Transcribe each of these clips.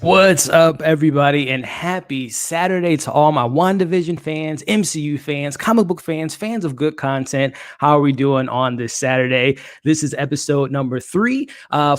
What's up, everybody, and happy Saturday to all my WandaVision fans, MCU fans, comic book fans, fans of good content. How are we doing on this Saturday? This is episode number 3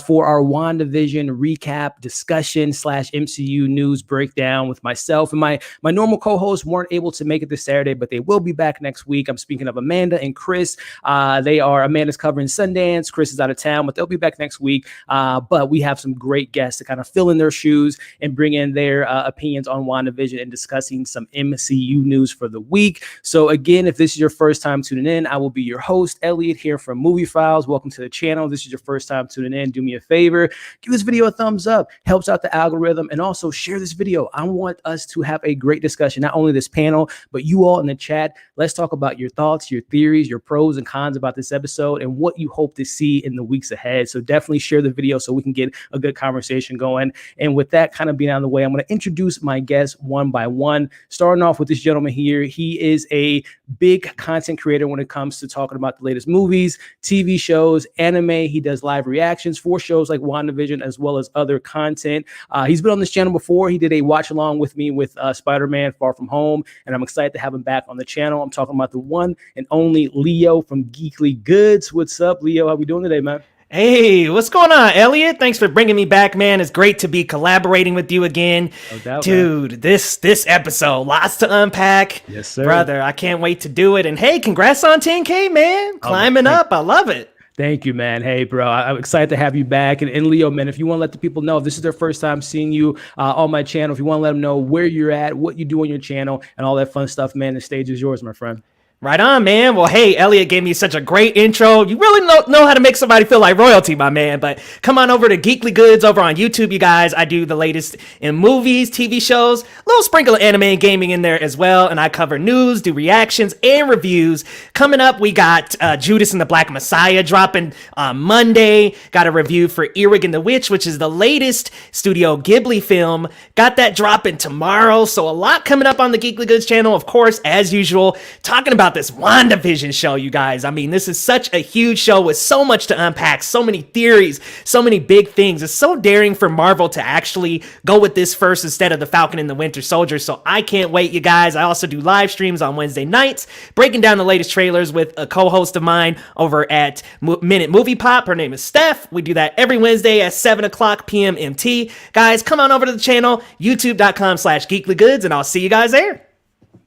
for our WandaVision recap discussion / MCU news breakdown with myself and my normal co-hosts weren't able to make it this Saturday, but they will be back next week. I'm speaking of Amanda and Chris. Amanda's covering Sundance. Chris is out of town, but they'll be back next week. But we have some great guests to kind of fill in their shoes and bring in their opinions on WandaVision and discussing some MCU news for the week. So again, if this is your first time tuning in, I will be your host, Elliot, here from Movie Files. Welcome to the channel. If this is your first time tuning in, do me a favor, give this video a thumbs up, helps out the algorithm, and also share this video. I want us to have a great discussion, not only this panel, but you all in the chat. Let's talk about your thoughts, your theories, your pros and cons about this episode, and what you hope to see in the weeks ahead. So definitely share the video so we can get a good conversation going. And with that kind of being out of the way, I'm going to introduce my guests one by one, starting off with this gentleman here. He is a big content creator when it comes to talking about the latest movies, TV shows, anime. He does live reactions for shows like WandaVision as well as other content. He's been on this channel before. He did a watch along with me with Spider-Man Far From Home, and I'm excited to have him back on the channel. I'm talking about the one and only Leo from Geekly Goods. What's up, Leo? How we doing today, man? Hey, what's going on, Elliot? Thanks for bringing me back, man. It's great to be collaborating with you again. No doubt, dude, man. This episode, lots to unpack. Yes, sir. Brother, I can't wait to do it. And hey, congrats on 10K, man. Climbing up. I love it. Thank you, man. Hey, bro, I'm excited to have you back. And Leo, man, if you want to let the people know, if this is their first time seeing you on my channel, if you want to let them know where you're at, what you do on your channel, and all that fun stuff, man, the stage is yours, my friend. Right on, man. Well, hey, Elliot gave me such a great intro. You really know how to make somebody feel like royalty, my man. But come on over to Geekly Goods over on YouTube, you guys. I do the latest in movies, TV shows, a little sprinkle of anime and gaming in there as well. And I cover news, do reactions, and reviews. Coming up, we got Judas and the Black Messiah dropping on Monday. Got a review for Earwig and the Witch, which is the latest Studio Ghibli film. Got that dropping tomorrow. So a lot coming up on the Geekly Goods channel, of course, as usual. Talking about this WandaVision show, you guys. I mean, this is such a huge show with so much to unpack, so many theories, so many big things. It's so daring for Marvel to actually go with this first instead of the Falcon and the Winter Soldier. So I can't wait, you guys. I also do live streams on Wednesday nights, breaking down the latest trailers with a co-host of mine over at Minute Movie Pop. Her name is Steph. We do that every Wednesday at 7 o'clock p.m. MT. Guys, come on over to the channel, youtube.com/geeklygoods, and I'll see you guys there.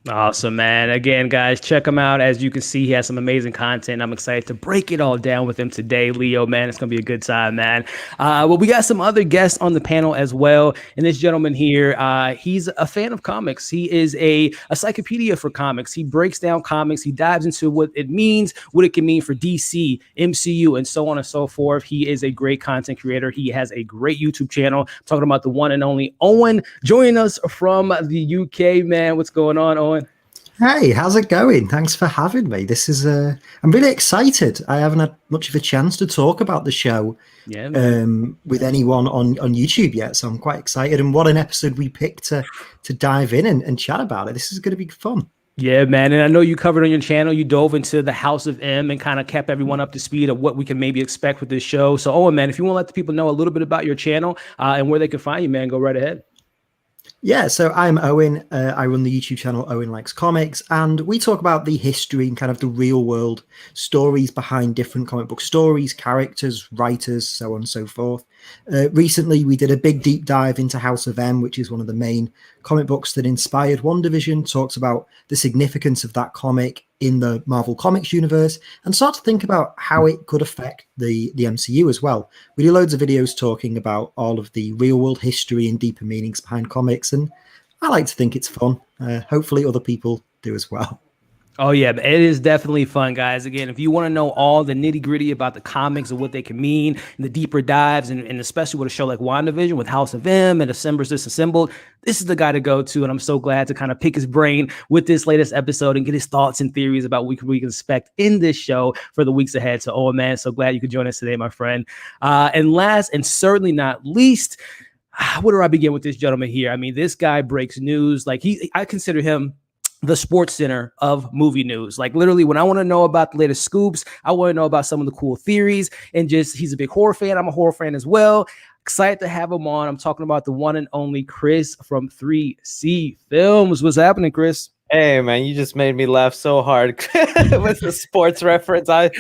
Awesome, man. Again, guys, check him out. As you can see, he has some amazing content. I'm excited to break it all down with him today, Leo, man. It's going to be a good time, man. Well, we got some other guests on the panel as well. And this gentleman here, he's a fan of comics. He is a encyclopedia for comics. He breaks down comics. He dives into what it means, what it can mean for DC, MCU, and so on and so forth. He is a great content creator. He has a great YouTube channel. I'm talking about the one and only Owen, joining us from the UK, man. What's going on, Owen? Hey, how's it going? Thanks for having me. This is I'm really excited. I haven't had much of a chance to talk about the show with anyone on YouTube yet, so I'm quite excited. And what an episode we picked to dive in and chat about it. This is going to be fun. Yeah, man. And I know you covered on your channel, you dove into the House of M and kind of kept everyone up to speed of what we can maybe expect with this show. So, Owen, man, if you want to let the people know a little bit about your channel and where they can find you, man, go right ahead. Yeah, so I'm Owen. I run the YouTube channel Owen Likes Comics, and we talk about the history and kind of the real world stories behind different comic book stories, characters, writers, so on and so forth. Recently, we did a big deep dive into House of M, which is one of the main comic books that inspired WandaVision, talks about the significance of that comic in the Marvel Comics universe, and start to think about how it could affect the MCU as well. We do loads of videos talking about all of the real world history and deeper meanings behind comics, and I like to think it's fun. Hopefully other people do as well. Oh, yeah, it is definitely fun, guys. Again, if you want to know all the nitty gritty about the comics and what they can mean, and the deeper dives, and especially with a show like WandaVision with House of M and Assemblers Disassembled, this is the guy to go to. And I'm so glad to kind of pick his brain with this latest episode and get his thoughts and theories about what we can expect in this show for the weeks ahead. So, oh, man, so glad you could join us today, my friend. And last and certainly not least, where do I begin with this gentleman here? I mean, this guy breaks news. Like I consider him the sports center of movie news. Like literally when I want to know about the latest scoops, I want to know about some of the cool theories, and just, he's a big horror fan. I'm a horror fan as well. Excited to have him on. I'm talking about the one and only Chris from 3C Films. What's happening, Chris? Hey man, you just made me laugh so hard with the sports reference. I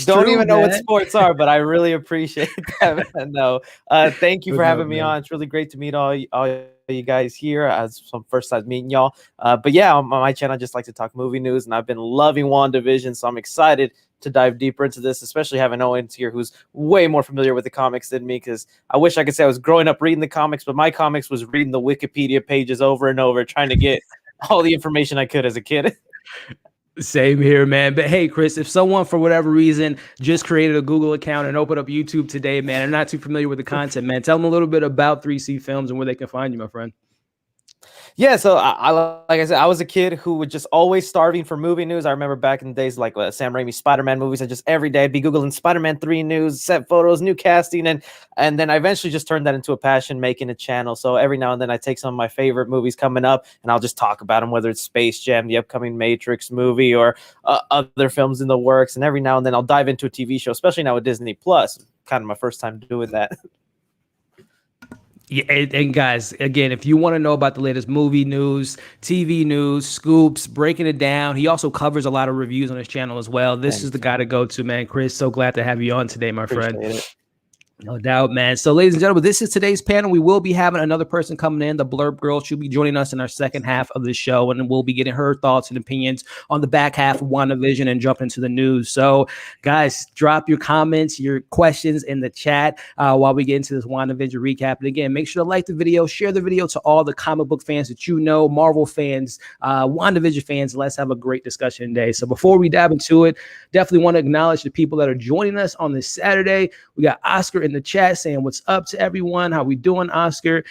don't even know what sports are, but I really appreciate that. Man. No, thank you for having me on. It's really great to meet all you guys here. As some first time meeting y'all. But yeah, on my channel, I just like to talk movie news, and I've been loving WandaVision, so I'm excited to dive deeper into this, especially having Owen here, who's way more familiar with the comics than me. Because I wish I could say I was growing up reading the comics, but my comics was reading the Wikipedia pages over and over, trying to get all the information I could as a kid. Same here, man. But hey, Chris, if someone for whatever reason just created a Google account and opened up YouTube today, man, they're not too familiar with the content, man, tell them a little bit about 3C Films and where they can find you, my friend. Yeah, so I like I said, I was a kid who was just always starving for movie news. I remember back in the days like Sam Raimi Spider-Man movies, and just every day I'd be Googling Spider-Man 3 news, set photos, new casting, and then I eventually just turned that into a passion, making a channel. So every now and then I take some of my favorite movies coming up, and I'll just talk about them, whether it's Space Jam, the upcoming Matrix movie, or other films in the works. And every now and then I'll dive into a TV show, especially now with Disney Plus. Kind of my first time doing that. Yeah, and guys, again, if you want to know about the latest movie news, TV news, scoops, breaking it down, he also covers a lot of reviews on his channel as well. This is the guy to go to, man. Chris, so glad to have you on today, my friend. No doubt, man. So, ladies and gentlemen, this is today's panel. We will be having another person coming in. The Blurb Girl, she'll be joining us in our second half of the show, and we'll be getting her thoughts and opinions on the back half of WandaVision and jump into the news. So, guys, drop your comments, your questions in the chat while we get into this WandaVision recap. And again, make sure to like the video, share the video to all the comic book fans that you know, Marvel fans, WandaVision fans. Let's have a great discussion today. So, before we dive into it, definitely want to acknowledge the people that are joining us on this Saturday. We got Oscar in the chat saying what's up to everyone. How we doing, Oscar?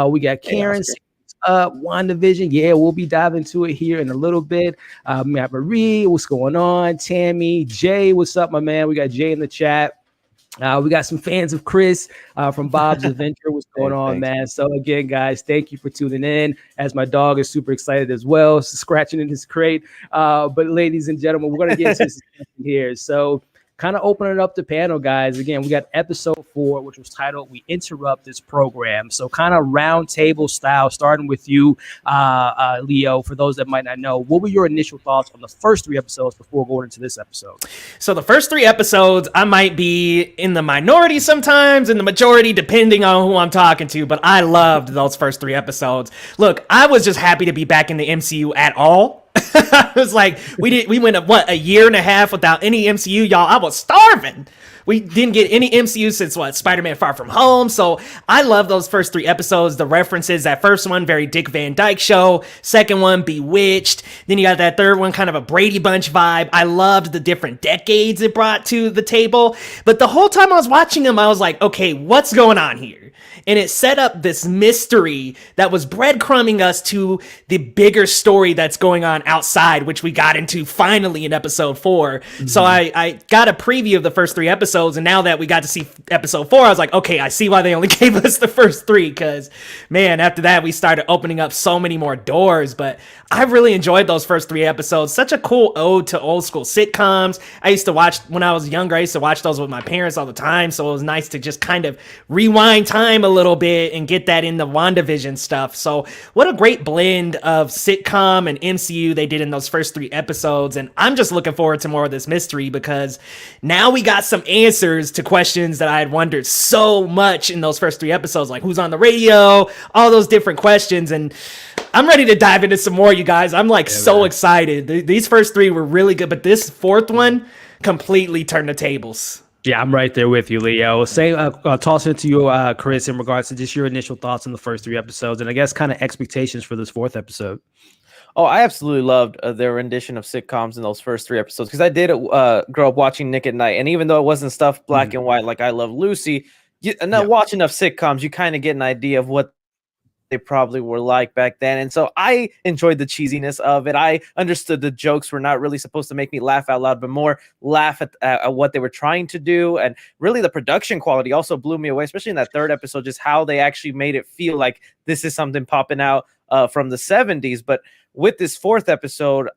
We got Karen saying what's up, WandaVision. Yeah, we'll be diving into it here in a little bit. We got Marie, what's going on? Tammy, Jay, what's up, my man? We got Jay in the chat. We got some fans of Chris from Bob's Adventure. What's going on, man? So again, guys, thank you for tuning in. As my dog is super excited as well, scratching in his crate. But ladies and gentlemen, we're gonna get into this here. So kind of opening up the panel, guys. Again, we got episode 4, which was titled "We Interrupt This Program." So kind of round table style, starting with you, Leo. For those that might not know, what were your initial thoughts on the first 3 episodes before going into this episode? So the first 3 episodes, I might be in the minority sometimes, in the majority, depending on who I'm talking to, but I loved those first 3 episodes. Look, I was just happy to be back in the MCU at all. It was like we went a year and a half without any MCU, y'all. I was starving. We didn't get any MCU since Spider-Man Far From Home. So I love those first 3 episodes. The references, that first one, very Dick Van Dyke Show. Second one, Bewitched. Then you got that third one, kind of a Brady Bunch vibe. I loved the different decades it brought to the table. But the whole time I was watching them, I was like, okay, what's going on here? And it set up this mystery that was breadcrumbing us to the bigger story that's going on outside, which we got into finally in episode 4. Mm-hmm. So I got a preview of the first 3 episodes, and now that we got to see episode 4, I was like, okay, I see why they only gave us the first 3, because, man, after that, we started opening up so many more doors. But I really enjoyed those first 3 episodes. Such a cool ode to old school sitcoms. I used to watch, when I was younger, I used to watch those with my parents all the time, so it was nice to just kind of rewind time a little bit and get that in the WandaVision stuff. So what a great blend of sitcom and MCU they did in those first 3 episodes. And I'm just looking forward to more of this mystery, because now we got some answers to questions that I had wondered so much in those first 3 episodes, like who's on the radio, all those different questions. And I'm ready to dive into some more, you guys. I'm like so excited. These first 3 were really good, but this 4th one completely turned the tables. Yeah, I'm right there with you, Leo. Say, toss it to you, Chris, in regards to just your initial thoughts on the first 3 episodes, and I guess kind of expectations for this 4th episode. Oh, I absolutely loved their rendition of sitcoms in those first 3 episodes, because I did grow up watching Nick at Night, and even though it wasn't stuff black and white like I Love Lucy, watch enough sitcoms, you kind of get an idea of what they probably were like back then. And so I enjoyed the cheesiness of it. I understood the jokes were not really supposed to make me laugh out loud, but more laugh at what they were trying to do. And really the production quality also blew me away, especially in that 3rd episode, just how they actually made it feel like this is something popping out from the 70s. But with this fourth episode,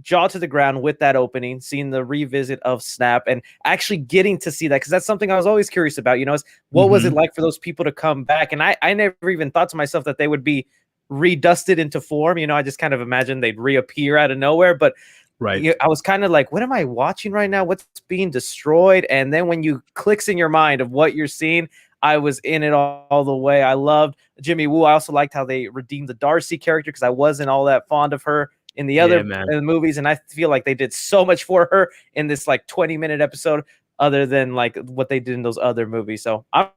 jaw to the ground with that opening, seeing the revisit of Snap and actually getting to see that, because that's something I was always curious about, is what was it like for those people to come back? And I never even thought to myself that they would be redusted into form. I just kind of imagined they'd reappear out of nowhere, but right. I was kind of like, what am I watching right now? What's being destroyed? And then when you clicks in your mind of what you're seeing, I was in it all the way. I loved Jimmy Woo. I also liked how they redeemed the Darcy character, because I wasn't all that fond of her in the other movies, and I feel like they did so much for her in this like 20-minute episode, other than like what they did in those other movies. So I'm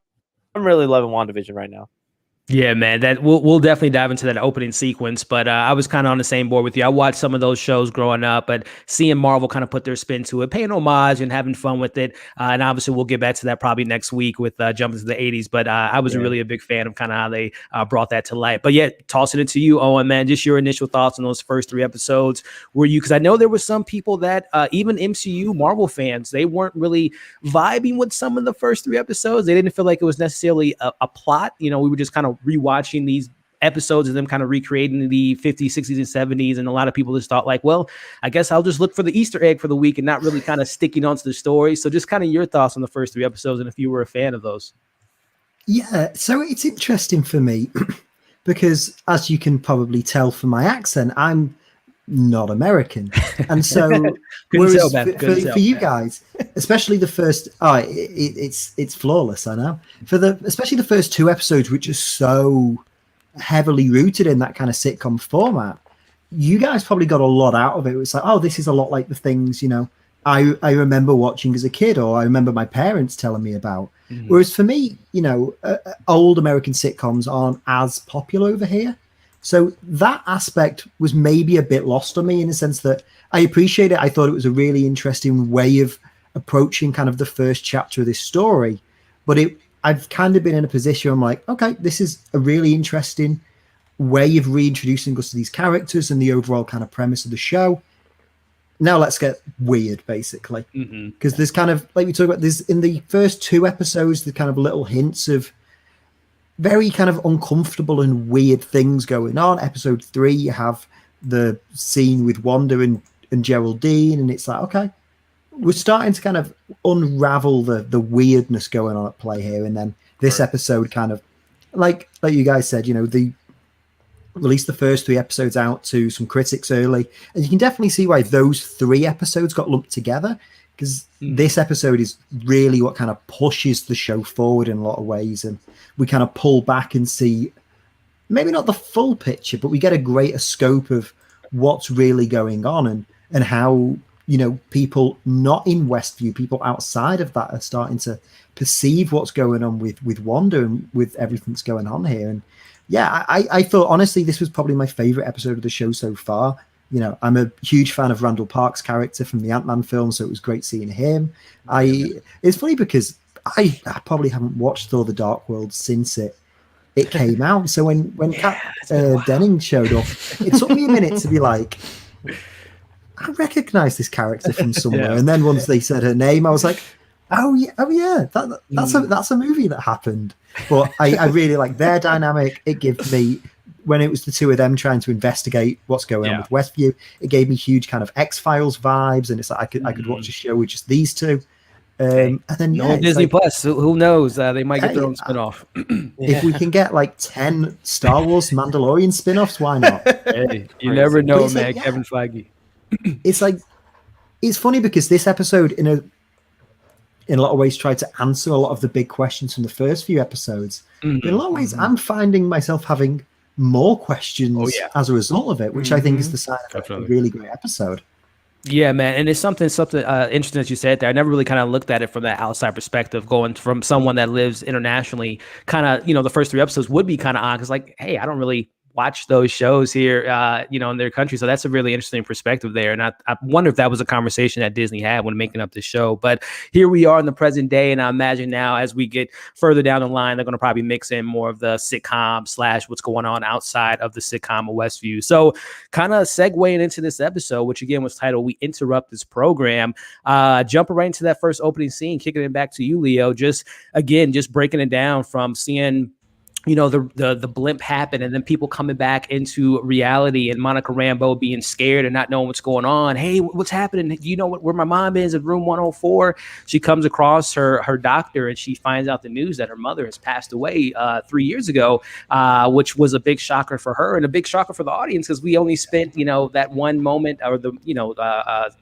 really loving WandaVision right now. Yeah, man, that we'll definitely dive into that opening sequence. But I was kind of on the same board with you. I watched some of those shows growing up, but seeing Marvel kind of put their spin to it, paying homage and having fun with it. And obviously, we'll get back to that probably next week with jumping to the 80s. But I was really a big fan of kind of how they brought that to light. But yeah, tossing it to you, Owen, man, just your initial thoughts on those first 3 episodes. Were you, because I know there were some people that even MCU Marvel fans, they weren't really vibing with some of the first 3 episodes. They didn't feel like it was necessarily a plot. We were just kind of rewatching these episodes of them kind of recreating the 50s, 60s, and 70s. And a lot of people just thought like, well, I guess I'll just look for the Easter egg for the week and not really kind of sticking onto the story. So just kind of your thoughts on the first 3 episodes and if you were a fan of those. Yeah, so it's interesting for me because, as you can probably tell from my accent, I'm not American. And so whereas for you guys, especially the first, it's flawless, I know. Especially the first 2 episodes, which are so heavily rooted in that kind of sitcom format, you guys probably got a lot out of it. It's like, oh, this is a lot like the things, I remember watching as a kid, or I remember my parents telling me about. Whereas for me, old American sitcoms aren't as popular over here. So that aspect was maybe a bit lost on me, in the sense that I appreciate it. I thought it was a really interesting way of approaching kind of the first chapter of this story. But I've kind of been in a position where I'm like, okay, this is a really interesting way of reintroducing us to these characters and the overall kind of premise of the show. Now let's get weird, basically. Because there's kind of, like we talked about, there's in the first 2 episodes, the kind of little hints of very kind of uncomfortable and weird things going on. Episode 3, you have the scene with Wanda and Geraldine, and it's like, okay, we're starting to kind of unravel the weirdness going on at play here. And then this episode kind of, like you guys said, they released the first 3 episodes out to some critics early, and you can definitely see why those 3 episodes got lumped together, because this episode is really what kind of pushes the show forward in a lot of ways, and we kind of pull back and see maybe not the full picture, but we get a greater scope of what's really going on, and how people not in Westview, people outside of that, are starting to perceive what's going on with Wanda and with everything that's going on here. And yeah, I thought honestly this was probably my favorite episode of the show so far. I'm a huge fan of Randall Park's character from the Ant-Man film, so it was great seeing him. It's funny because I probably haven't watched Thor: The Dark World since it came out. So when Kat Denning showed up, it took me a minute to be like, I recognize this character from somewhere. And then once they said her name, I was like, oh yeah, that's a movie that happened. But I really like their dynamic. It gives me, when it was the 2 of them trying to investigate what's going on with Westview, it gave me huge kind of X-Files vibes, and it's like I could watch a show with just these 2. And then Disney like, Plus, who knows? They might get their own spinoff. If we can get like 10 Star Wars Mandalorian spinoffs, why not? Hey, you never know, man. Like, Kevin Feige. It's like, it's funny because this episode in a lot of ways tried to answer a lot of the big questions from the first few episodes. In a lot of ways, I'm finding myself having more questions as a result of it, which I think is the sign of a really great episode. Yeah, man. And it's something interesting that you said there. I never really kind of looked at it from that outside perspective, going from someone that lives internationally. Kind of, the first 3 episodes would be kind of odd because, like, hey, I don't really watch those shows here, in their country. So that's a really interesting perspective there. And I wonder if that was a conversation that Disney had when making up the show. But here we are in the present day. And I imagine now as we get further down the line, they're going to probably mix in more of the sitcom / what's going on outside of the sitcom of Westview. So kind of segueing into this episode, which again was titled We Interrupt This Program, jumping right into that first opening scene, kicking it back to you, Leo, just breaking it down from seeing the blimp happened, and then people coming back into reality, and Monica Rambeau being scared and not knowing what's going on. Hey, what's happening? Do you know where my mom is in room 104? She comes across her doctor, and she finds out the news that her mother has passed away 3 years ago, which was a big shocker for her and a big shocker for the audience, because we only spent that one moment, or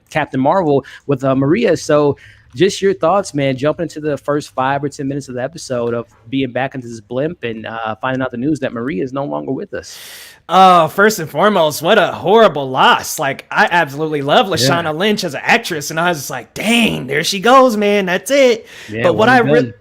Captain Marvel with Maria. So just your thoughts, man, jumping into the first 5 or 10 minutes of the episode of being back into this blimp and finding out the news that Maria is no longer with us. Oh, first and foremost, what a horrible loss. Like, I absolutely love Lashana Lynch as an actress, and I was just like, dang, there she goes, man. That's it. Yeah, but what I really,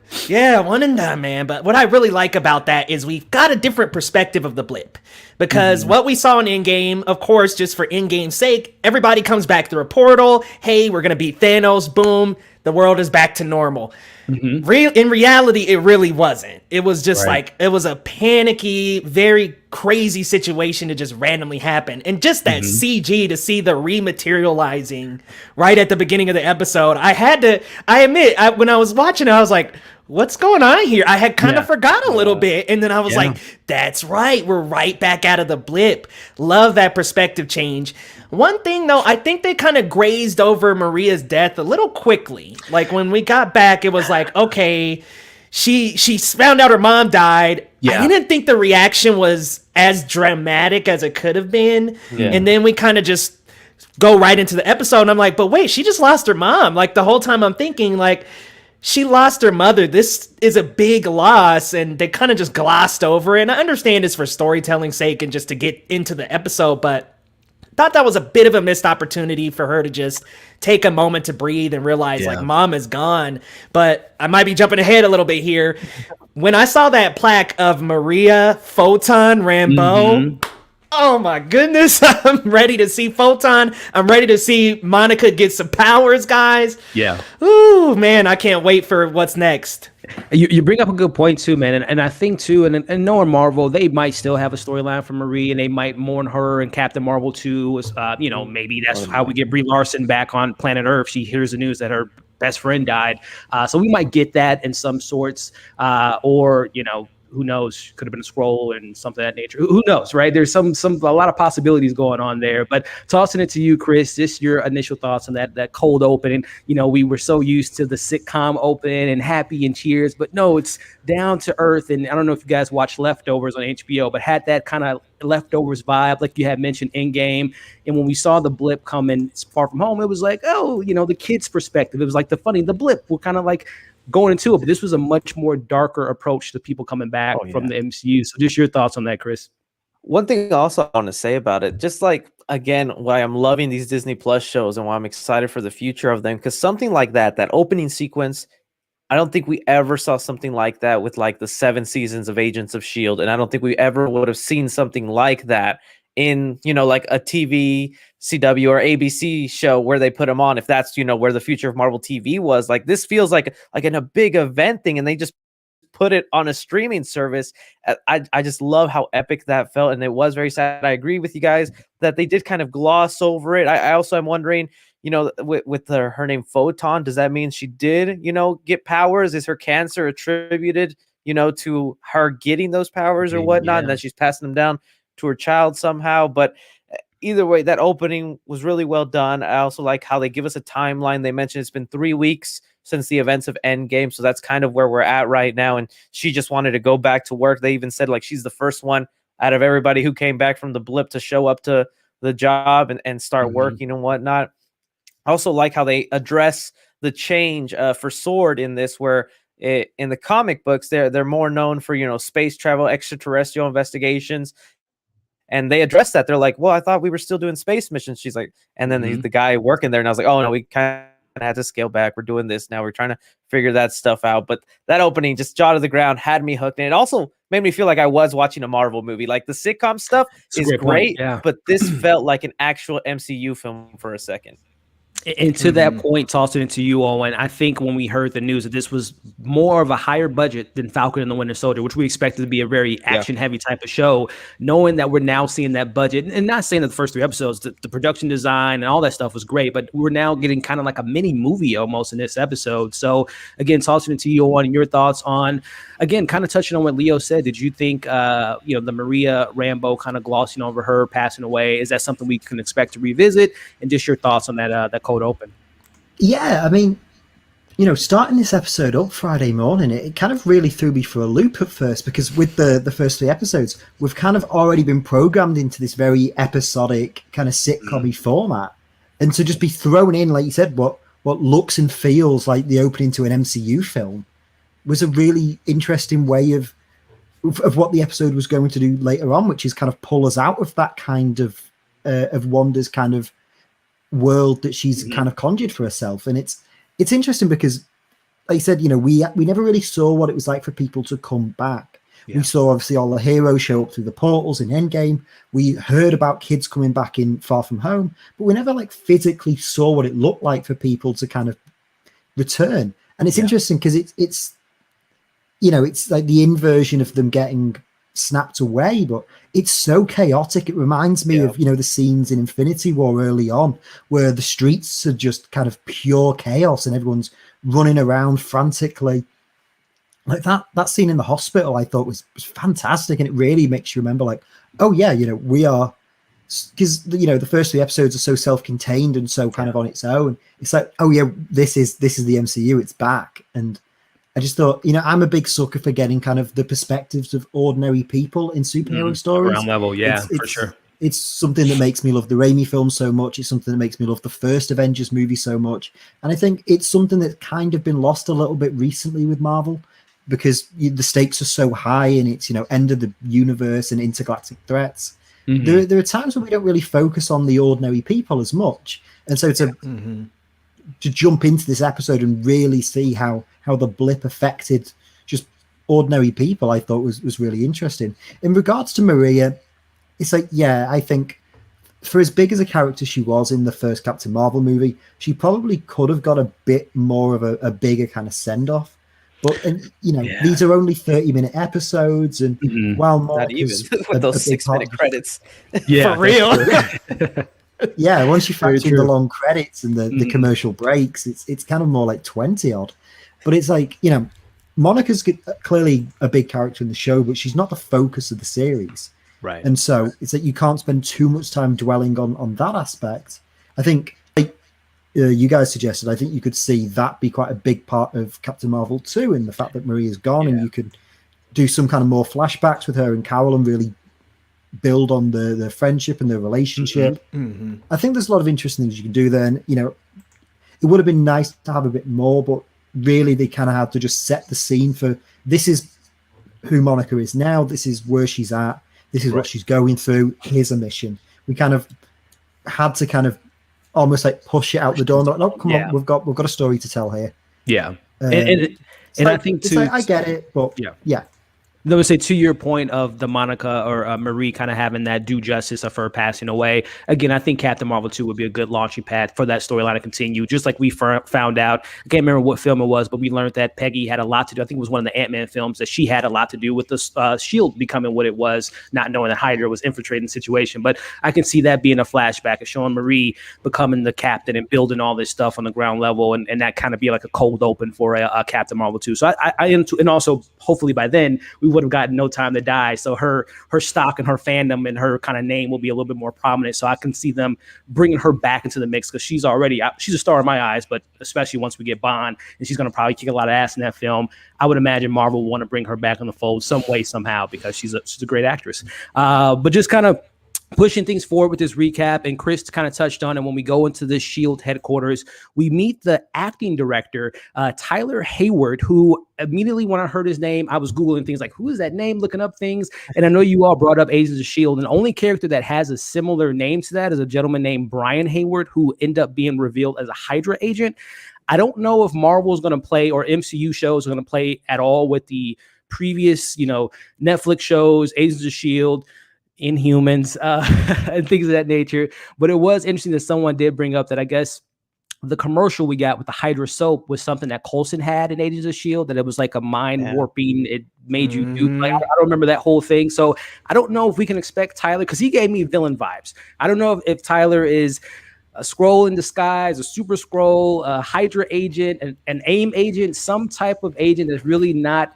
one and done, man. But what I really like about that is we've got a different perspective of the blip. Because what we saw in Endgame, of course, just for Endgame's sake, everybody comes back through a portal. Hey, we're going to beat Thanos. Boom. The world is back to normal. In reality, it really wasn't. It was just like, it was a panicky, very crazy situation to just randomly happen. And just that CG to see the rematerializing right at the beginning of the episode, I admit, when I was watching it, I was like, what's going on here? I had kind of forgot a little bit. And then I was like, that's right. We're right back out of the blip. Love that perspective change. One thing, though, I think they kind of grazed over Maria's death a little quickly. Like, when we got back, it was like, okay, she found out her mom died. Yeah. I didn't think the reaction was as dramatic as it could have been. Yeah. And then we kind of just go right into the episode. And I'm like, but wait, she just lost her mom. Like, the whole time I'm thinking, like, she lost her mother. This is a big loss, and they kind of just glossed over it. And I understand it's for storytelling's sake and just to get into the episode, but thought that was a bit of a missed opportunity for her to just take a moment to breathe and realize like mom is gone. But I might be jumping ahead a little bit here. When I saw that plaque of Maria Photon Rambeau, oh my goodness, I'm ready to see Photon. I'm ready to see Monica get some powers, guys. Yeah. Ooh, man, I can't wait for what's next. You bring up a good point too, man, and I think too, and knowing Marvel, they might still have a storyline for Marie, and they might mourn her and Captain Marvel too. Maybe that's how we get Brie Larson back on planet Earth. She hears the news that her best friend died, so we might get that in some sorts, or who knows? Could have been a scroll and something of that nature. Who knows, right? There's a lot of possibilities going on there. But tossing it to you, Chris, just your initial thoughts on that cold opening. We were so used to the sitcom open and happy and cheers, but no, it's down to earth. And I don't know if you guys watched Leftovers on HBO, but had that kind of Leftovers vibe, like you had mentioned, Endgame. And when we saw the blip coming Far From Home, it was like, the kids' perspective. It was like the blip. We're kind of like going into it, but this was a much more darker approach to people coming back from the MCU. So just your thoughts on that, Chris. One thing also I want to say about it, just like, again, why I'm loving these Disney Plus shows and why I'm excited for the future of them, because something like that opening sequence, I don't think we ever saw something like that with like the 7 seasons of Agents of S.H.I.E.L.D. And I don't think we ever would have seen something like that in, like a TV, CW or ABC show where they put them on. If that's, where the future of Marvel TV was, like, this feels like in a big event thing, and they just put it on a streaming service. I just love how epic that felt. And it was very sad. I agree with you guys that they did kind of gloss over it. I also am wondering, with her name Photon, does that mean she did, get powers? Is her cancer attributed, to her getting those powers or whatnot, and that she's passing them down to her child somehow? But either way, that opening was really well done. I also like how they give us a timeline. They mentioned it's been 3 weeks since the events of Endgame, so that's kind of where we're at right now. And she just wanted to go back to work. They even said like she's the first one out of everybody who came back from the blip to show up to the job and start working and whatnot. I also like how they address the change for Sword in this, where in the comic books they're more known for space travel, extraterrestrial investigations. And they addressed that. They're like, well, I thought we were still doing space missions. She's like, and then the guy working there, and I was like, oh no, we kind of had to scale back. We're doing this now. We're trying to figure that stuff out. But that opening, just jaw to the ground, had me hooked. And it also made me feel like I was watching a Marvel movie. Like, the sitcom stuff is great, but this felt like an actual MCU film for a second. And to that point, tossing it to you, Owen, I think when we heard the news that this was more of a higher budget than Falcon and the Winter Soldier, which we expected to be a very action-heavy type of show, knowing that we're now seeing that budget, and not saying that the first 3 episodes, the production design and all that stuff was great, but we're now getting kind of like a mini movie almost in this episode. So, again, tossing it to you, Owen, your thoughts on, again, kind of touching on what Leo said. Did you think, the Maria Rambeau kind of glossing over her passing away, is that something we can expect to revisit? And just your thoughts on that cold open. Yeah, I mean, starting this episode up Friday morning, it kind of really threw me for a loop at first, because with the first 3 episodes, we've kind of already been programmed into this very episodic kind of sitcom-y format. And to just be thrown in, like you said, what looks and feels like the opening to an MCU film was a really interesting way of what the episode was going to do later on, which is kind of pull us out of that kind of Wanda's kind of world that she's kind of conjured for herself. And it's interesting because, like I said, we never really saw what it was like for people to come back. We saw obviously all the heroes show up through the portals in Endgame. We heard about kids coming back in Far From Home, but we never like physically saw what it looked like for people to kind of return. And it's interesting because it's like the inversion of them getting snapped away, but it's so chaotic. It reminds me of the scenes in Infinity War early on, where the streets are just kind of pure chaos and everyone's running around frantically. Like that scene in the hospital, I thought was fantastic, and it really makes you remember, like, oh yeah, we are, because the first 3 episodes are so self-contained and so kind of on its own. It's like, oh yeah, this is the MCU, it's back. And I just thought, I'm a big sucker for getting kind of the perspectives of ordinary people in superhero stories. Ground level, for sure. It's something that makes me love the Raimi films so much. It's something that makes me love the first Avengers movie so much. And I think it's something that's kind of been lost a little bit recently with Marvel, because the stakes are so high, and it's, end of the universe and intergalactic threats. There are times when we don't really focus on the ordinary people as much. And so to jump into this episode and really see how the blip affected just ordinary people, I thought was really interesting. In regards to Maria, it's like, I think for as big as a character she was in the first Captain Marvel movie, she probably could have got a bit more of a bigger kind of send-off. But these are only 30-minute episodes, and while Mark not even with those 6-minute credits, for real. Once you factor in the long credits and the commercial breaks, it's kind of more like 20 odd. But it's like, Monica's clearly a big character in the show, but she's not the focus of the series, right? And so it's like you can't spend too much time dwelling on that aspect. I think, you guys suggested, I think you could see that be quite a big part of Captain Marvel 2, in the fact that Maria's gone, and you could do some kind of more flashbacks with her and Carol and really build on the friendship and the relationship. I think there's a lot of interesting things you can do there. And, it would have been nice to have a bit more, but really they kind of had to just set the scene for, this is who Monica is now, this is where she's at, this is what she's going through, here's a mission. We kind of had to kind of almost like push it out the door. Like, no, come on, we've got a story to tell here. And I think too, I get it, but yeah. I would say, to your point of the Monica or Marie kind of having that due justice of her passing away, again, I think Captain Marvel 2 would be a good launching pad for that storyline to continue. Just like we found out, I can't remember what film it was, but we learned that Peggy had a lot to do. I think it was one of the Ant-Man films, that she had a lot to do with the S.H.I.E.L.D. becoming what it was, not knowing that Hydra was infiltrating the situation. But I can see that being a flashback of showing Marie becoming the captain and building all this stuff on the ground level, and that kind of be like a cold open for a Captain Marvel 2. So and also, hopefully by then, we would have gotten No Time to Die, so her stock and her fandom and her kind of name will be a little bit more prominent. So I can see them bringing her back into the mix, because she's a star in my eyes, but especially once we get Bond, and she's going to probably kick a lot of ass in that film. I would imagine Marvel will want to bring her back in the fold some way, somehow, because she's a great actress. But just kind of pushing things forward with this recap, and Chris kind of touched on it. When we go into the S.H.I.E.L.D. headquarters, we meet the acting director, Tyler Hayward, who immediately when I heard his name, I was Googling things like, who is that name, looking up things. And I know you all brought up Agents of S.H.I.E.L.D., and the only character that has a similar name to that is a gentleman named Brian Hayward, who ended up being revealed as a Hydra agent. I don't know if Marvel is going to play, or MCU shows are going to play at all with the previous, Netflix shows, Agents of S.H.I.E.L.D., Inhumans, and things of that nature. But it was interesting that someone did bring up that, I guess, the commercial we got with the Hydra soap was something that Coulson had in Agents of S.H.I.E.L.D., that it was like a mind warping. It made you do, like, I don't remember that whole thing. So I don't know if we can expect Tyler, because he gave me villain vibes. I don't know if Tyler is a Skrull in disguise, a Super Skrull, a Hydra agent, an AIM agent, some type of agent that's really not,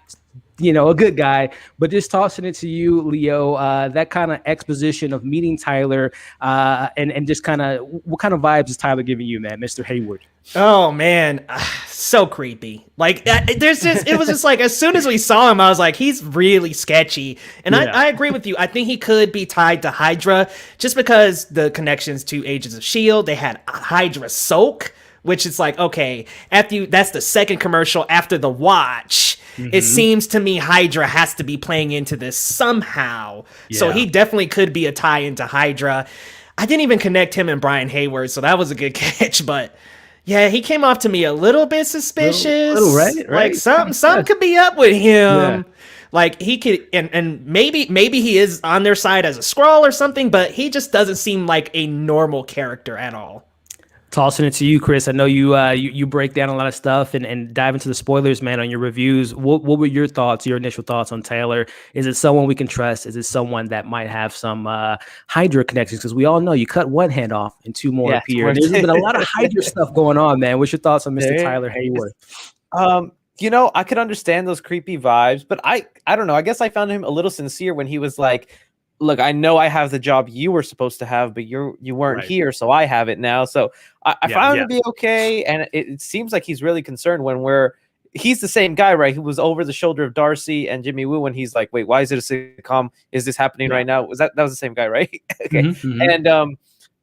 you know, a good guy. But just tossing it to you, Leo, that kind of exposition of meeting Tyler, and just kind of, what kind of vibes is Tyler giving you, man, Mr. Hayward? Oh man, so creepy. Like it was just like, as soon as we saw him, I was like, he's really sketchy. And I agree with you. I think he could be tied to Hydra just because the connections to Agents of S.H.I.E.L.D., they had Hydra soak, which is like, okay, that's the second commercial after the watch. It seems to me Hydra has to be playing into this somehow. So he definitely could be a tie into Hydra. I didn't even connect him and Brian Hayward, so that was a good catch. But yeah, he came off to me a little bit suspicious. Little, right? Like something could be up with him. Yeah. Like he could, and maybe he is on their side as a Skrull or something, but he just doesn't seem like a normal character at all. Tossing it to you, Chris. I know you break down a lot of stuff and dive into the spoilers, man, on your reviews. What were your thoughts, your initial thoughts on Taylor? Is it someone we can trust? Is it someone that might have some Hydra connections? Because we all know you cut one hand off and two more appear. There's been a lot of Hydra stuff going on, man. What's your thoughts on Mr. Tyler Hayward? You know, I could understand those creepy vibes, but I don't know. I guess I found him a little sincere when he was like, look, I know I have the job you were supposed to have, but you weren't here, so I have it now. So I found him to be okay, and it seems like he's really concerned when he's the same guy, right? Who was over the shoulder of Darcy and Jimmy Woo when he's like, wait, why is it a sitcom? Is this happening right now? That was the same guy, right? Okay. And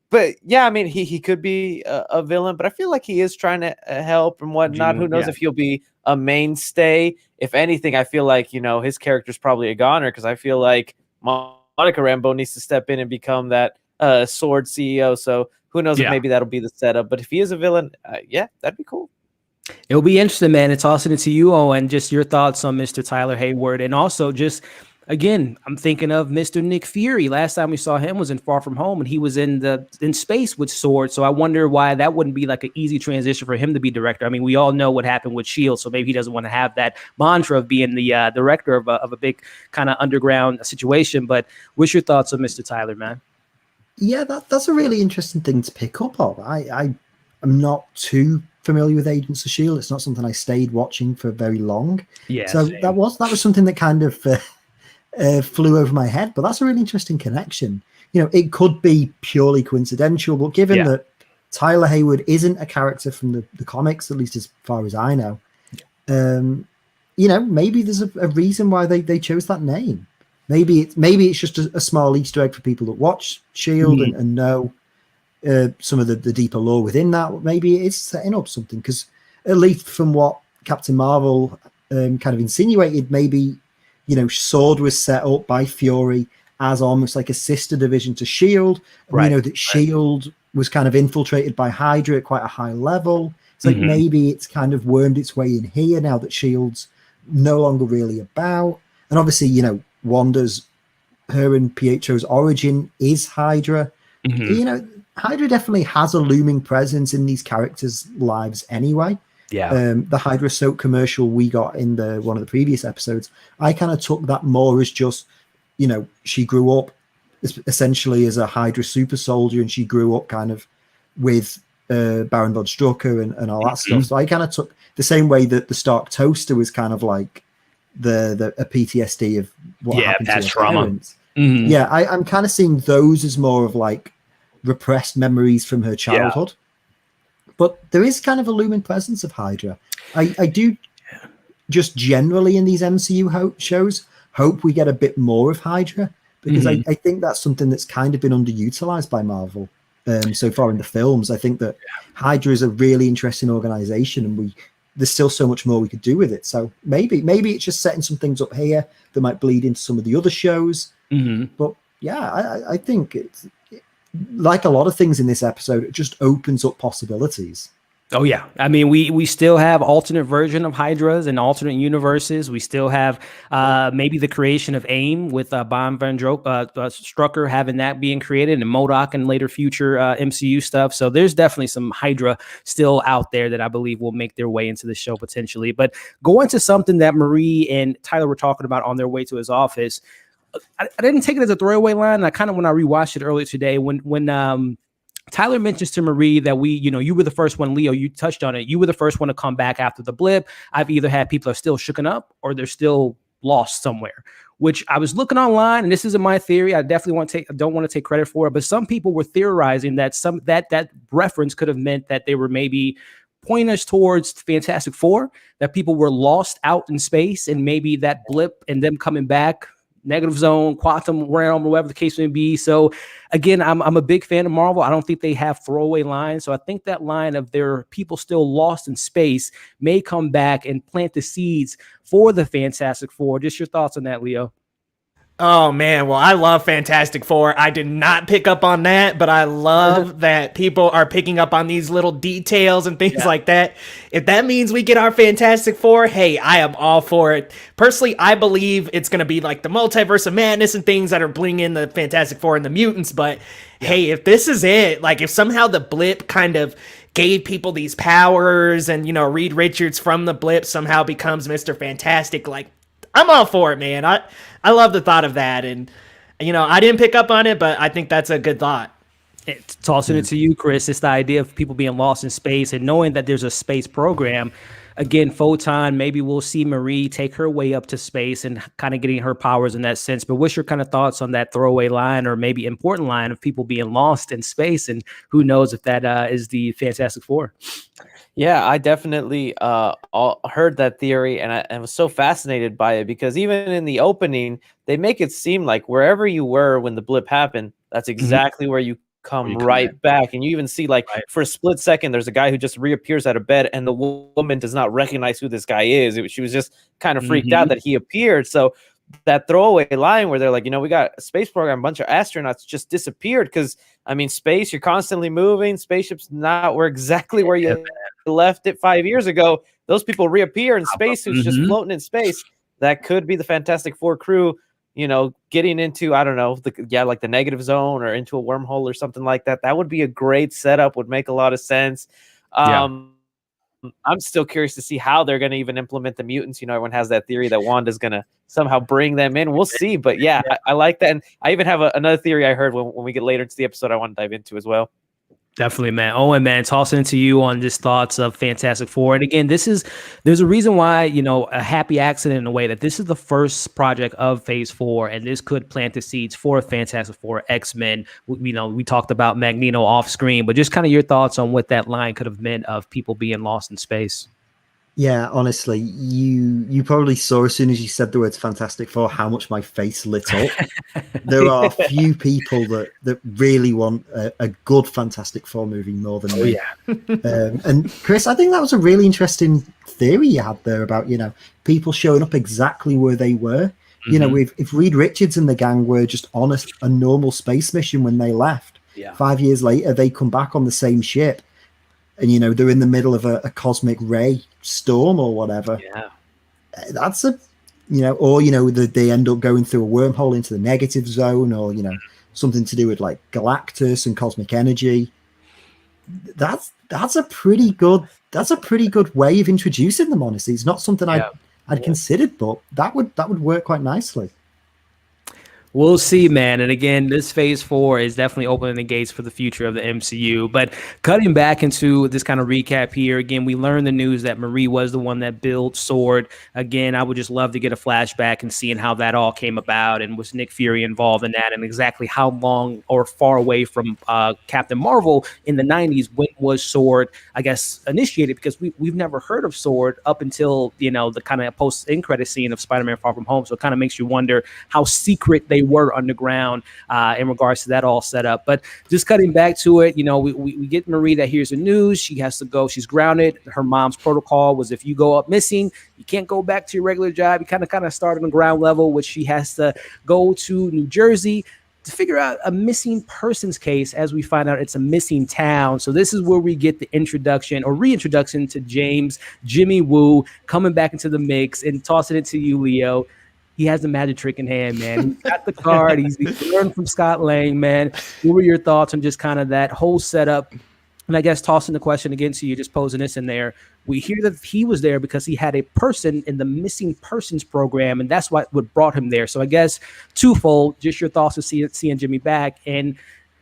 but yeah, I mean, he could be a villain, but I feel like he is trying to help and whatnot. Who knows if he'll be a mainstay? If anything, I feel like, you know, his character's probably a goner, because I feel like Monica Rambeau needs to step in and become that sword CEO. So who knows if maybe that'll be the setup. But if he is a villain, that'd be cool. It'll be interesting, man. It's tossing it to you, Owen. Just your thoughts on Mr. Tyler Hayward. And also just, again, I'm thinking of Mr. Nick Fury. Last time we saw him was in Far From Home, and he was in space with Sword. So I wonder why that wouldn't be like an easy transition for him to be director. I mean, we all know what happened with S.H.I.E.L.D., so maybe he doesn't want to have that mantra of being the director of a big kind of underground situation. But what's your thoughts on Mr. Tyler, man? Yeah, that's a really interesting thing to pick up on. I'm not too familiar with Agents of S.H.I.E.L.D. It's not something I stayed watching for very long. Yeah, so same. that was something that kind of flew over my head, but that's a really interesting connection. You know, it could be purely coincidental, but given that Tyler Hayward isn't a character from the comics, at least as far as I know, you know, maybe there's a reason why they chose that name. Maybe it's just a small Easter egg for people that watch S.H.I.E.L.D. and know some of the deeper lore within that. Maybe it's setting up something, because at least from what Captain Marvel kind of insinuated, maybe, you know, Sword was set up by Fury as almost like a sister division to S.H.I.E.L.D. And we know that S.H.I.E.L.D. was kind of infiltrated by Hydra at quite a high level. It's like maybe it's kind of wormed its way in here now that S.H.I.E.L.D.'s no longer really about. And obviously, you know, her and Pietro's origin is Hydra. You know, Hydra definitely has a looming presence in these characters' lives anyway. The Hydra soap commercial we got in one of the previous episodes, I kind of took that more as just, you know, she grew up essentially as a Hydra super soldier, and she grew up kind of with Baron von Strucker and all that stuff. So I kind of took the same way that the Stark Toaster was kind of like a PTSD of what happened to her parents. Yeah, I'm kind of seeing those as more of like repressed memories from her childhood. But there is kind of a looming presence of Hydra. I do just generally in these MCU shows hope we get a bit more of Hydra, because I think that's something that's kind of been underutilized by Marvel so far in the films. I think that Hydra is a really interesting organization, and there's still so much more we could do with it. So maybe it's just setting some things up here that might bleed into some of the other shows. But yeah, I think it's like a lot of things in this episode, it just opens up possibilities. Oh yeah, I mean we still have alternate version of Hydras and alternate universes. We still have maybe the creation of AIM with Von Van Strucker having that being created, and MODOK and later future MCU stuff. So there's definitely some Hydra still out there that I believe will make their way into the show potentially. But going to something that Marie and Tyler were talking about on their way to his office, I didn't take it as a throwaway line. I kind of, when I rewatched it earlier today, when Tyler mentions to Marie that you were the first one, Leo, you touched on it. You were the first one to come back after the blip. I've either had people are still shooken up or they're still lost somewhere, which I was looking online, and this isn't my theory. I definitely don't want to take credit for it, but some people were theorizing that that reference could have meant that they were maybe pointing us towards Fantastic Four, that people were lost out in space, and maybe that blip and them coming back, negative zone, quantum realm, or whatever the case may be. So again, I'm a big fan of Marvel. I don't think they have throwaway lines. So I think that line of there are people still lost in space may come back and plant the seeds for the Fantastic Four. Just your thoughts on that, Leo? Oh man, well, I love Fantastic Four. I did not pick up on that, but I love that people are picking up on these little details and things like that. If that means we get our Fantastic Four, hey, I am all for it. Personally, I believe it's going to be like the multiverse of madness and things that are bringing the Fantastic Four and the mutants. But hey, if this is it, like if somehow the blip kind of gave people these powers and, Reed Richards from the blip somehow becomes Mr. Fantastic, like, I'm all for it, man. I love the thought of that. And, I didn't pick up on it, but I think that's a good thought. Tossing it to you, Chris, it's the idea of people being lost in space and knowing that there's a space program. Again, Photon, maybe we'll see Marie take her way up to space and kind of getting her powers in that sense. But what's your kind of thoughts on that throwaway line or maybe important line of people being lost in space? And who knows if that is the Fantastic Four? Yeah, I definitely heard that theory, and I was so fascinated by it because even in the opening, they make it seem like wherever you were when the blip happened, that's exactly where you come right back. And you even see, like, for a split second, there's a guy who just reappears out of bed, and the woman does not recognize who this guy is. She was just kind of freaked out that he appeared. So that throwaway line where they're like, we got a space program, a bunch of astronauts just disappeared because, space, you're constantly moving. Spaceship's not exactly where you left it 5 years ago. Those people reappear in space who's just floating in space. That could be the Fantastic Four crew, getting into, I don't know, like the negative zone or into a wormhole or something like that. That would be a great setup, would make a lot of sense. I'm still curious to see how they're going to even implement the mutants. Everyone has that theory that Wanda's going to somehow bring them in. We'll see. But yeah, I like that. And I even have another theory I heard when we get later into the episode I want to dive into as well. Definitely, man. Owen, man, tossing it to you on just thoughts of Fantastic Four. And again, there's a reason why, a happy accident in a way that this is the first project of Phase 4, and this could plant the seeds for Fantastic Four, X-Men. We talked about Magneto off screen, but just kind of your thoughts on what that line could have meant of people being lost in space. Yeah, honestly, you probably saw as soon as you said the words Fantastic Four how much my face lit up. There are a few people that really want a good Fantastic Four movie more than me. And Chris, I think that was a really interesting theory you had there about, people showing up exactly where they were. If Reed Richards and the gang were just on a normal space mission when they left, 5 years later, they come back on the same ship. And, they're in the middle of a cosmic ray storm or whatever. Yeah. That's they end up going through a wormhole into the negative zone or, something to do with like Galactus and cosmic energy. That's a pretty good way of introducing them, honestly. It's not something I'd considered, but that would work quite nicely. We'll see, man. And again, this Phase 4 is definitely opening the gates for the future of the MCU. But cutting back into this kind of recap here, again, we learned the news that Marie was the one that built S.W.O.R.D. Again, I would just love to get a flashback and seeing how that all came about, and was Nick Fury involved in that, and exactly how long or far away from Captain Marvel in the 90s, when was S.W.O.R.D., I guess, initiated, because we've never heard of S.W.O.R.D. up until, the kind of post-end credit scene of Spider-Man Far From Home. So it kind of makes you wonder how secret they were underground in regards to that all set up. But just cutting back to it, we get Marie that hears the news. She has to go. She's grounded. Her mom's protocol was if you go up missing, you can't go back to your regular job. You kind of start on the ground level, which she has to go to New Jersey. to figure out a missing persons case. As we find out, it's a missing town. So this is where we get the introduction or reintroduction to Jimmy Woo coming back into the mix, and tossing it to you, Leo. He has the magic trick in hand, man. He's got the card. He's learned from Scott Lang, man. What were your thoughts on just kind of that whole setup? And I guess tossing the question again to you, just posing this in there. We hear that he was there because he had a person in the missing persons program, and that's what brought him there. So I guess twofold, just your thoughts of seeing Jimmy back, and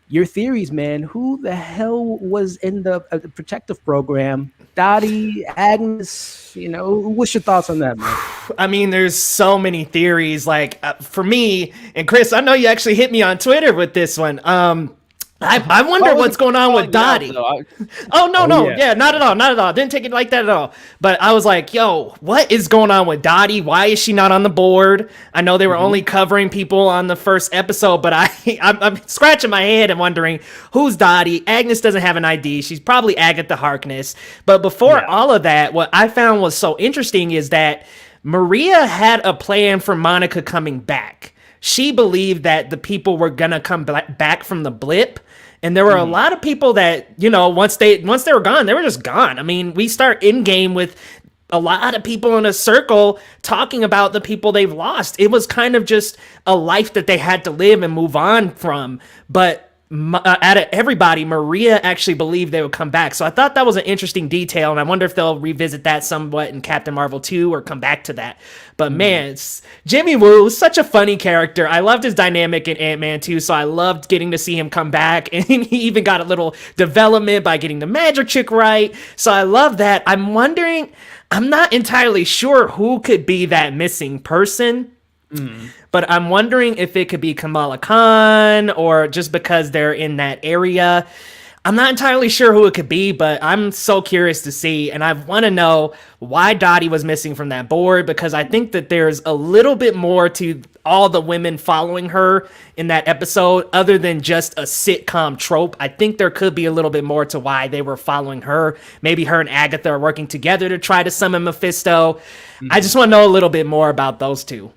your theories, man. Who the hell was in the protective program? Dottie, Agnes, what's your thoughts on that, man? I mean, there's so many theories. Like for me, and Chris, I know you actually hit me on Twitter with this one. I wonder what's going on with Dottie. Oh, no. Yeah, not at all. Didn't take it like that at all. But I was like, yo, what is going on with Dottie? Why is she not on the board? I know they were only covering people on the first episode, but I'm scratching my head and wondering, who's Dottie? Agnes doesn't have an ID. She's probably Agatha Harkness. But before all of that, what I found was so interesting is that Maria had a plan for Monica coming back. She believed that the people were going to come back from the blip. And there were a lot of people that, once they were gone, they were just gone. I mean, we start in game with a lot of people in a circle talking about the people they've lost. It was kind of just a life that they had to live and move on from. But out of everybody, Maria actually believed they would come back. So I thought that was an interesting detail, and I wonder if they'll revisit that somewhat in Captain Marvel 2 or come back to that. But man, Jimmy Woo is such a funny character. I loved his dynamic in Ant-Man 2, so I loved getting to see him come back, and he even got a little development by getting the magic trick right. So I love that. I'm wondering, I'm not entirely sure who could be that missing person. But I'm wondering if it could be Kamala Khan, or just because they're in that area. I'm not entirely sure who it could be, but I'm so curious to see. And I want to know why Dottie was missing from that board, because I think that there's a little bit more to all the women following her in that episode other than just a sitcom trope. I think there could be a little bit more to why they were following her. Maybe her and Agatha are working together to try to summon Mephisto. I just want to know a little bit more about those two.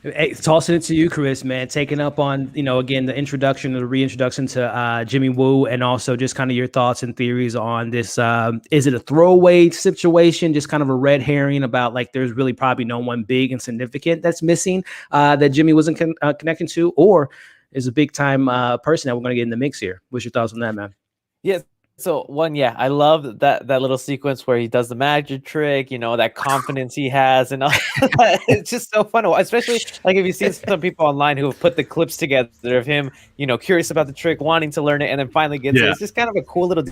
Hey, tossing it to you, Chris, man, taking up on, again, the introduction or the reintroduction to Jimmy Woo, and also just kind of your thoughts and theories on this. Is it a throwaway situation, just kind of a red herring about like there's really probably no one big and significant that's missing that Jimmy wasn't connecting to, or is a big time person that we're going to get in the mix here? What's your thoughts on that, man? Yes. So I love that little sequence where he does the magic trick, that confidence he has, and all that. It's just so fun, especially like if you see some people online who have put the clips together of him, curious about the trick, wanting to learn it, and then finally gets it. It's just kind of a cool little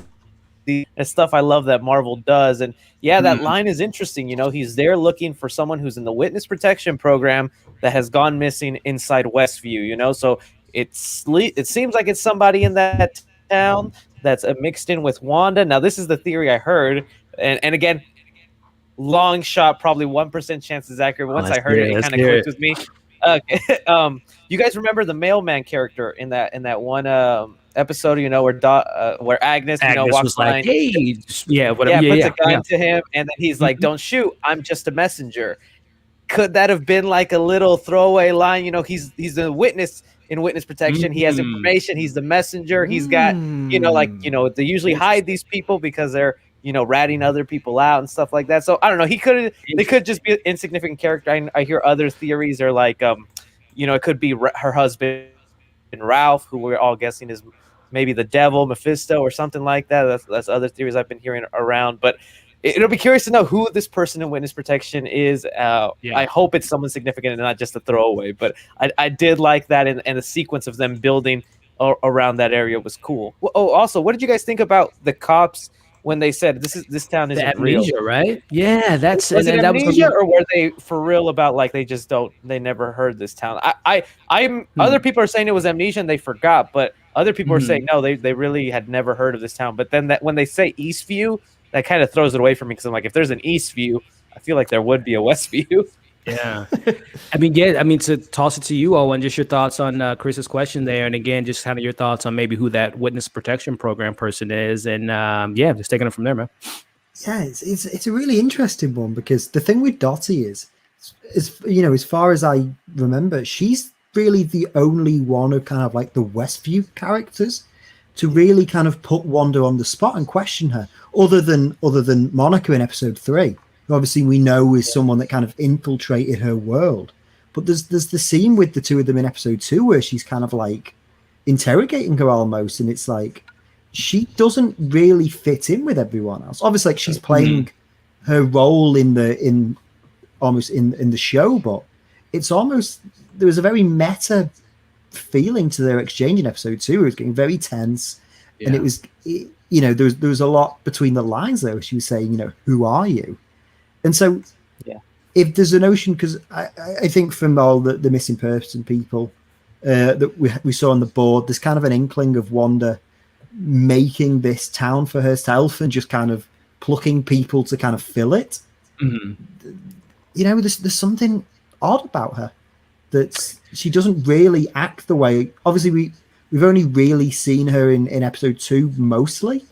stuff I love that Marvel does. And that line is interesting. He's there looking for someone who's in the witness protection program that has gone missing inside Westview, so it seems like it's somebody in that town that's mixed in with Wanda. Now, this is the theory I heard, and again, long shot, probably 1% chance is accurate. Once I heard it kind of clicked with me. Okay. You guys remember the mailman character in that one episode? Where Agnes walks like, behind, hey, puts a gun to him, and then he's like, "Don't shoot, I'm just a messenger." Could that have been like a little throwaway line? He's the witness in witness protection. He has information. He's the messenger. He's got, they usually hide these people because they're, ratting other people out and stuff like that. So I don't know. They could just be an insignificant character. I hear other theories are like, it could be her husband, Ralph, who we're all guessing is maybe the devil, Mephisto, or something like that. That's other theories I've been hearing around, but it'll be curious to know who this person in witness protection is. I hope it's someone significant and not just a throwaway. But I did like that, and the sequence of them building around that area was cool. Oh, also, what did you guys think about the cops when they said this town isn't amnesia, real? Right? Yeah, that's was it amnesia, or were they for real about like they never heard this town? Other people are saying it was amnesia and they forgot, but other people are saying no, they really had never heard of this town. But then when they say Eastview, that kind of throws it away from me, because I'm like, if there's an Eastview, I feel like there would be a Westview. Yeah. To toss it to you, Owen, just your thoughts on Chris's question there. And again, just kind of your thoughts on maybe who that witness protection program person is. And just taking it from there, man. Yeah, it's a really interesting one, because the thing with Dottie is as far as I remember, she's really the only one of kind of like the Westview characters to really kind of put Wanda on the spot and question her, other than Monica in episode 3, who obviously we know is someone that kind of infiltrated her world. But there's the scene with the two of them in episode 2 where she's kind of like interrogating her almost, and it's like she doesn't really fit in with everyone else. Obviously, like she's playing her role in the show, but it's almost, there was a very meta feeling to their exchange in episode 2. It was getting very tense, and there was a lot between the lines there. She was saying, who are you? And so if there's a notion, because I think from all the missing person people that we saw on the board, there's kind of an inkling of Wanda making this town for herself and just kind of plucking people to kind of fill it. There's something odd about her, that she doesn't really act the way. Obviously we've only really seen her in episode 2 mostly,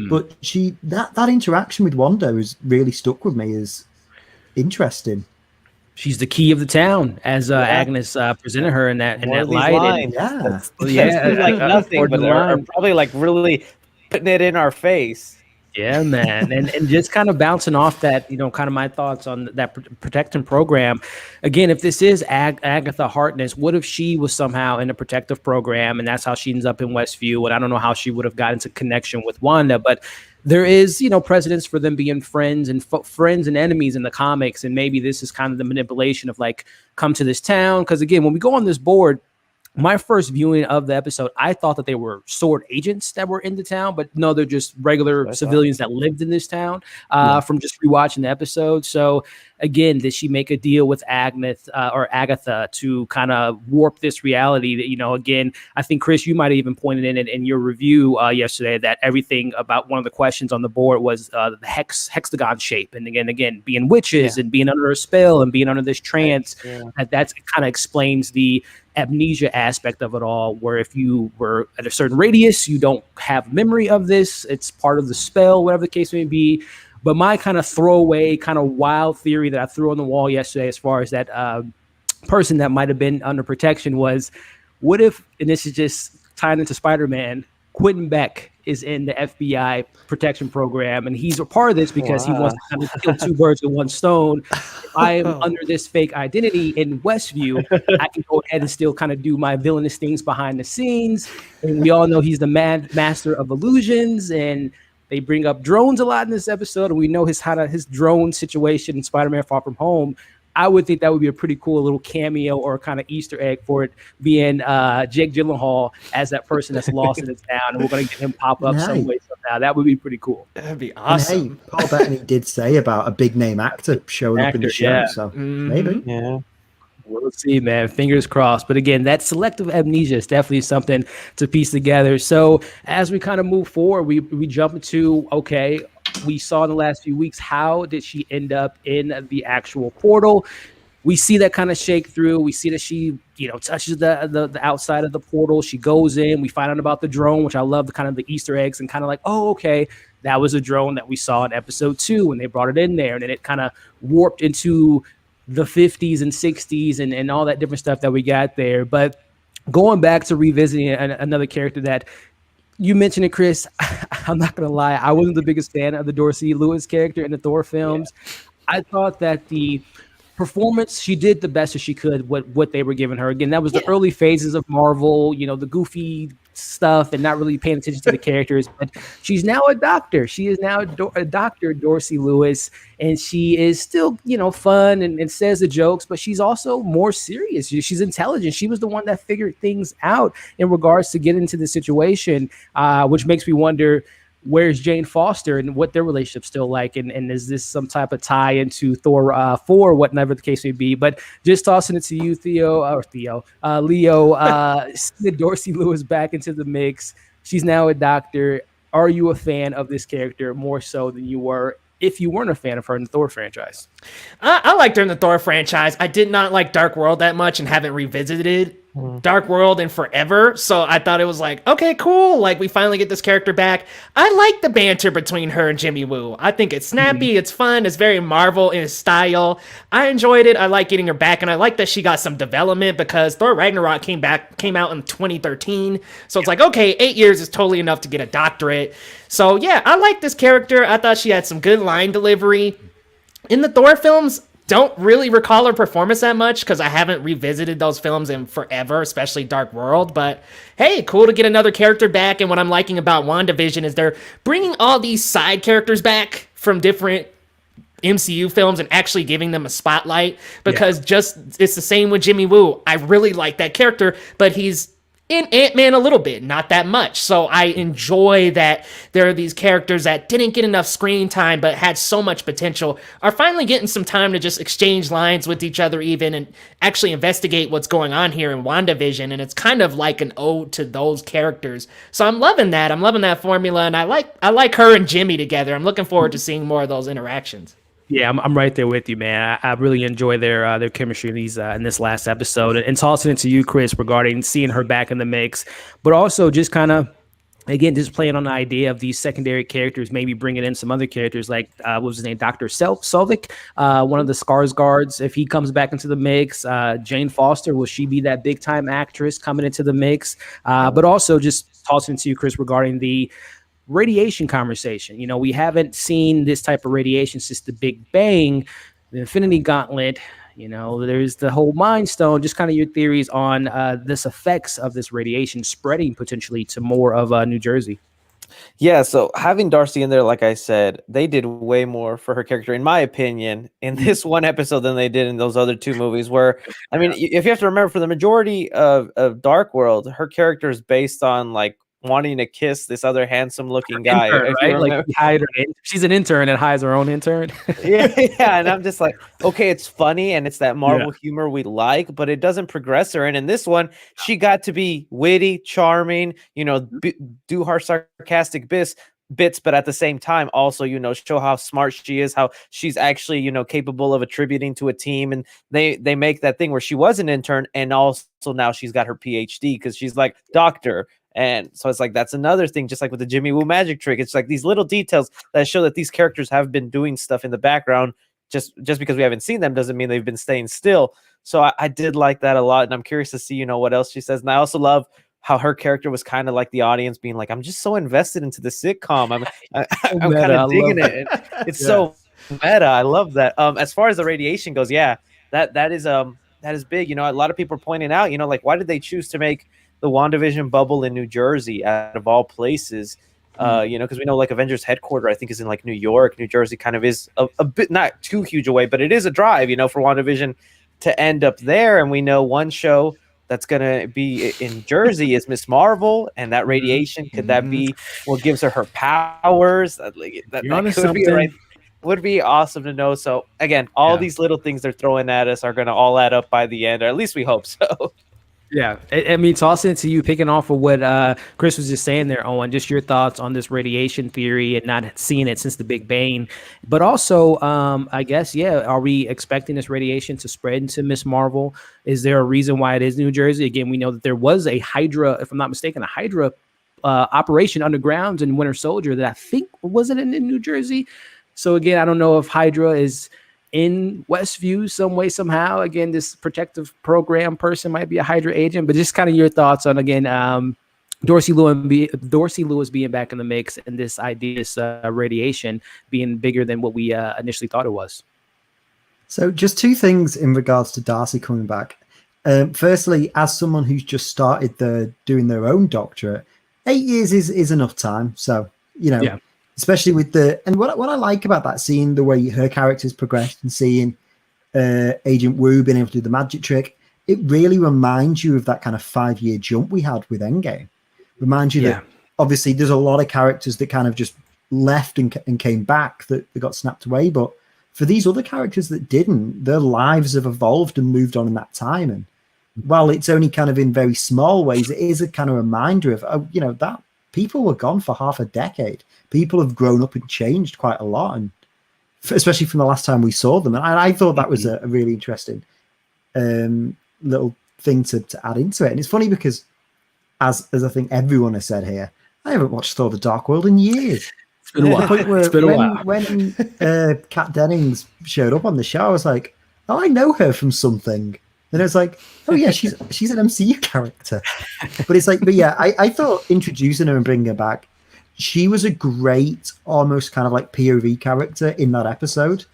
but that interaction with Wanda has really stuck with me as interesting. She's the key of the town, as Agnes presented her in that light. That's like nothing, but they're probably like really putting it in our face. Yeah, man. And just kind of bouncing off that, kind of my thoughts on that protecting program. Again, if this is Agatha Harkness, what if she was somehow in a protective program and that's how she ends up in Westview? And I don't know how she would have gotten into connection with Wanda, but there is, precedence for them being friends and friends and enemies in the comics. And maybe this is kind of the manipulation of like, come to this town. Because again, when we go on this board, my first viewing of the episode, I thought that they were sword agents that were in the town, but no, they're just regular civilians that lived in this town from just rewatching the episode. So again, did she make a deal with Agnes or Agatha to kind of warp this reality that, again, I think Chris, you might have even pointed in your review yesterday that everything about one of the questions on the board was the hexagon shape. And again, being witches and being under a spell and being under this trance, that kind of explains the amnesia aspect of it all, where if you were at a certain radius, you don't have memory of this. It's part of the spell, whatever the case may be. But my kind of throwaway, kind of wild theory that I threw on the wall yesterday, as far as that person that might have been under protection, was what if, and this is just tying into Spider-Man, Quentin Beck is in the FBI protection program, and he's a part of this because he wants to kind of kill two birds with one stone. If I am under this fake identity in Westview, I can go ahead and still kind of do my villainous things behind the scenes. And we all know he's the master of illusions, and they bring up drones a lot in this episode, and we know his drone situation in Spider-Man Far From Home. I would think that would be a pretty cool little cameo or kind of Easter egg for it being Jake Gyllenhaal as that person that's lost in his town, and we're going to get him pop up some way somehow. That would be pretty cool. That'd be awesome. And hey, Paul Bettany did say about a big name actor showing up in the show, so maybe. Yeah. We'll see, man. Fingers crossed. But again, that selective amnesia is definitely something to piece together. So as we kind of move forward, we jump into, okay, we saw in the last few weeks, how did she end up in the actual portal? We see that kind of shake through. We see that she, touches the outside of the portal. She goes in. We find out about the drone, which I love, the kind of the Easter eggs, and kind of like, oh, okay, that was a drone that we saw in episode 2 when they brought it in there. And then it kind of warped into the 50s and 60s and all that different stuff that we got there. But going back to revisiting another character that you mentioned it, Chris, I'm not going to lie, I wasn't the biggest fan of the Dorsey Lewis character in the Thor films. I thought that the performance, she did the best that she could with what they were giving her. Again, that was the early phases of Marvel, the goofy stuff and not really paying attention to the characters. But she's now a doctor. She is now a Dr. Dorsey Lewis, and she is still, fun and says the jokes, but she's also more serious. She's intelligent. She was the one that figured things out in regards to getting into the situation, which makes me wonder, where's Jane Foster and what their relationship's still like, and is this some type of tie into Thor 4, whatever the case may be. But just tossing it to you, Leo, Dorsey Lewis back into the mix. She's now a doctor. Are you a fan of this character more so than you were if you weren't a fan of her in the Thor franchise? I liked her in the Thor franchise. I did not like Dark World that much and haven't revisited it Dark World in forever. So I thought it was like, okay, cool. Like we finally get this character back. I like the banter between her and Jimmy Woo. I think it's snappy. It's fun. It's very Marvel in its style. I enjoyed it. I like getting her back. And I like that she got some development because Thor Ragnarok came out in 2013. So it's like, okay, 8 years is totally enough to get a doctorate. So yeah, I like this character. I thought she had some good line delivery. In the Thor films, don't really recall her performance that much because I haven't revisited those films in forever, especially Dark World. But hey, cool to get another character back. And what I'm liking about WandaVision is they're bringing all these side characters back from different MCU films and actually giving them a spotlight because it's the same with Jimmy Woo. I really like that character, but he's in Ant-Man a little bit, not that much. So I enjoy that there are these characters that didn't get enough screen time but had so much potential are finally getting some time to just exchange lines with each other even and actually investigate what's going on here in WandaVision. And it's kind of like an ode to those characters. So I'm loving that. I'm loving that formula. And I like her and Jimmy together. I'm looking forward to seeing more of those interactions. Yeah, I'm right there with you, man. I really enjoy their chemistry in this last episode, and tossing it to you, Chris, regarding seeing her back in the mix, but also just kind of, again, just playing on the idea of these secondary characters, maybe bringing in some other characters like what was his name, Dr. Selvig, one of the Skarsgårds. If he comes back into the mix, Jane Foster, will she be that big time actress coming into the mix? But also just tossing it to you, Chris, regarding the radiation conversation. You know, we haven't seen this type of radiation since the Big Bang, the Infinity Gauntlet. You know, there's the whole Mind Stone. Just kind of your theories on this effects of this radiation spreading potentially to more of New Jersey. Yeah, so having Darcy in there, like I said, they did way more for her character, in my opinion, in this one episode than they did in those other two movies. Where, I mean, if you have to remember, for the majority of Dark World, her character is based on like wanting to kiss this other handsome looking guy, intern, right? Like she's an intern and hires her own intern. yeah, and I'm just like, okay, it's funny and it's that Marvel humor we like, but it doesn't progress her. And in this one, she got to be witty, charming, you know, do her sarcastic bits, but at the same time also, you know, show how smart she is, how she's actually, you know, capable of attributing to a team. And they make that thing where she was an intern and also now she's got her PhD because she's like doctor. And so it's like, that's another thing, just like with the Jimmy Woo magic trick. It's like these little details that show that these characters have been doing stuff in the background. Just because we haven't seen them doesn't mean they've been staying still. So I did like that a lot. And I'm curious to see, you know, what else she says. And I also love how her character was kind of like the audience being like, I'm just so invested into the sitcom. I'm kind of digging it. It's so meta. I love that. As far as the radiation goes, that is big. You know, a lot of people are pointing out, you know, like, why did they choose to make the WandaVision bubble in New Jersey out of all places? You know, because we know like Avengers headquarters, I think, is in like New York. New Jersey kind of is a bit, not too huge away, but it is a drive, you know, for WandaVision to end up there. And we know one show that's going to be in Jersey is Miss Marvel, and that radiation, could that be what gives her powers? That could be would be awesome to know. So again, all these little things they're throwing at us are going to all add up by the end, or at least we hope so. Yeah, I mean, tossing it to you, picking off of what Chris was just saying there, Owen, just your thoughts on this radiation theory and not seeing it since the Big Bang. But also, I guess, are we expecting this radiation to spread into Miss Marvel? Is there a reason why it is New Jersey? Again, we know that there was a Hydra, if I'm not mistaken, a Hydra operation underground in Winter Soldier that I think, was it in New Jersey? So again, I don't know if Hydra is in Westview some way, somehow. Again, this protective program person might be a Hydra agent, but just kind of your thoughts on, again, Dorsey Lewis being back in the mix and this idea, this radiation being bigger than what we initially thought it was. So just two things in regards to Darcy coming back. Firstly, as someone who's just started doing their own doctorate, 8 years is enough time. So, you know, especially with and what I like about that, seeing the way her character's progressed and seeing Agent Wu being able to do the magic trick, it really reminds you of that kind of 5-year jump we had with Endgame. Reminds you that obviously there's a lot of characters that kind of just left and came back that got snapped away. But for these other characters that didn't, their lives have evolved and moved on in that time. And while it's only kind of in very small ways, it is a kind of reminder of, you know, that people were gone for half a decade. People have grown up and changed quite a lot, and especially from the last time we saw them. And I thought that was a really interesting little thing to add into it. And it's funny because, as I think everyone has said here, I haven't watched Thor: The Dark World in years. It's been a while. It's been a while. When Kat Dennings showed up on the show, I was like, oh, I know her from something. And I was like, oh yeah, she's an MCU character. But it's like, but yeah, I thought introducing her and bringing her back, she was a great, almost kind of like POV character in that episode.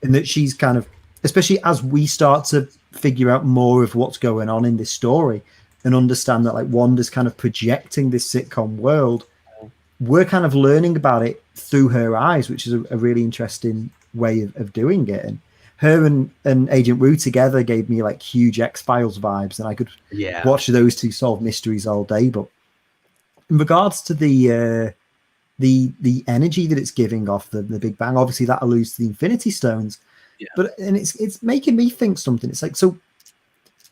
And that she's kind of, especially as we start to figure out more of what's going on in this story and understand that like Wanda's kind of projecting this sitcom world, we're kind of learning about it through her eyes, which is a really interesting way of doing it. And her and Agent Woo together gave me like huge X-Files vibes, and I could watch those two solve mysteries all day. But in regards to the energy that it's giving off the Big Bang, obviously that alludes to the Infinity Stones. Yeah. But and it's making me think something. It's like, so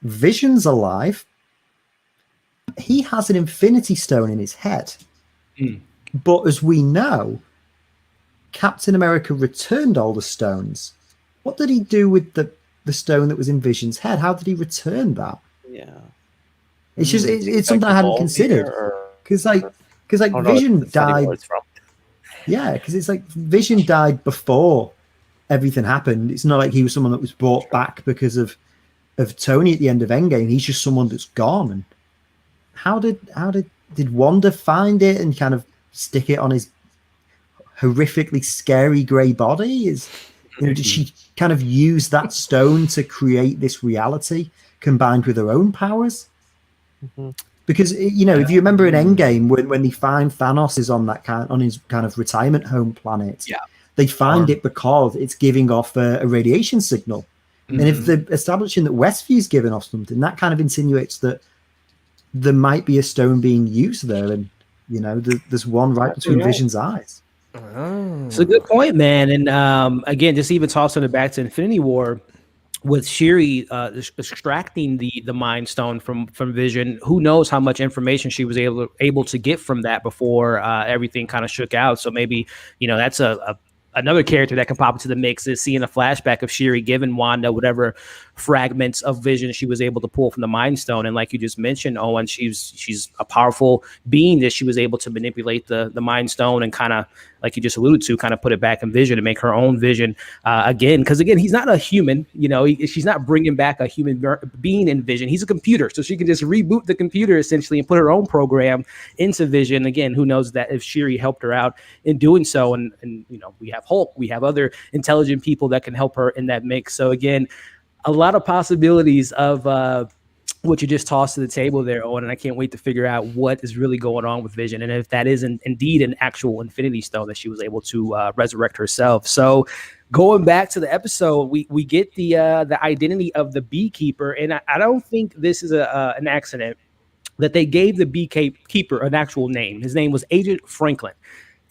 Vision's alive. He has an Infinity Stone in his head. But as we know, Captain America returned all the stones. What did he do with the stone that was in Vision's head? How did he return that? Yeah, it's just it's something I hadn't considered, because Vision died. Yeah, because it's like Vision died before everything happened. It's not like he was someone that was brought back because of Tony at the end of Endgame. He's just someone that's gone. And how did Wanda find it and kind of stick it on his horrifically scary grey body? Did she kind of use that stone to create this reality combined with her own powers? Because if you remember in Endgame, when they find Thanos is on his kind of retirement home planet, they find it because it's giving off a radiation signal. And if they're establishing that Westview's giving off something, that kind of insinuates that there might be a stone being used there, and there's one right between Vision's eyes. It's a good point, man. And again, just even tossing it back to Infinity War with Shuri extracting the Mind Stone from Vision. Who knows how much information she was able to get from that before everything kind of shook out. So maybe that's another character that can pop into the mix, is seeing a flashback of Shuri giving Wanda whatever fragments of Vision she was able to pull from the Mind Stone. And like you just mentioned, Owen, she's a powerful being that she was able to manipulate the Mind Stone and kind of, like you just alluded to, kind of put it back in Vision and make her own Vision again. Because again, he's not a human. She's not bringing back a human being in Vision. He's a computer, so she can just reboot the computer essentially and put her own program into Vision. Again, who knows that if Shuri helped her out in doing so, and we have Hulk, we have other intelligent people that can help her in that mix. So again, a lot of possibilities of what you just tossed to the table there, Owen, and I can't wait to figure out what is really going on with Vision, and if that is indeed an actual Infinity Stone that she was able to resurrect herself. So going back to the episode, we get the identity of the Beekeeper, and I don't think this is an accident that they gave the Beekeeper an actual name. His name was Agent Franklin.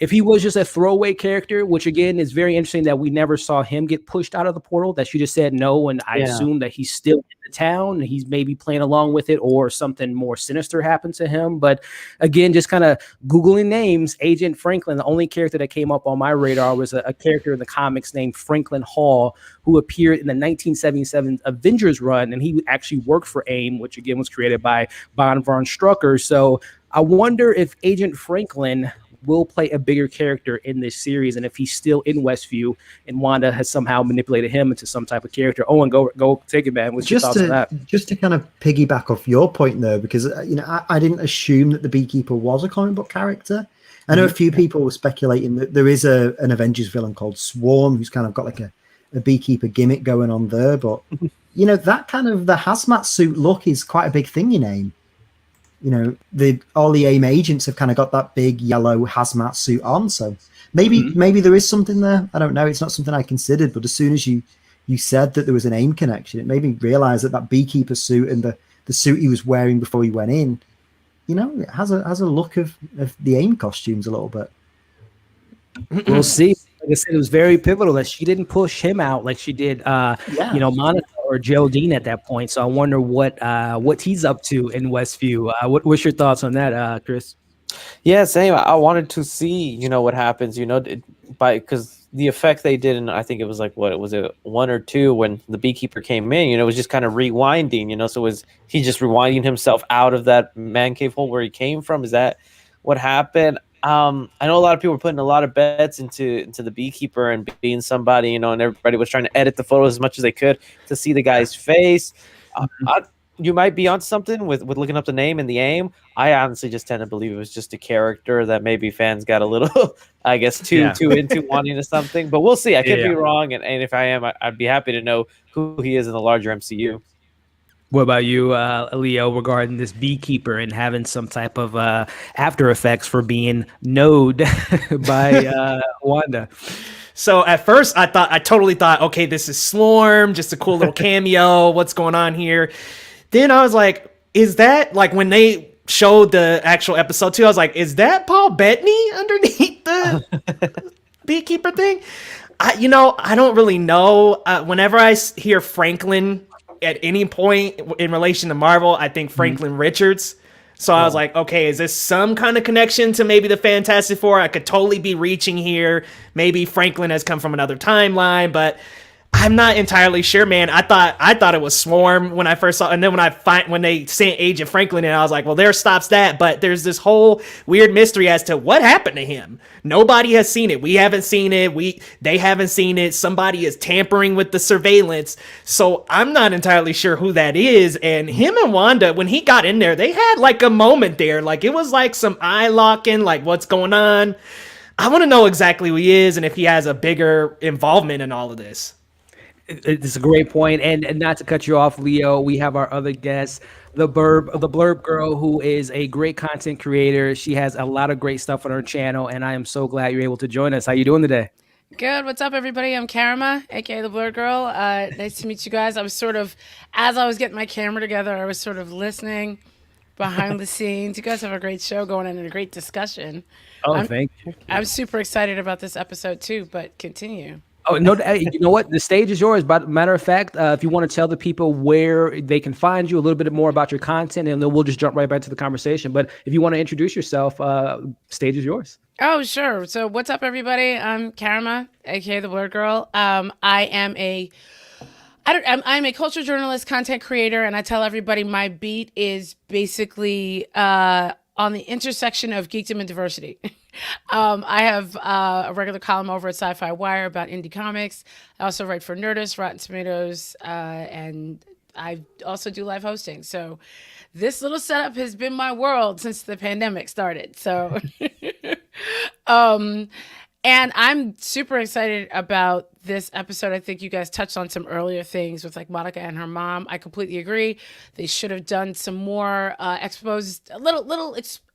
If he was just a throwaway character, which again is very interesting that we never saw him get pushed out of the portal, that she just said no, and I assume that he's still in the town and he's maybe playing along with it, or something more sinister happened to him. But again, just kind of Googling names, Agent Franklin, the only character that came up on my radar was a character in the comics named Franklin Hall, who appeared in the 1977 Avengers run, and he actually worked for AIM, which again was created by Von Strucker. So I wonder if Agent Franklin will play a bigger character in this series, and if he's still in Westview and Wanda has somehow manipulated him into some type of character. Owen, go take it, man. What's your thoughts on that? Just to kind of piggyback off your point there, because I didn't assume that the Beekeeper was a comic book character. I know a few people were speculating that there is an Avengers villain called Swarm who's kind of got like a Beekeeper gimmick going on there, but that kind of the hazmat suit look is quite a big thing in AIM. All the AIM agents have kind of got that big yellow hazmat suit on. So maybe there is something there. I don't know. It's not something I considered, but as soon as you said that there was an AIM connection, it made me realize that Beekeeper suit and the suit he was wearing before he went in, it has a look of the AIM costumes a little bit. We'll see. Like I said, it was very pivotal that she didn't push him out like she did, Monica or Geraldine at that point. So I wonder what he's up to in Westview. What's your thoughts on that, Chris? Yeah, same. I wanted to see, what happens, because the effect they did, and I think it was like, what was it, 1 or 2, when the Beekeeper came in, it was just kind of rewinding, so was he just rewinding himself out of that man cave hole where he came from? Is that what happened? I know a lot of people were putting a lot of bets into the Beekeeper and being somebody, and everybody was trying to edit the photos as much as they could to see the guy's face. You might be on something with looking up the name and the aim. I honestly just tend to believe it was just a character that maybe fans got a little, I guess, too into wanting to something. But we'll see. I could be wrong, and if I am, I'd be happy to know who he is in the larger MCU. What about you, Leo, regarding this Beekeeper and having some type of after effects for being knowed by Wanda? So at first I totally thought, okay, this is Swarm, just a cool little cameo. What's going on here? Then I was like, is that, like, when they showed the actual episode 2, I was like, is that Paul Bettany underneath the Beekeeper thing? I don't really know. Whenever I hear Franklin at any point in relation to Marvel, I think Franklin Richards. So I was like, okay, is this some kind of connection to maybe the Fantastic Four? I could totally be reaching here. Maybe Franklin has come from another timeline, but I'm not entirely sure, man. I thought it was Swarm when I first saw it, and then when they sent Agent Franklin in, I was like, well, there stops that. But there's this whole weird mystery as to what happened to him. Nobody has seen it. We haven't seen it. They haven't seen it. Somebody is tampering with the surveillance. So I'm not entirely sure who that is. And him and Wanda, when he got in there, they had like a moment there. Like it was like some eye locking, like what's going on. I want to know exactly who he is and if he has a bigger involvement in all of this. It's a great point, and not to cut you off, Leo, we have our other guest, the Blurb Girl, who is a great content creator. She has a lot of great stuff on her channel, and I am so glad you're able to join us. How you doing today? Good. What's up, everybody? I'm Karama, aka the Blurb Girl. Nice to meet you guys. I was as I was getting my camera together, I was sort of listening behind the scenes. You guys have a great show going on and a great discussion. Thank you. I'm super excited about this episode too, but continue. Oh, no, you know what? The stage is yours. But matter of fact, if you want to tell the people where they can find you, a little bit more about your content, and then we'll just jump right back to the conversation. But if you want to introduce yourself, stage is yours. Oh, sure. So what's up, everybody? I'm Karama, aka the Blurb Girl. I'm a culture journalist, content creator, and I tell everybody my beat is basically on the intersection of geekdom and diversity. I have a regular column over at Sci-Fi Wire about indie comics. I also write for Nerdist, Rotten Tomatoes, and I also do live hosting. So this little setup has been my world since the pandemic started. So, and I'm super excited about this episode. I think you guys touched on some earlier things with like Monica and her mom. I completely agree. They should have done some more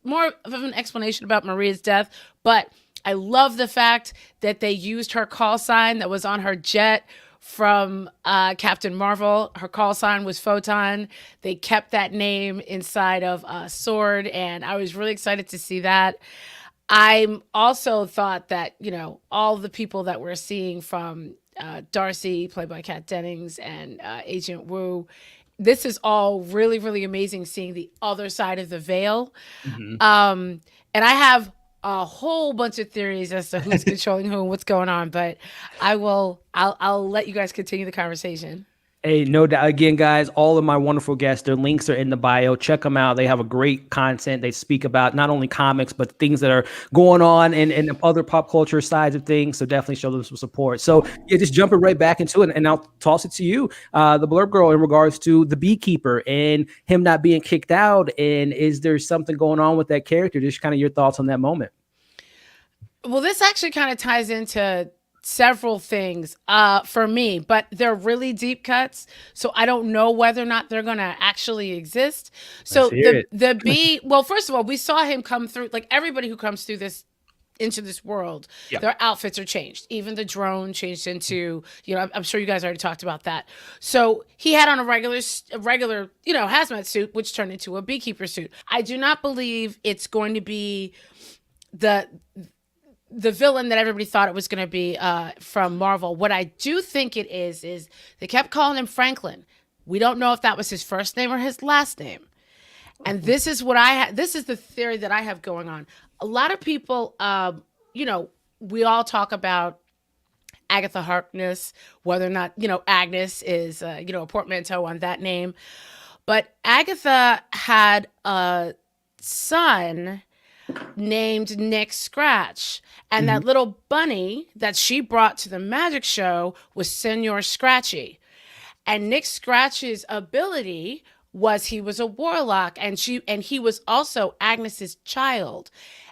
more of an explanation about Maria's death. But I love the fact that they used her call sign that was on her jet from Captain Marvel. Her call sign was Photon. They kept that name inside of Sword, and I was really excited to see that. I also thought that, all the people that we're seeing from Darcy, played by Kat Dennings, and Agent Wu, this is all really, really amazing, seeing the other side of the veil. Mm-hmm. And I have a whole bunch of theories as to who's controlling who and what's going on, but I'll let you guys continue the conversation. Hey, no doubt. Again, guys, all of my wonderful guests, their links are in the bio. Check them out. They have a great content. They speak about not only comics, but things that are going on and other pop culture sides of things. So definitely show them some support. So yeah, just jumping right back into it, and I'll toss it to you, the Blurb Girl, in regards to the Beekeeper and him not being kicked out. And is there something going on with that character? Just kind of your thoughts on that moment. Well, this actually kind of ties into several things for me, but they're really deep cuts, so I don't know whether or not they're gonna actually exist. So well, first of all, we saw him come through, like everybody who comes through into this world, their outfits are changed. Even the drone changed into, I'm sure you guys already talked about that. So he had on a regular hazmat suit, which turned into a Beekeeper suit. I do not believe it's going to be the villain that everybody thought it was going to be from Marvel. What I do think it is they kept calling him Franklin. We don't know if that was his first name or his last name. And this is this is the theory that I have going on. A lot of people, we all talk about Agatha Harkness, whether or not, Agnes is, a portmanteau on that name. But Agatha had a son named Nick Scratch. And that little bunny that she brought to the magic show was Senor Scratchy. And Nick Scratch's ability was he was a warlock, and he was also Agnes's child.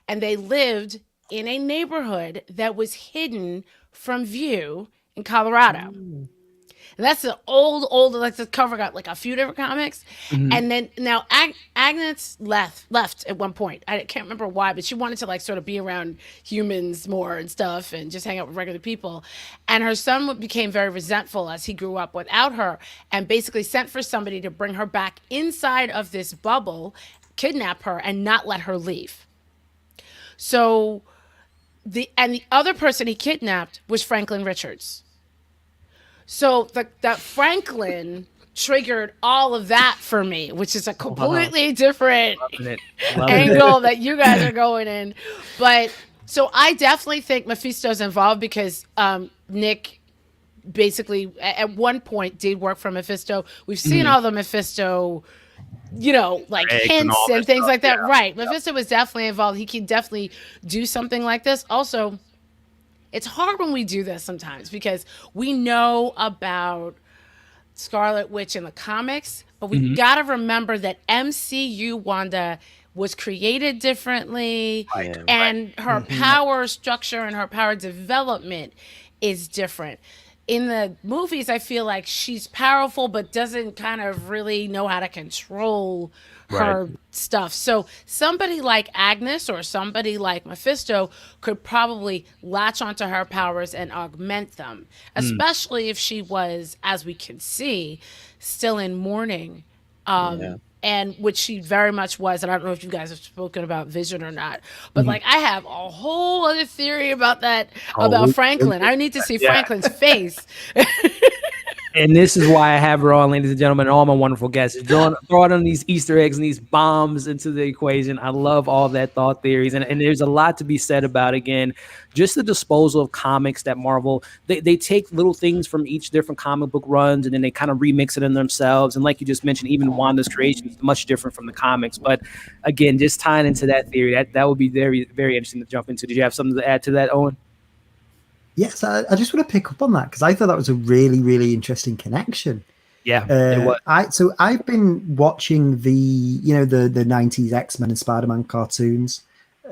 And they lived in a neighborhood that was hidden from view in Colorado. And that's the old, like the cover got like a few different comics. And then now Agnes left at one point. I can't remember why, but she wanted to like sort of be around humans more and stuff and just hang out with regular people. And her son became very resentful as he grew up without her, and basically sent for somebody to bring her back inside of this bubble, kidnap her, and not let her leave. So the other person he kidnapped was Franklin Richards. So that Franklin triggered all of that for me, which is a completely different angle that you guys are going in. But so I definitely think Mephisto's involved because Nick basically at one point did work for Mephisto. We've seen all the Mephisto, like hints and things like that. Yeah. Right. Mephisto was definitely involved. He can definitely do something like this. Also, it's hard when we do this sometimes because we know about Scarlet Witch in the comics, but we got to remember that MCU Wanda was created differently, and her power structure and her power development is different. In the movies, I feel like she's powerful, but doesn't kind of really know how to control her stuff. So somebody like Agnes or somebody like Mephisto could probably latch onto her powers and augment them, especially if she was, as we can see, still in mourning. And which she very much was. And I don't know if you guys have spoken about Vision or not, but like I have a whole other theory about that, about Franklin. I need to see Franklin's face. And this is why I have her on, ladies and gentlemen, and all my wonderful guests. Throwing on these Easter eggs and these bombs into the equation. I love all that thought theories. And there's a lot to be said about, again, just the disposal of comics that Marvel, they take little things from each different comic book runs and then they kind of remix it in themselves. And like you just mentioned, even Wanda's creation is much different from the comics. But again, just tying into that theory, that would be very, very interesting to jump into. Did you have something to add to that, Owen? Yes, I just want to pick up on that because I thought that was a really, really interesting connection. Yeah, it was. So I've been watching the 90s X-Men and Spider-Man cartoons.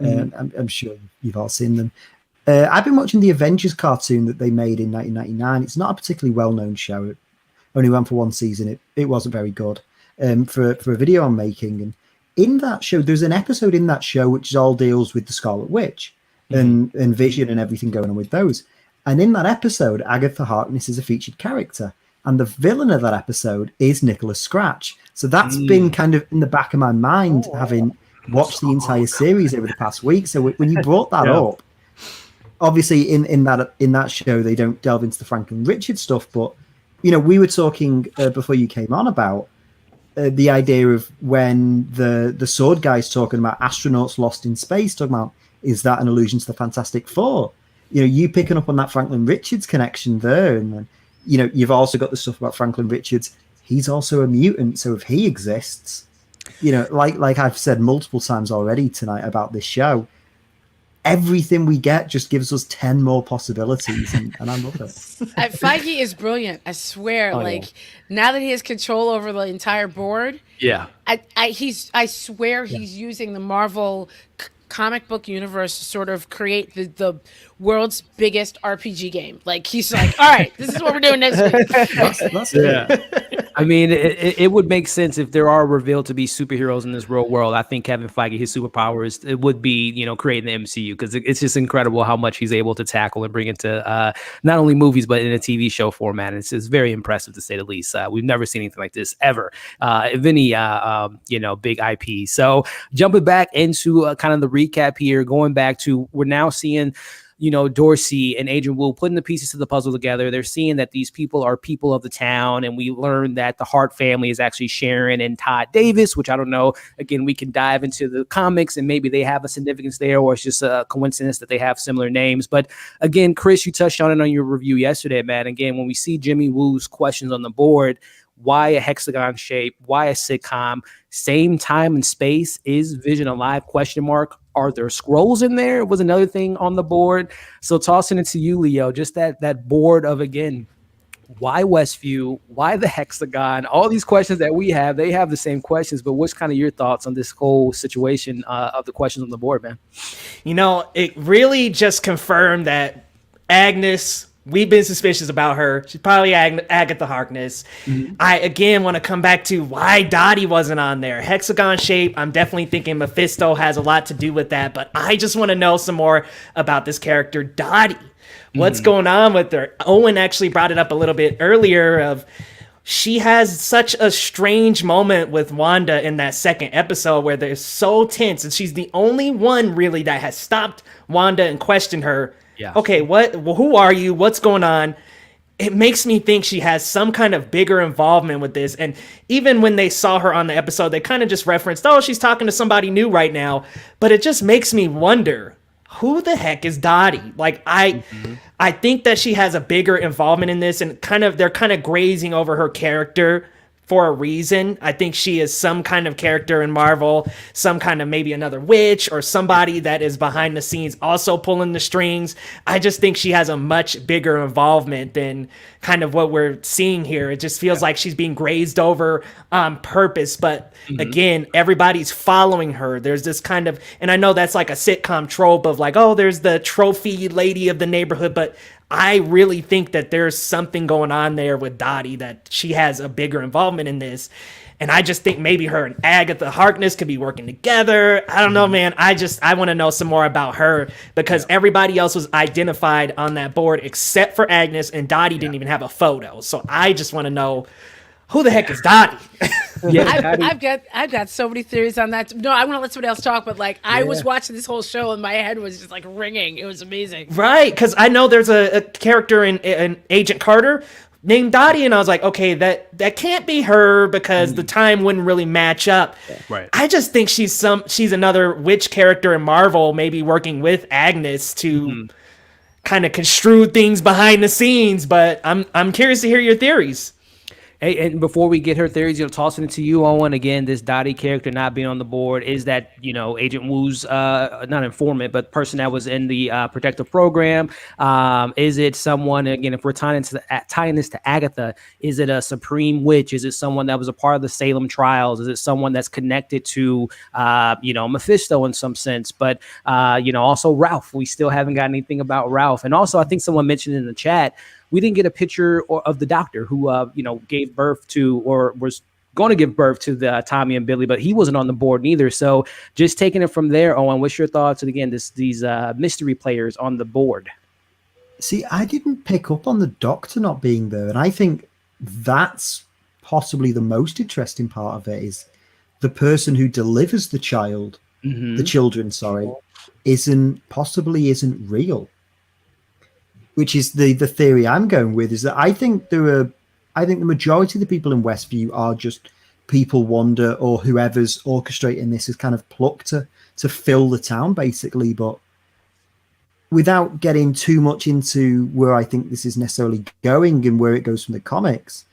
I'm sure you've all seen them. I've been watching the Avengers cartoon that they made in 1999. It's not a particularly well-known show. It only ran for one season. It wasn't very good for a video I'm making. And in that show, there's an episode in that show which all deals with the Scarlet Witch. And Vision and everything going on with those. And in that episode, Agatha Harkness is a featured character. And the villain of that episode is Nicholas Scratch. So that's been kind of in the back of my mind, having watched the entire series over the past week. So when you brought that up, obviously in that show, they don't delve into the Franklin Richards stuff. But, we were talking before you came on about the idea of when the sword guy's talking about astronauts lost in space, talking about, is that an allusion to the Fantastic Four? You picking up on that Franklin Richards connection there. And then, you've also got the stuff about Franklin Richards. He's also a mutant. So if he exists, like I've said multiple times already tonight about this show, everything we get just gives us 10 more possibilities. And I love it. Feige is brilliant. I swear. Now that he has control over the entire board. Yeah. I swear he's using the Marvel comic book universe to sort of create the world's biggest RPG game. Like he's like, all right, this is what we're doing next week. That's I mean, it would make sense if there are revealed to be superheroes in this real world. I think Kevin Feige, his superpowers, it would be, creating the MCU, because it's just incredible how much he's able to tackle and bring into not only movies, but in a TV show format. It's very impressive to say the least. We've never seen anything like this ever. If any, big IP. So jumping back into kind of the recap here, going back to, we're now seeing Dorsey and Agent Wu putting the pieces of the puzzle together. They're seeing that these people are people of the town, and we learned that the Hart family is actually Sharon and Todd Davis, which I don't know. Again, we can dive into the comics and maybe they have a significance there, or it's just a coincidence that they have similar names. But again, Chris, you touched on it on your review yesterday, man. Again, when we see Jimmy Woo's questions on the board, why a hexagon shape? Why a sitcom? Same time and space. Is Vision alive? Question mark. Are there scrolls in there? Was another thing on the board. So tossing it to you, Leo, just that board of, again, why Westview? Why the hexagon? All these questions that we have, they have the same questions, but what's kind of your thoughts on this whole situation of the questions on the board, man? It really just confirmed that Agnes, we've been suspicious about her. She's probably Agatha Harkness. Mm-hmm. I, again, want to come back to why Dottie wasn't on there. Hexagon shape, I'm definitely thinking Mephisto has a lot to do with that, but I just want to know some more about this character, Dottie. What's going on with her? Owen actually brought it up a little bit earlier of she has such a strange moment with Wanda in that second episode where they're so tense, and she's the only one really that has stopped Wanda and questioned her. Yeah. Okay, who are you? What's going on? It makes me think she has some kind of bigger involvement with this. And even when they saw her on the episode, they kind of just referenced, oh, she's talking to somebody new right now. But it just makes me wonder, who the heck is Dottie? Like, I think that she has a bigger involvement in this, and they're kind of grazing over her character for a reason. I think she is some kind of character in Marvel, some kind of maybe another witch or somebody that is behind the scenes also pulling the strings. I just think she has a much bigger involvement than kind of what we're seeing here. It just feels like she's being grazed over on purpose. But again, everybody's following her. There's this kind of, and I know that's like a sitcom trope of like, oh, there's the trophy lady of the neighborhood, but I really think that there's something going on there with Dottie, that she has a bigger involvement in this. And I just think maybe her and Agatha Harkness could be working together. I don't know, man. I want to know some more about her, because everybody else was identified on that board except for Agnes, and Dottie didn't even have a photo. So I just want to know, who the heck is Dottie? I've got so many theories on that. No, I want to let somebody else talk, but I was watching this whole show and my head was just like ringing. It was amazing. Right, because I know there's a character in Agent Carter named Dottie, and I was like, okay, that can't be her, because the time wouldn't really match up. Right. I just think she's another witch character in Marvel, maybe working with Agnes to kind of construe things behind the scenes. But I'm curious to hear your theories. Hey, and before we get her theories, tossing it to you, Owen, again, this Dottie character not being on the board, is that, Agent Wu's, not informant, but person that was in the protective program? Is it someone, again, if we're tying this to Agatha, is it a supreme witch? Is it someone that was a part of the Salem trials? Is it someone that's connected to, Mephisto in some sense? But, also Ralph. We still haven't got anything about Ralph. And also, I think someone mentioned in the chat, we didn't get a picture of the doctor who, gave birth to, or was going to give birth to the Tommy and Billy, but he wasn't on the board neither. So just taking it from there, Owen, what's your thoughts? And again, these mystery players on the board. See, I didn't pick up on the doctor not being there. And I think that's possibly the most interesting part of it, is the person who delivers the children, isn't real. Which is the theory I'm going with, is that I think the majority of the people in Westview are just people Wanda or whoever's orchestrating this is kind of plucked to fill the town, basically. But without getting too much into where I think this is necessarily going and where it goes from the comics,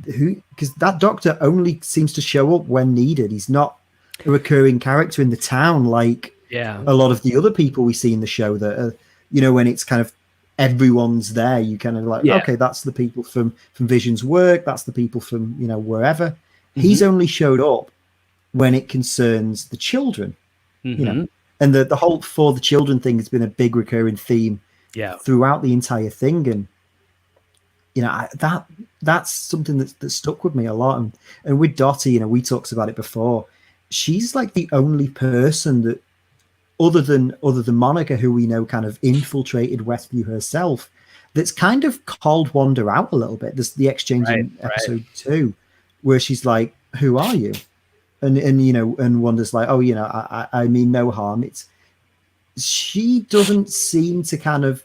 because that doctor only seems to show up when needed. He's not a recurring character in the town like a lot of the other people we see in the show that are, when it's kind of everyone's there, you kind of like, okay, that's the people from Vision's work, that's the people from, wherever. He's only showed up when it concerns the children, and the whole For the Children thing has been a big recurring theme throughout the entire thing. And, that's something that stuck with me a lot. And with Dottie, we talked about it before, she's like the only person that, other than Monica, who we know kind of infiltrated Westview herself, that's kind of called Wanda out a little bit. There's the exchange in episode 2 where she's like, who are you? And Wanda's like, oh, I mean no harm. she doesn't seem to kind of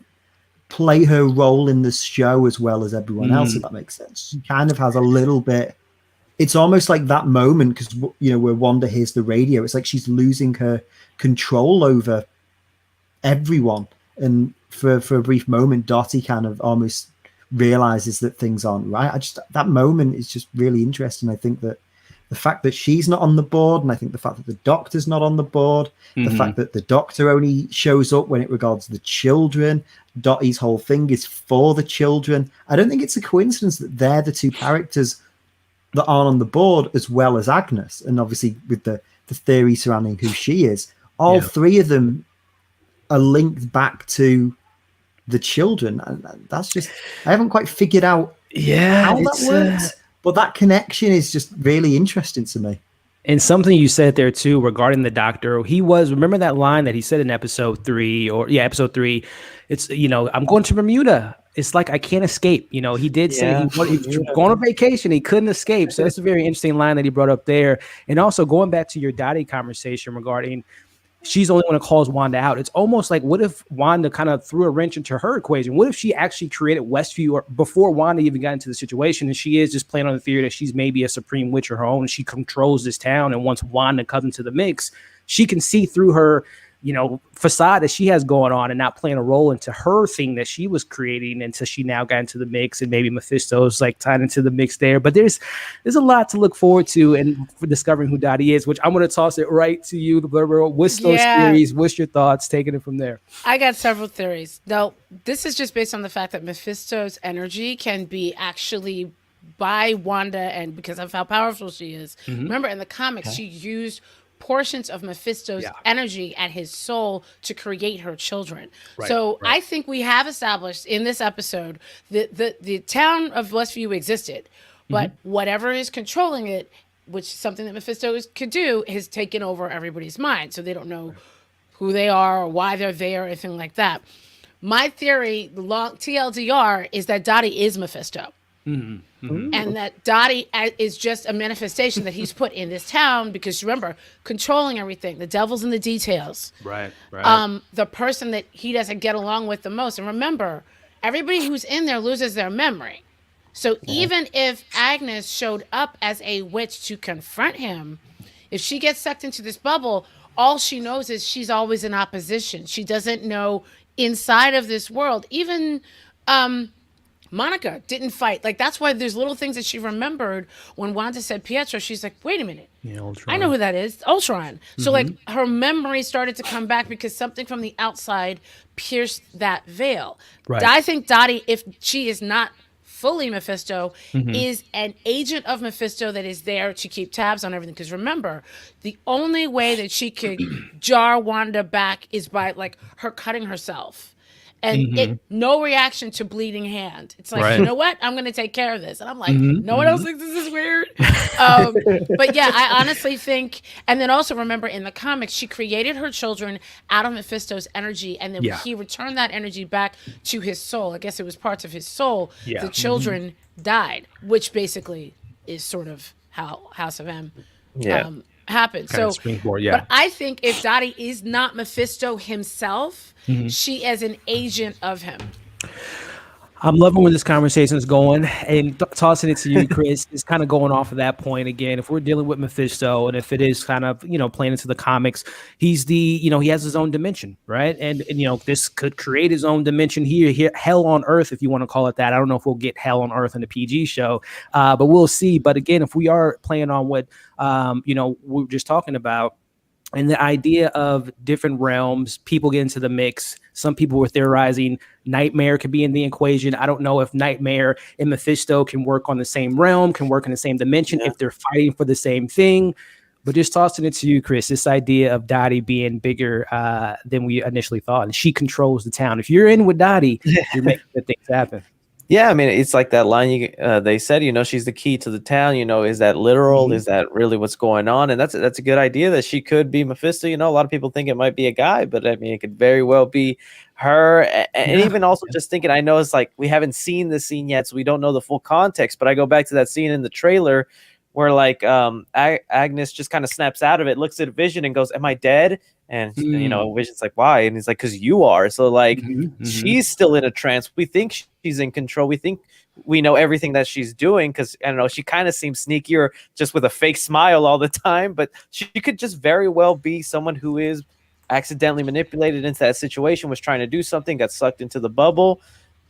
play her role in the show as well as everyone else, if that makes sense. She kind of has a little bit. It's almost like that moment, because where Wanda hears the radio, it's like she's losing her control over everyone, and for a brief moment, Dottie kind of almost realizes that things aren't right. That moment is just really interesting. I think that the fact that she's not on the board, and I think the fact that the Doctor's not on the board, the fact that the Doctor only shows up when it regards the children, Dottie's whole thing is for the children. I don't think it's a coincidence that they're the two characters that aren't on the board, as well as Agnes, and obviously with the theory surrounding who she is. All three of them are linked back to the children, and that's just, I haven't quite figured out how that works, but that connection is just really interesting to me. And something you said there too regarding the Doctor, remember that line that he said in episode 3, episode 3, it's, I'm going to Bermuda. It's like I can't escape. He did say he was going on vacation. He couldn't escape. So that's a very interesting line that he brought up there. And also going back to your Dottie conversation regarding she's the only one that calls Wanda out. It's almost like, what if Wanda kind of threw a wrench into her equation? What if she actually created Westview before Wanda even got into the situation, and she is just playing on the theory that she's maybe a supreme witch of her own, and she controls this town, and once Wanda comes into the mix, she can see through her facade that she has going on and not playing a role into her thing that she was creating until she now got into the mix, and maybe Mephisto's like tied into the mix there. But there's a lot to look forward to and for discovering who Dottie is, which I'm going to toss it right to you, the Blurber. What's those theories? What's your thoughts? Taking it from there. I got several theories. Now, this is just based on the fact that Mephisto's energy can be actually by Wanda, and because of how powerful she is. Remember, in the comics, she used portions of Mephisto's energy and his soul to create her children. I think we have established in this episode that the town of Westview existed, but whatever is controlling it, which is something that Mephisto could do, has taken over everybody's mind. So they don't know who they are or why they're there or anything like that. My theory, long TLDR, is that Dottie is Mephisto. And that Dottie is just a manifestation that he's put in this town, because remember, controlling everything, the devil's in the details. Right. The person that he doesn't get along with the most. And remember, everybody who's in there loses their memory. So even if Agnes showed up as a witch to confront him, if she gets sucked into this bubble, all she knows is she's always in opposition. She doesn't know inside of this world. Even Monica didn't fight. Like, that's why there's little things that she remembered when Wanda said Pietro. She's like, wait a minute. I know who that is. Ultron. So like her memory started to come back because something from the outside pierced that veil. I think Dottie, if she is not fully Mephisto, is an agent of Mephisto that is there to keep tabs on everything. Because remember, the only way that she could jar Wanda back is by like her cutting herself. And no reaction to bleeding hand. It's like, you know what? I'm going to take care of this. And I'm like, no one else thinks this is weird. But yeah, I honestly think, and then also remember in the comics, she created her children out of Mephisto's energy. And then he returned that energy back to his soul. I guess it was parts of his soul. The children died, which basically is sort of how House of M happened. Kind of springboard, yeah. But I think if Dottie is not Mephisto himself, she is an agent of him. I'm loving where this conversation is going, and tossing it to you, Chris, is kind of going off of that point again. If we're dealing with Mephisto, and if it is kind of, playing into the comics, he's he has his own dimension, right? And this could create his own dimension here, hell on earth, if you want to call it that. I don't know if we'll get hell on earth in the PG show, but we'll see. But again, if we are playing on what, we were just talking about, and the idea of different realms, people get into the mix. Some people were theorizing Nightmare could be in the equation. I don't know if Nightmare and Mephisto can work on the same realm, can work in the same dimension, if they're fighting for the same thing. But just tossing it to you, Chris, this idea of Dottie being bigger than we initially thought, and she controls the town. If you're in with Dottie, you're making good things happen. Yeah, I mean, it's like that line they said, she's the key to the town. Is that literal? Is that really what's going on? And that's a good idea that she could be Mephisto. A lot of people think it might be a guy, but I mean, it could very well be her. And even also just thinking, I know it's like we haven't seen this scene yet, so we don't know the full context, but I go back to that scene in the trailer where like Agnes just kind of snaps out of it, looks at Vision and goes, "Am I dead?" And Vision's like, "Why?" And he's like, "Because you are." So like she's still in a trance. We think she's in control. We think we know everything that she's doing, because I don't know, she kind of seems sneakier just with a fake smile all the time, but she could just very well be someone who is accidentally manipulated into that situation, was trying to do something, got sucked into the bubble.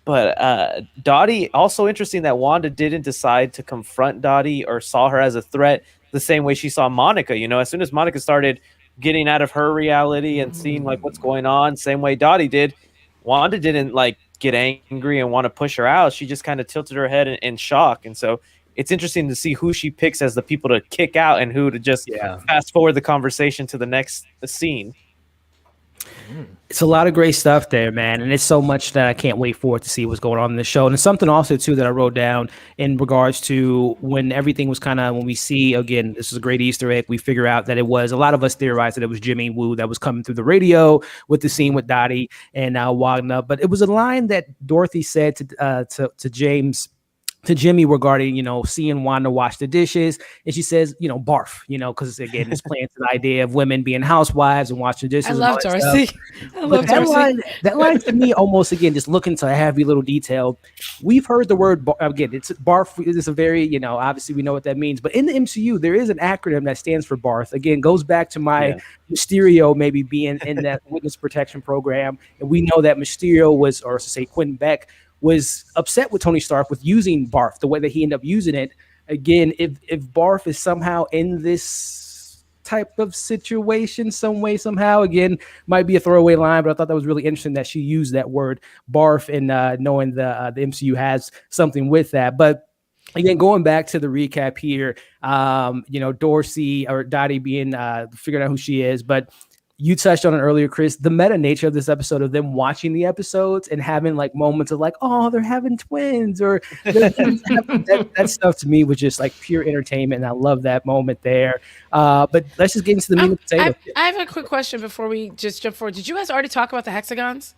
But Dottie, also interesting that Wanda didn't decide to confront Dottie or saw her as a threat the same way she saw Monica. As soon as Monica started getting out of her reality and seeing like what's going on, same way Dottie did, Wanda didn't like get angry and want to push her out. She just kind of tilted her head in shock. And so it's interesting to see who she picks as the people to kick out and who to just fast forward the conversation to the next scene. It's a lot of great stuff there, man. And it's so much that I can't wait for it to see what's going on in the show. And it's something also, too, that I wrote down in regards to when everything was when we see, again, this is a great Easter egg. We figure out that it was, a lot of us theorized that it was Jimmy Woo that was coming through the radio with the scene with Dottie and Wagner. But it was a line that Dorothy said to James, to Jimmy, regarding, seeing Wanda wash the dishes. And she says, barf, because again, it's playing to the idea of women being housewives and washing dishes. I love Darcy. I love Darcy. That line to me, almost, again, just looking to a heavy little detail. We've heard the word, again, it's barf. It's a very, obviously we know what that means. But in the MCU, there is an acronym that stands for barf. Again, goes back to my Mysterio maybe being in that witness protection program. And we know that Mysterio was, or to say Quentin Beck, was upset with Tony Stark with using barf the way that he ended up using it. Again, if barf is somehow in this type of situation, some way, somehow, again, might be a throwaway line, but I thought that was really interesting that she used that word barf, and knowing the MCU has something with that. But again, going back to the recap here, Dorsey or Dottie being figuring out who she is, but you touched on it earlier, Chris, the meta nature of this episode, of them watching the episodes and having like moments of like, oh, they're having twins, or that stuff to me was just like pure entertainment. And I love that moment there. But let's just get into the meat and potato. I have a quick question before we just jump forward. Did you guys already talk about the hexagons?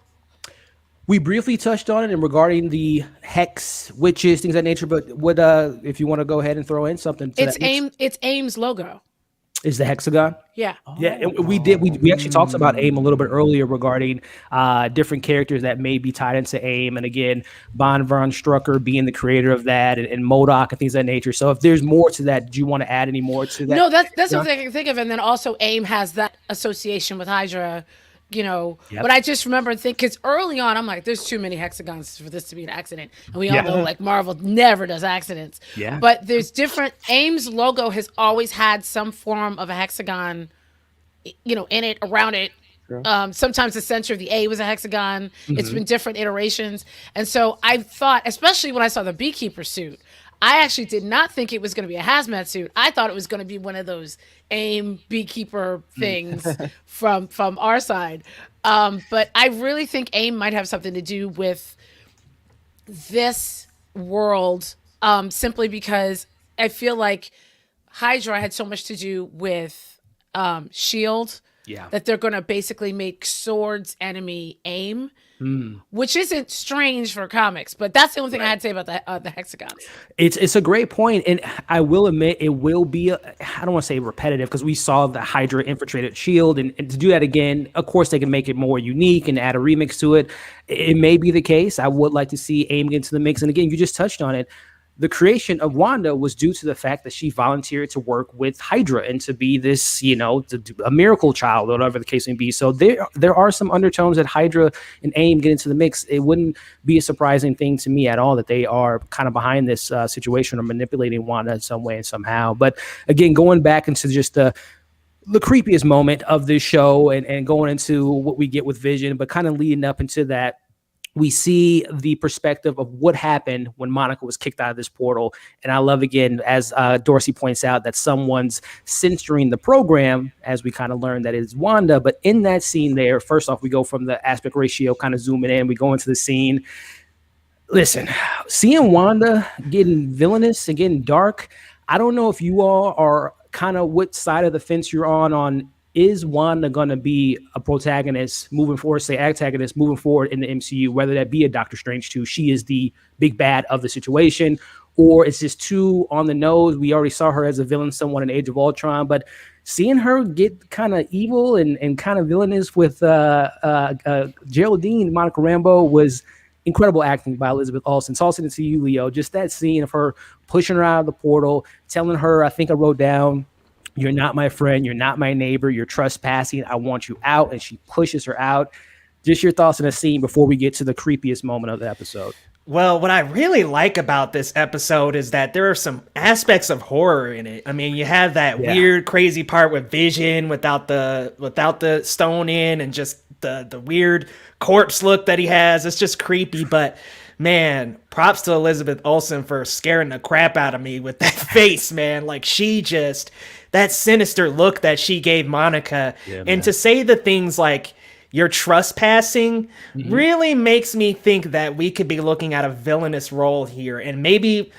We briefly touched on it and regarding the hex, witches, things of that nature. But what if you want to go ahead and throw in something? It's AIM's logo. Is the hexagon? Yeah. Yeah, we did. We actually talked about AIM a little bit earlier regarding different characters that may be tied into AIM. And again, Von Strucker being the creator of that, and MODOK and things of that nature. So if there's more to that, do you want to add any more to that? No, that's what I can think of. And then also AIM has that association with Hydra. But I just remember thinking, because early on, I'm like, there's too many hexagons for this to be an accident. And we all know, like, Marvel never does accidents. Yeah. But there's different, AIM's logo has always had some form of a hexagon, in it, around it. Sure. Sometimes the center of the A was a hexagon. Mm-hmm. It's been different iterations. And so I thought, especially when I saw the Beekeeper suit, I actually did not think it was going to be a hazmat suit. I thought it was going to be one of those AIM Beekeeper things from our side. But I really think AIM might have something to do with this world, simply because I feel like Hydra had so much to do with S.H.I.E.L.D., that they're going to basically make Sword's enemy AIM. Which isn't strange for comics, but that's the only thing I had to say about the hexagons. It's a great point, and I will admit it will be, I don't want to say repetitive, because we saw the Hydra infiltrated S.H.I.E.L.D., and to do that again, of course, they can make it more unique and add a remix to it. It may be the case. I would like to see AIM get into the mix, and again, you just touched on it. The creation of Wanda was due to the fact that she volunteered to work with Hydra and to be this, a miracle child, or whatever the case may be. So there are some undertones that Hydra and AIM get into the mix. It wouldn't be a surprising thing to me at all that they are kind of behind this situation or manipulating Wanda in some way and somehow. But again, going back into just the creepiest moment of this show and going into what we get with Vision, but kind of leading up into that, we see the perspective of what happened when Monica was kicked out of this portal. And I love, again, as Dorsey points out, that someone's censoring the program, as we kind of learn that it's Wanda. But in that scene there, first off, we go from the aspect ratio kind of zooming in. We go into the scene. Listen, seeing Wanda getting villainous and getting dark, I don't know if you all are kind of what side of the fence you're on is Wanda going to be a protagonist moving forward, say antagonist moving forward in the MCU, whether that be a Doctor Strange 2, she is the big bad of the situation, or it's just too on the nose. We already saw her as a villain somewhat in Age of Ultron, but seeing her get kind of evil and kind of villainous with Geraldine, Monica Rambeau, was incredible acting by Elizabeth Olsen. Tossing it to you, Leo. Just that scene of her pushing her out of the portal, telling her, I think I wrote down, "You're not my friend. You're not my neighbor. You're trespassing. I want you out." And she pushes her out. Just your thoughts on the scene before we get to the creepiest moment of the episode. Well, what I really like about this episode is that there are some aspects of horror in it. I mean, you have that weird, crazy part with Vision without the stone in, and just the weird corpse look that he has. It's just creepy, but man, props to Elizabeth Olsen for scaring the crap out of me with that face, man. Like, that sinister look that she gave Monica, and to say the things like, "You're trespassing," really makes me think that we could be looking at a villainous role here. And maybe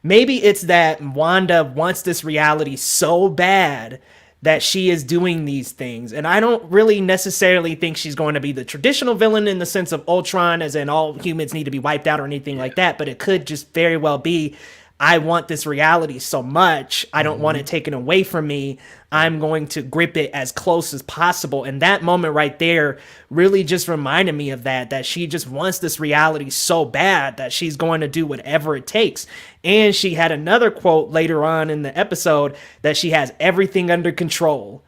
it's that Wanda wants this reality so bad that she is doing these things. And I don't really necessarily think she's going to be the traditional villain in the sense of Ultron, as in all humans need to be wiped out or anything like that. But it could just very well be, I want this reality so much, I don't want it taken away from me. I'm going to grip it as close as possible. And that moment right there really just reminded me of that she just wants this reality so bad that she's going to do whatever it takes. And she had another quote later on in the episode that she has everything under control.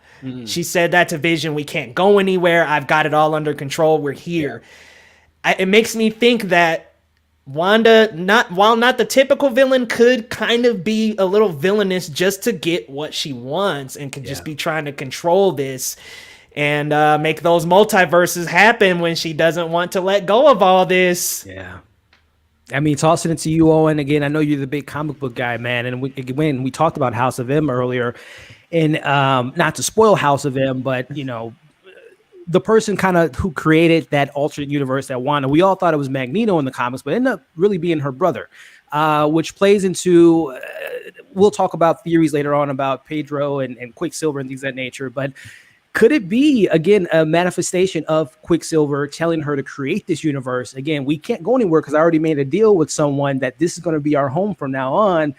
She said that to Vision, "We can't go anywhere. I've got it all under control. We're here." It makes me think that Wanda, while not the typical villain, could kind of be a little villainous just to get what she wants, and could just be trying to control this and make those multiverses happen when she doesn't want to let go of all this. Yeah. I mean, tossing it to you, Owen. Again, I know you're the big comic book guy, man. And when we talked about House of M earlier, and not to spoil House of M, but, you know, the person kind of who created that alternate universe that Wanda, we all thought it was Magneto in the comics, but ended up really being her brother, which plays into, we'll talk about theories later on about Pedro and Quicksilver and things of that nature. But could it be, again, a manifestation of Quicksilver telling her to create this universe? Again, we can't go anywhere because I already made a deal with someone that this is going to be our home from now on.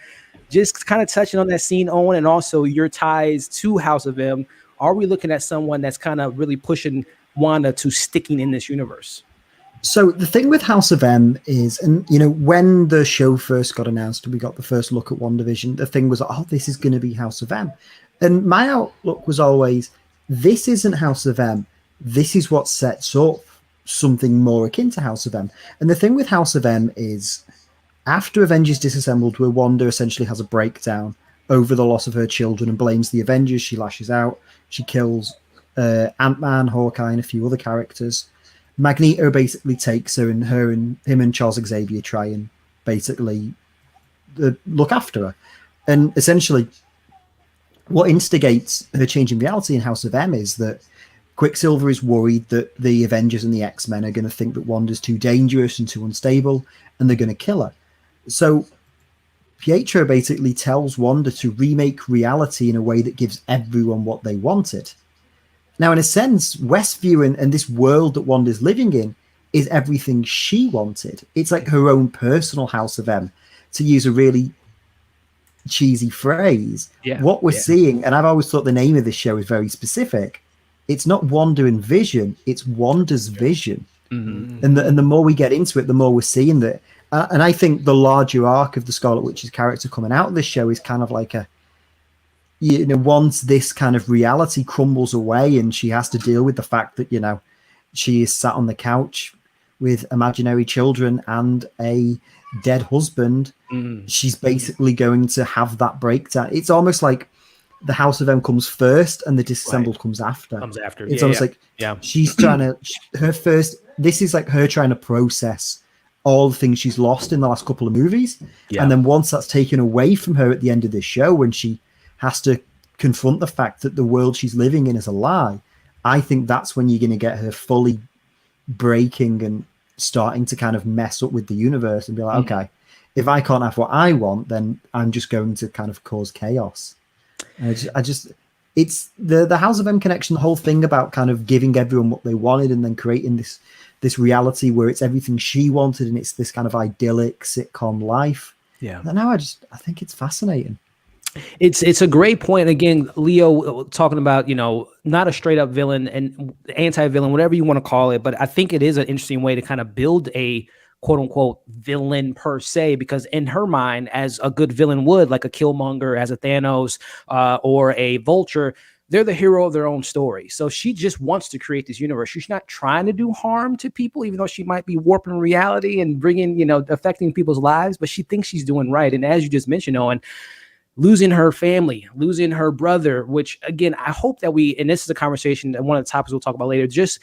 Just kind of touching on that scene, Owen, and also your ties to House of M. Are we looking at someone that's kind of really pushing Wanda to sticking in this universe? So the thing with House of M is, and you know, when the show first got announced and we got the first look at WandaVision, the thing was, oh, this is going to be House of M. And my outlook was always, this isn't House of M. This is what sets up something more akin to House of M. And the thing with House of M is, after Avengers Disassembled, where Wanda essentially has a breakdown over the loss of her children and blames the Avengers, she lashes out. She kills Ant-Man, Hawkeye, and a few other characters. Magneto basically takes her, and him and Charles Xavier try and basically look after her. And essentially, what instigates her changing reality in House of M is that Quicksilver is worried that the Avengers and the X-Men are going to think that Wanda's too dangerous and too unstable, and they're going to kill her. So Pietro basically tells Wanda to remake reality in a way that gives everyone what they wanted. Now, in a sense, Westview and this world that Wanda's living in is everything she wanted. It's like her own personal House of M, to use a really cheesy phrase. What we're seeing, and I've always thought the name of this show is very specific, it's not Wanda and Vision, it's Wanda's vision. And the more we get into it, the more we're seeing that. And I think the larger arc of the Scarlet Witch's character coming out of this show is kind of like a, you know, once this kind of reality crumbles away and she has to deal with the fact that, you know, she is sat on the couch with imaginary children and a dead husband, she's basically going to have that breakdown. It's almost like the House of M comes first and the Disassembled comes after. It's almost like she's trying to, this is like her trying to process all the things she's lost in the last couple of movies. And then once that's taken away from her at the end of this show, when she has to confront the fact that the world she's living in is a lie, I think that's when you're going to get her fully breaking and starting to kind of mess up with the universe and be like, okay, if I can't have what I want, then I'm just going to kind of cause chaos. I just it's the House of M connection, the whole thing about kind of giving everyone what they wanted and then creating this reality where it's everything she wanted and it's this kind of idyllic sitcom life. Yeah. And now I think it's fascinating. It's a great point. Again, Leo talking about, not a straight up villain and anti-villain, whatever you want to call it. But I think it is an interesting way to kind of build a quote unquote villain per se, because in her mind, as a good villain would, like a Killmonger, as a Thanos, or a Vulture, they're the hero of their own story. So she just wants to create this universe. She's not trying to do harm to people, even though she might be warping reality and bringing, affecting people's lives, but she thinks she's doing right. And as you just mentioned, Owen, losing her family, losing her brother, which again, I hope that and this is a conversation that one of the topics we'll talk about later, just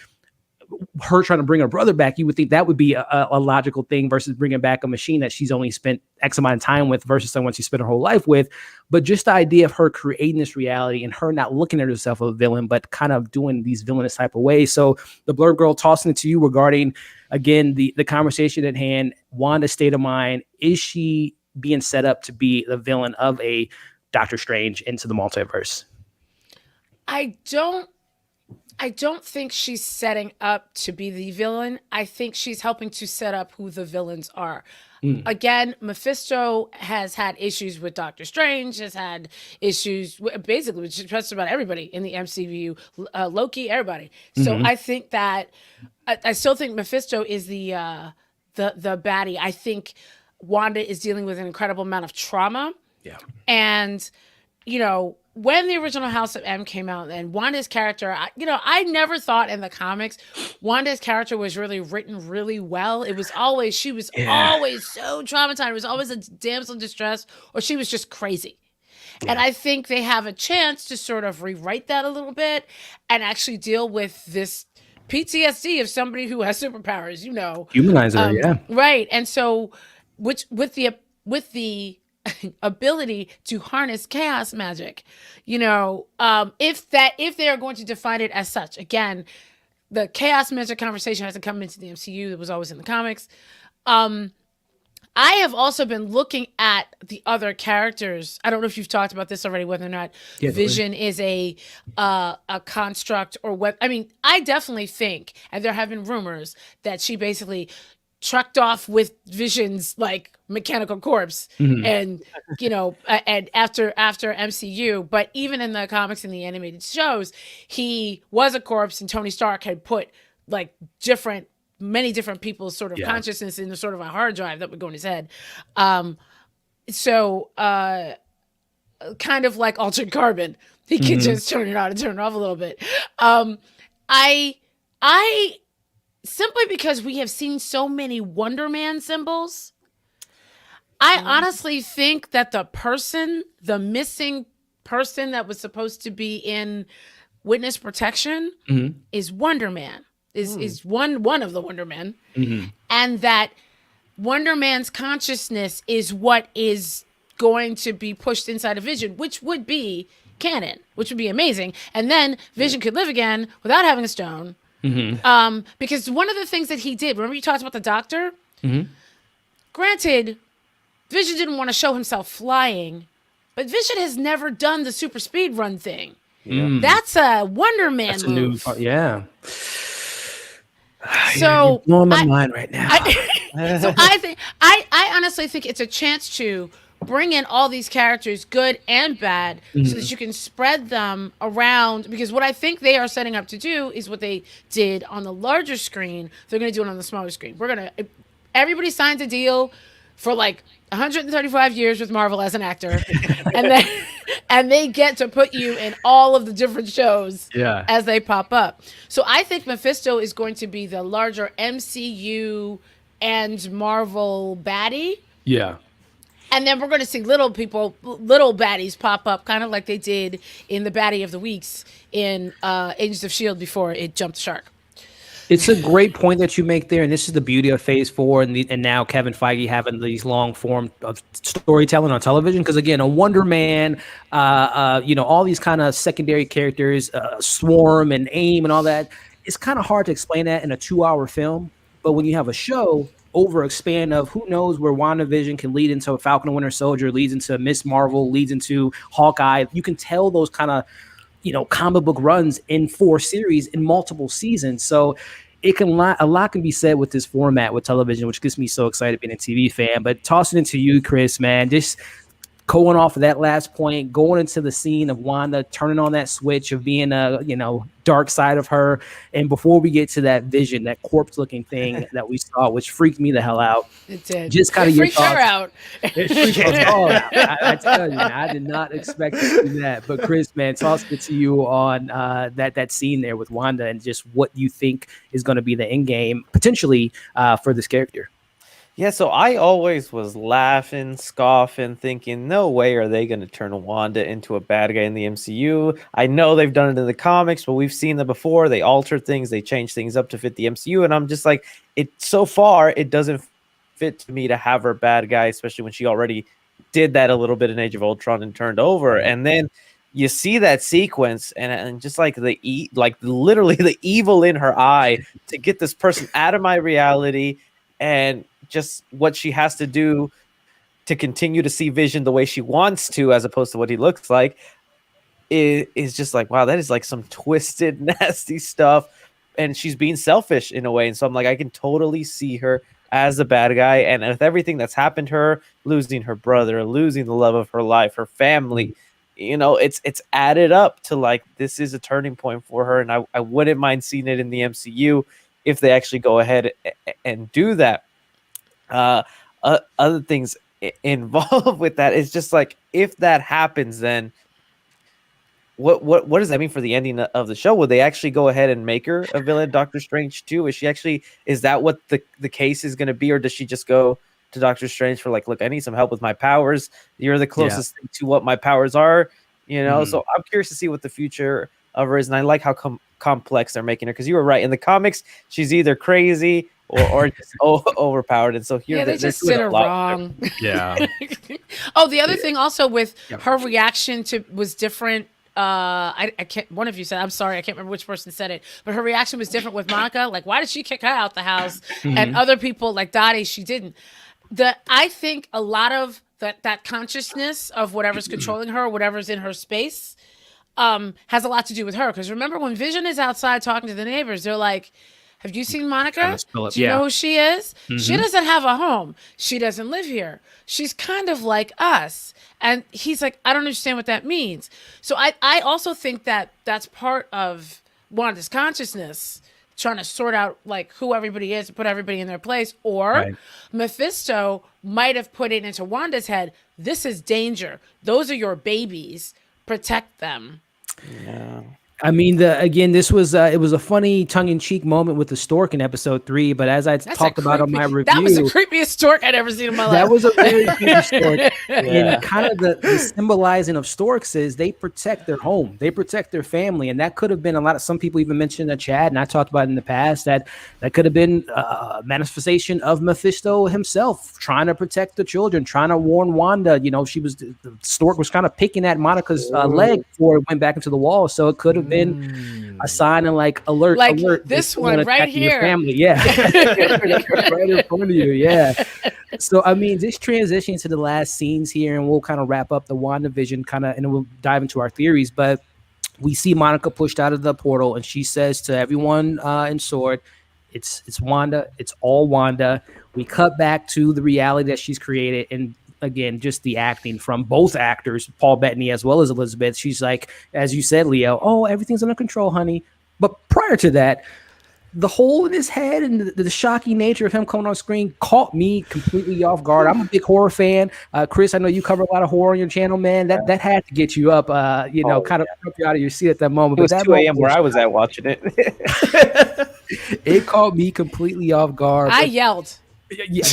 her trying to bring her brother back. You would think that would be a logical thing versus bringing back a machine that she's only spent X amount of time with versus someone she spent her whole life with. But just the idea of her creating this reality and her not looking at herself as a villain, but kind of doing these villainous type of ways. So the Blurred Girl, tossing it to you regarding, again, the conversation at hand, Wanda's state of mind. Is she being set up to be the villain of a Doctor Strange into the multiverse? I don't think she's setting up to be the villain. I think she's helping to set up who the villains are. Again, Mephisto has had issues with Doctor Strange, has had issues basically with just about everybody in the MCU, Loki, everybody. So I think that I still think Mephisto is the baddie. I think Wanda is dealing with an incredible amount of trauma. Yeah. And, when the original House of M came out and Wanda's character, I never thought in the comics Wanda's character was really written really well. She was always so traumatized. It was always a damsel in distress, or she was just crazy. Yeah. And I think they have a chance to sort of rewrite that a little bit and actually deal with this PTSD of somebody who has superpowers, Humanize her, yeah. Right. And so with the ability to harness chaos magic, if they are going to define it as such. Again, the chaos magic conversation hasn't come into the MCU. It was always in the comics. I have also been looking at the other characters. I don't know if you've talked about this already, whether or not Vision is a construct or what. I mean, I definitely think, and there have been rumors that she basically trucked off with Vision's like mechanical corpse and and after MCU, but even in the comics and the animated shows, he was a corpse and Tony Stark had put like many different people's sort of consciousness in a sort of a hard drive that would go in his head. So kind of like altered carbon. He could just turn it on and turn it off a little bit. I simply because we have seen so many Wonder Man symbols, I honestly think that the missing person that was supposed to be in witness protection is Wonder Man, is one of the Wonder Men, and that Wonder Man's consciousness is what is going to be pushed inside of Vision, which would be canon, which would be amazing, and then Vision could live again without having a stone. Because one of the things that he did, remember you talked about the doctor? Granted, Vision didn't want to show himself flying, but Vision has never done the super speed run thing. That's a Wonder Man move. So you're blowing my mind right now. I honestly think it's a chance to bring in all these characters, good and bad, so that you can spread them around. Because what I think they are setting up to do is what they did on the larger screen, they're going to do it on the smaller screen. Everybody signs a deal for like 135 years with Marvel as an actor, and they get to put you in all of the different shows as they pop up. So I think Mephisto is going to be the larger MCU and Marvel baddie. Yeah. And then we're going to see little baddies pop up, kind of like they did in the baddie of the weeks in Agents of S.H.I.E.L.D. before it jumped the shark. It's a great point that you make there, and this is the beauty of Phase 4 and now Kevin Feige having these long form of storytelling on television. Because again, a Wonder Man, all these kind of secondary characters, Swarm and AIM and all that, it's kind of hard to explain that in a 2-hour film. But when you have a show, overexpand of who knows where WandaVision can lead into a Falcon and Winter Soldier, leads into Miss Marvel, leads into Hawkeye. You can tell those kind of, comic book runs in 4 series in multiple seasons. So a lot can be said with this format with television, which gets me so excited being a TV fan. But tossing it to you, Chris, man, just going off of that last point, going into the scene of Wanda turning on that switch of being a dark side of her, and before we get to that vision, that corpse looking thing that we saw, which freaked me the hell out. It did. Just kind of your freaked her out. It freaked us all out. I tell you, I did not expect to do that. But Chris, man, toss it to you on that scene there with Wanda and just what you think is going to be the end game potentially for this character. Yeah, so I always was laughing, scoffing, thinking, no way are they going to turn Wanda into a bad guy in the MCU. I know they've done it in the comics, but we've seen them before. They alter things, they change things up to fit the MCU, and I'm just like, so far, it doesn't fit to me to have her bad guy, especially when she already did that a little bit in Age of Ultron and turned over. And then you see that sequence and just like literally the evil in her eye to get this person out of my reality, and just what she has to do to continue to see Vision the way she wants to, as opposed to what he looks like, is just like, wow, that is like some twisted, nasty stuff. And she's being selfish in a way. And so I'm like, I can totally see her as a bad guy. And with everything that's happened to her, losing her brother, losing the love of her life, her family, it's added up to like, this is a turning point for her. And I wouldn't mind seeing it in the MCU if they actually go ahead and do that. Other things involved with that is just like, if that happens, then what does that mean for the ending of the show? Would they actually go ahead and make her a villain, Doctor Strange 2? Is that what the case is going to be, or does she just go to Doctor Strange for like, look, I need some help with my powers. You're the closest thing to what my powers are, So I'm curious to see what the future of her is, and I like how complex they're making her, because you were right. In the comics, she's either crazy or just overpowered, and so here they just did her wrong. Yeah. Oh, the other thing also with her reaction was different. I can't. One of you said, I'm sorry, I can't remember which person said it, but her reaction was different with Monica. Like, why did she kick her out the house? And other people like Dottie, she didn't. I think a lot of that consciousness of whatever's controlling her, whatever's in her space, has a lot to do with her. Because remember, when Vision is outside talking to the neighbors, they're like, have you seen Monica? Do you know who she is? She doesn't have a home. She doesn't live here. She's kind of like us. And he's like, I don't understand what that means. So I also think that that's part of Wanda's consciousness, trying to sort out like who everybody is and put everybody in their place. Or Mephisto might have put it into Wanda's head, this is danger. Those are your babies. Protect them. Yeah. I mean, this was it was a funny tongue-in-cheek moment with the stork in episode 3, but as I talked about on my review, that was the creepiest stork I'd ever seen in my life. That was a very creepy stork. And kind of the symbolizing of storks is they protect their home, they protect their family, and that could have been a lot of, some people even mentioned in the chat, and I talked about it in the past, that could have been a manifestation of Mephisto himself trying to protect the children, trying to warn Wanda. The stork was kind of picking at Monica's leg before it went back into the wall, so it could have been a sign and like alert, this one right here, family. Right in front of you. So I mean, this transition to the last scenes here, and we'll kind of wrap up the WandaVision and we'll dive into our theories. But we see Monica pushed out of the portal, and she says to everyone in Sword, "It's Wanda. It's all Wanda." We cut back to the reality that she's created, and again, just the acting from both actors, Paul Bettany as well as Elizabeth. She's like, as you said, Leo, oh, everything's under control, honey. But prior to that, the hole in his head and the shocking nature of him coming on screen caught me completely off guard. I'm a big horror fan. Chris, I know you cover a lot of horror on your channel, man. That had to get you up, took you out of your seat at that moment. It was 2 a.m. where I was at watching it. It caught me completely off guard. I yelled. Yeah,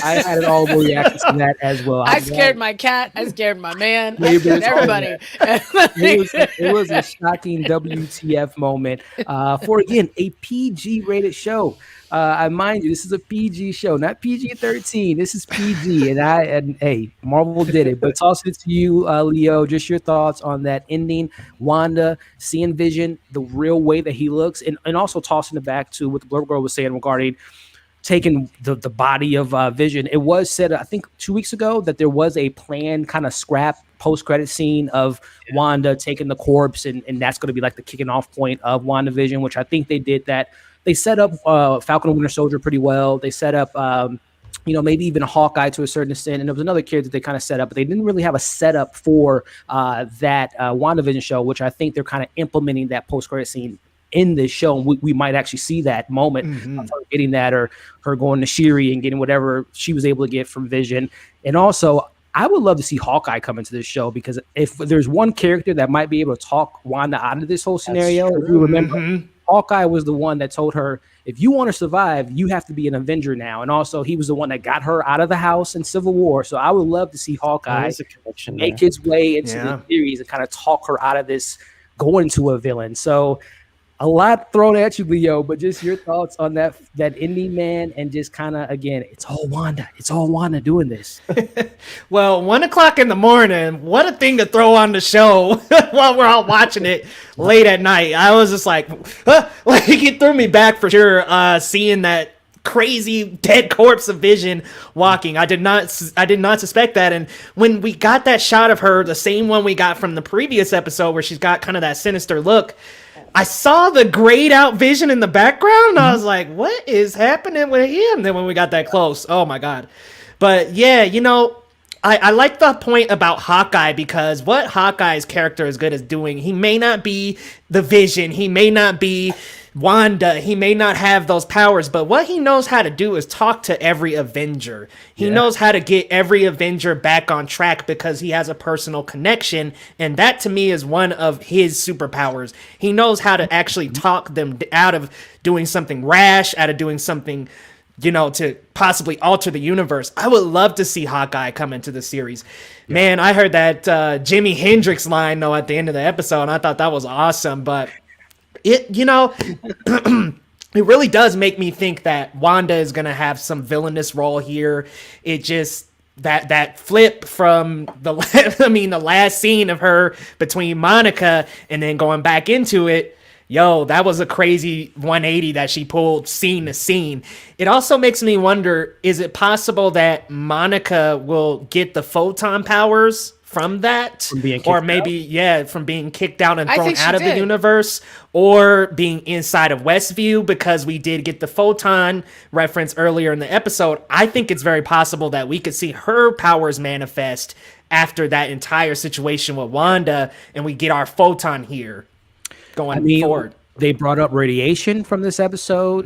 I had an audible reaction to that as well. I scared my cat. I scared my man. I scared everybody. It was a shocking WTF moment for, again, a PG rated show. I mind you, this is a PG show, not PG-13. This is PG, and hey, Marvel did it. But toss it to you, Leo. Just your thoughts on that ending. Wanda seeing Vision the real way that he looks, and also tossing it back to what the Blur Girl was saying regarding taking the body of Vision. It was said, I think 2 weeks ago, that there was a planned kind of scrap post-credit scene of Wanda taking the corpse, and that's going to be like the kicking off point of WandaVision, which I think they did that they set up Falcon and Winter Soldier pretty well. They set up maybe even a Hawkeye to a certain extent. And there was another character that they kind of set up, but they didn't really have a setup for that WandaVision show, which I think they're kind of implementing that post-credit scene in this show. And we might actually see that moment of her getting that, or her going to Shuri and getting whatever she was able to get from Vision. And also, I would love to see Hawkeye come into this show, because if there's one character that might be able to talk Wanda out of this whole scenario, if you remember, Hawkeye was the one that told her, if you want to survive, you have to be an Avenger now. And also, he was the one that got her out of the house in Civil War. So I would love to see Hawkeye make his way into the series and kind of talk her out of this, going into a villain. So a lot thrown at you, Leo, but just your thoughts on that indie, man, and just kind of, again, it's all Wanda doing this. Well, 1 o'clock in the morning, what a thing to throw on the show while we're all watching it late at night. I was just like it threw me back for sure, seeing that crazy dead corpse of Vision walking. I did not suspect that. And when we got that shot of her, the same one we got from the previous episode where she's got kind of that sinister look, I saw the grayed out Vision in the background, and I was like, what is happening with him? Then when we got that close, oh my God. But yeah, I like the point about Hawkeye, because what Hawkeye's character is good at doing, he may not be the Vision, he may not be Wanda, he may not have those powers, but what he knows how to do is talk to every Avenger. He knows how to get every Avenger back on track because he has a personal connection, and that to me is one of his superpowers. He knows how to actually talk them out of doing something rash, out of doing something, to possibly alter the universe. I would love to see Hawkeye come into the series. Yeah. Man, I heard that Jimi Hendrix line, though, at the end of the episode, and I thought that was awesome, but it really does make me think that Wanda is going to have some villainous role here. It just, that flip from the last scene of her between Monica and then going back into it, that was a crazy 180 that she pulled scene to scene. It also makes me wonder, is it possible that Monica will get the photon powers from that, or maybe from being kicked out and thrown out of the universe, or being inside of Westview, because we did get the photon reference earlier in the episode. I think it's very possible that we could see her powers manifest after that entire situation with Wanda, and we get our photon here going forward. They brought up radiation from this episode.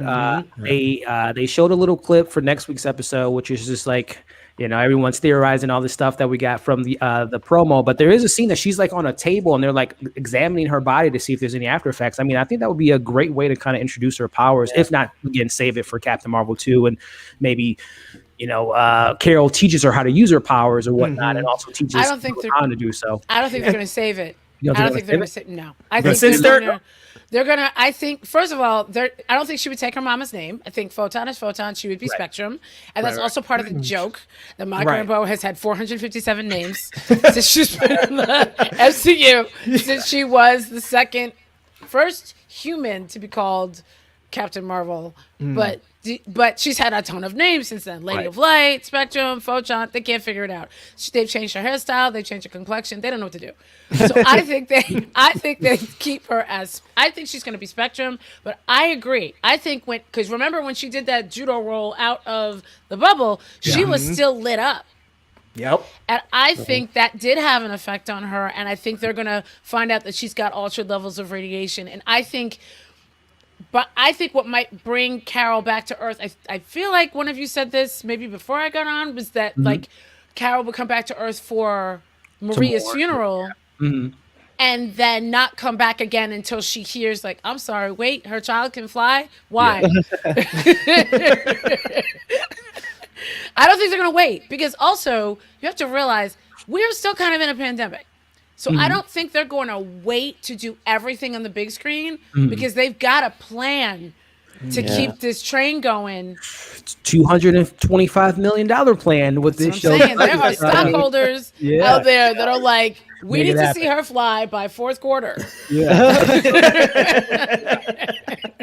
They showed a little clip for next week's episode, which is just like, everyone's theorizing all this stuff that we got from the promo, but there is a scene that she's like on a table and they're like examining her body to see if there's any after effects. I mean, I think that would be a great way to kind of introduce her powers, if not, again, save it for Captain Marvel 2, and maybe, Carol teaches her how to use her powers or whatnot, and also teaches how to do so. I don't think they're going to save it. I don't think they're going to save it. No. I think they're going to, I think, first of all, I don't think she would take her mama's name. I think Photon is Photon. She would be Spectrum. And that's also part of the joke that Monica Rambeau has had 457 names since she's been in the MCU, since she was the first human to be called Captain Marvel. But she's had a ton of names since then. Lady of Light, Spectrum, Photon. They can't figure it out. They've changed her hairstyle. They've changed her complexion. They don't know what to do. So I think they keep her as. I think she's going to be Spectrum. But I agree. I think because remember when she did that judo roll out of the bubble, she was still lit up. Yep. And I think that did have an effect on her. And I think they're going to find out that she's got altered levels of radiation. And I think what might bring Carol back to Earth, I feel like one of you said this maybe before I got on, was that like Carol would come back to Earth for Maria's funeral and then not come back again until she hears like, I'm sorry, wait, her child can fly? Why? I don't think they're going to wait, because also you have to realize we're still kind of in a pandemic. So I don't think they're going to wait to do everything on the big screen, because they've got a plan to keep this train going. It's $225 million plan with this show. There are stockholders out there that are like, we need to see her fly by fourth quarter.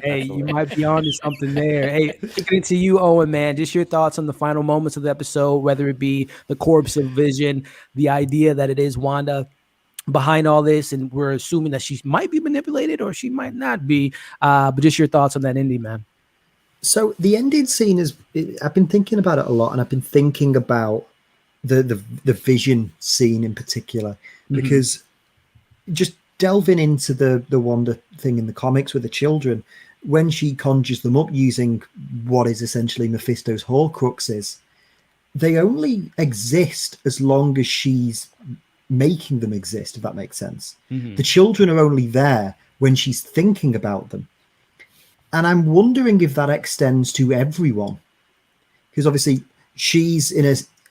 Hey, you might be on to something there. Hey, kicking it to you, Owen, man. Just your thoughts on the final moments of the episode, whether it be the corpse of Vision, the idea that it is Wanda behind all this, and we're assuming that she might be manipulated or she might not be. But just your thoughts on that indie, man. So the ending scene is, I've been thinking about it a lot, and I've been thinking about the Vision scene in particular, because just delving into the Wanda thing in the comics with the children, when she conjures them up using what is essentially Mephisto's Horcruxes, they only exist as long as she's making them exist, if that makes sense. The children are only there when she's thinking about them. And I'm wondering if that extends to everyone, because obviously she's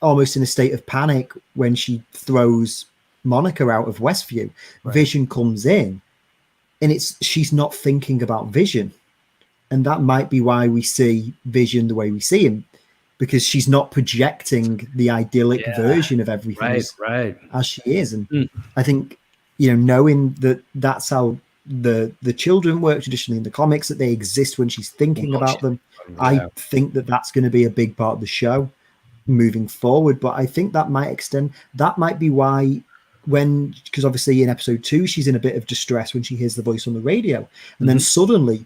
almost in a state of panic when she throws Monica out of Westview. Right. Vision comes in, and she's not thinking about Vision, and that might be why we see Vision the way we see him, because she's not projecting the idyllic version of everything as she is. And I think, knowing that that's how the children work traditionally in the comics, that they exist when she's thinking about them, I think that's going to be a big part of the show moving forward. But I think that might be why, because obviously in episode 2 she's in a bit of distress when she hears the voice on the radio, and then suddenly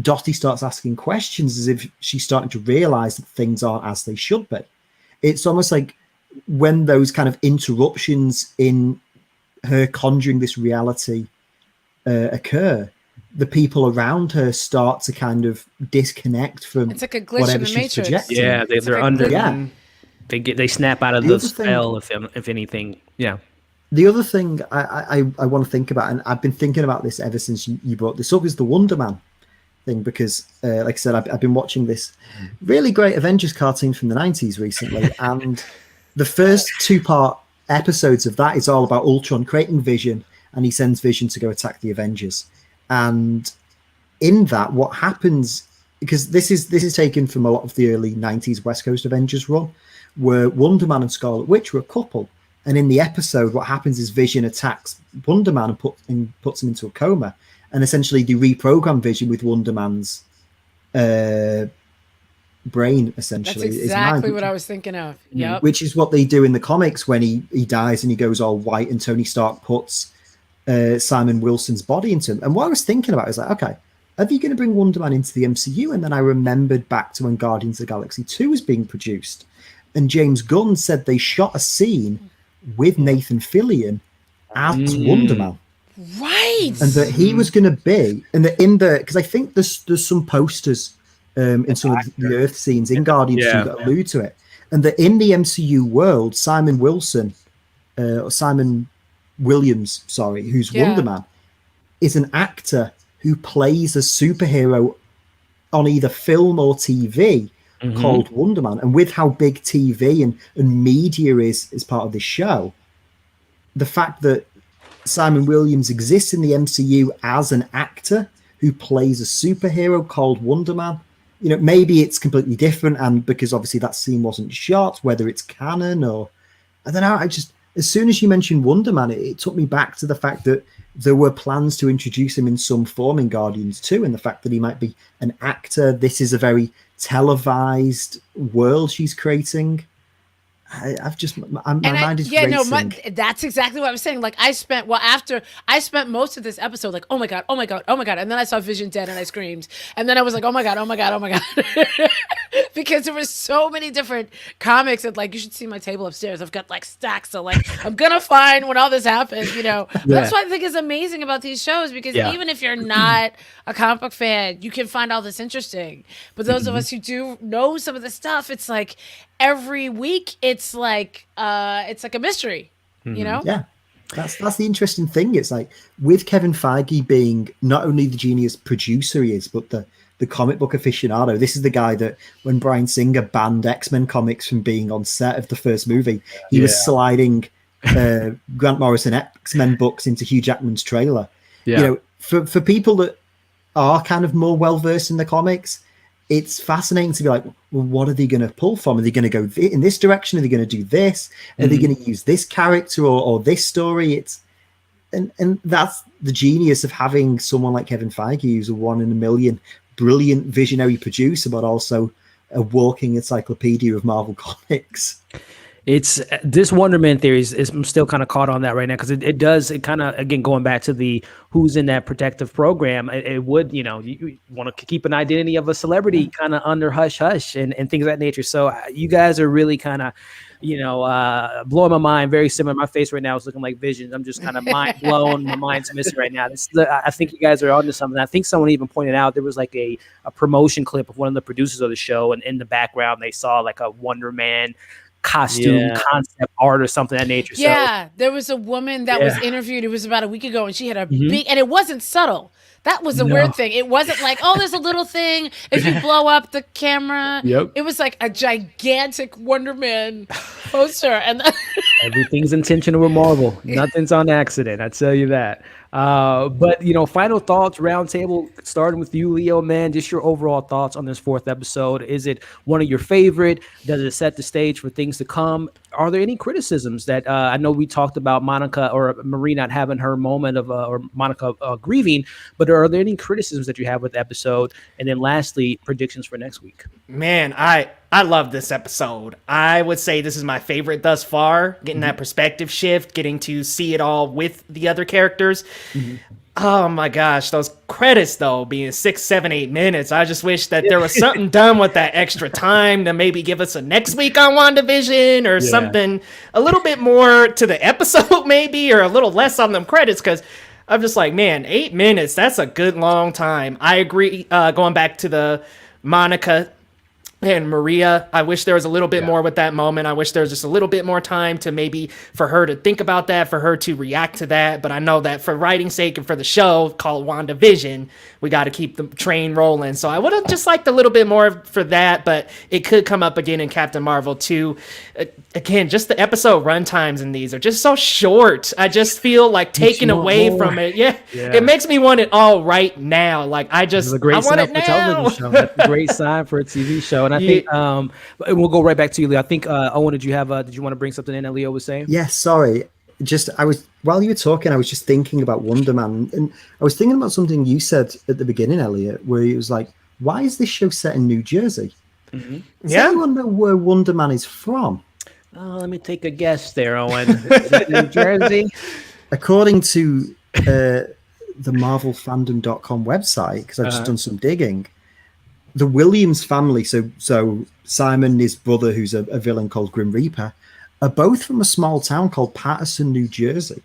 Dottie starts asking questions as if she's starting to realize that things aren't as they should be. It's almost like when those kind of interruptions in her conjuring this reality occur, the people around her start to kind of disconnect from it's like a glitch whatever in the she's Matrix. projecting. Yeah, they're under. Yeah, they snap out of the spell, if anything. Yeah. The other thing I want to think about, and I've been thinking about this ever since you brought this up, is the Wonder Man thing, because like I said, I've been watching this really great Avengers cartoon from the 90s recently, and the first 2-part episodes of that is all about Ultron creating Vision, and he sends Vision to go attack the Avengers. And in that, what happens, because this is taken from a lot of the early 90s West Coast Avengers run, where Wonder Man and Scarlet Witch were a couple, and in the episode what happens is Vision attacks Wonder Man and puts him into a coma, and essentially they reprogram Vision with Wonder Man's brain, essentially. That's exactly what I was thinking of. Yep. Which is what they do in the comics when he dies and he goes all white, and Tony Stark puts Simon Wilson's body into him. And what I was thinking about is like, okay, are they going to bring Wonder Man into the MCU? And then I remembered back to when Guardians of the Galaxy 2 was being produced, and James Gunn said they shot a scene with Nathan Fillion as Wonder Man. Right. And that he was going to be, and that because I think there's some posters in some of the Earth scenes in Guardians 2 that allude to it, and that in the MCU world, Simon Williams, who's Wonder Man, is an actor who plays a superhero on either film or TV called Wonder Man. And with how big TV and media is part of this show, the fact that Simon Williams exists in the MCU as an actor who plays a superhero called Wonder Man, maybe it's completely different, and because obviously that scene wasn't shot, whether it's canon or I don't know. As soon as you mentioned Wonder Man, it took me back to the fact that there were plans to introduce him in some form in Guardians 2, and the fact that he might be an actor. This is a very televised world she's creating. My mind is racing. That's exactly what I was saying. Like I spent most of this episode like, oh my god, and then I saw Vision dead and I screamed, and then I was like, oh my god, because there were so many different comics, and like you should see my table upstairs. I've got like stacks, so like I'm gonna find when all this happens. That's what I think is amazing about these shows, because even if you're not a comic book fan, you can find all this interesting. But those of us who do know some of the stuff, it's like every week it's like a mystery, Yeah, that's the interesting thing. It's like with Kevin Feige being not only the genius producer he is, but the comic book aficionado. This is the guy that when Bryan Singer banned X-Men comics from being on set of the first movie, he was sliding Grant Morrison X-Men books into Hugh Jackman's trailer. For people that are kind of more well versed in the comics, it's fascinating to be like, well, what are they going to pull from? Are they going to go in this direction? Are they going to do this? Are they going to use this character or this story? And that's the genius of having someone like Kevin Feige, who's a 1 in a million brilliant visionary producer, but also a walking encyclopedia of Marvel comics. It's this Wonder Man theory is I'm still kind of caught on that right now because it kind of, again, going back to the who's in that protective program, it would, you want to keep an identity of a celebrity kind of under hush hush and things of that nature. So you guys are really kind of, blowing my mind. Very similar. My face right now is looking like Vision. I'm just kind of mind blown. My mind's missing right now. I think you guys are onto something. I think someone even pointed out there was like a promotion clip of one of the producers of the show, and in the background they saw like a Wonder Man costume concept art or something of that nature. Yeah, so, there was a woman that was interviewed. It was about a week ago, and she had a big, and it wasn't subtle. That was a weird thing. It wasn't like, oh, there's a little thing if you blow up the camera. Yep. It was like a gigantic Wonder Man poster, and everything's intentional with Marvel. Nothing's on accident. I tell you that. But final thoughts, roundtable, starting with you, Leo, man, just your overall thoughts on this fourth episode. Is it one of your favorite? Does it set the stage for things to come? Are there any criticisms that I know we talked about Monica or Marie not having her moment of or Monica grieving, but are there any criticisms that you have with the episode? And then lastly, predictions for next week. Man, I love this episode. I would say this is my favorite thus far, getting that perspective shift, getting to see it all with the other characters. Oh my gosh, those credits though being 6, 7, 8 minutes. I just wish that there was something done with that extra time to maybe give us a next week on WandaVision or something a little bit more to the episode maybe, or a little less on them credits, because I'm just like, man, 8 minutes, that's a good long time. I agree, going back to the Monica and Maria, I wish there was a little bit more with that moment. I wish there was just a little bit more time to maybe for her to think about that, for her to react to that. But I know that for writing's sake and for the show called WandaVision, we got to keep the train rolling. So I would have just liked a little bit more for that, but it could come up again in Captain Marvel 2. Again, just the episode runtimes in these are just so short. I just feel like taken away from it. Yeah. It makes me want it all right now. Like I want it now. Television show. That's a great sign for a TV show. And I think we'll go right back to you, Leo. I think Owen, did you want to bring something in that Leo was saying? Yes, sorry. While you were talking, I was just thinking about Wonder Man, and I was thinking about something you said at the beginning, Elliot, where it was like, why is this show set in New Jersey? Does anyone know where Wonder Man is from? Oh, let me take a guess there, Owen. Is it New Jersey? According to the MarvelFandom.com website, because I've just done some digging, the Williams family, so Simon and his brother, who's a villain called Grim Reaper, are both from a small town called Paterson, New Jersey.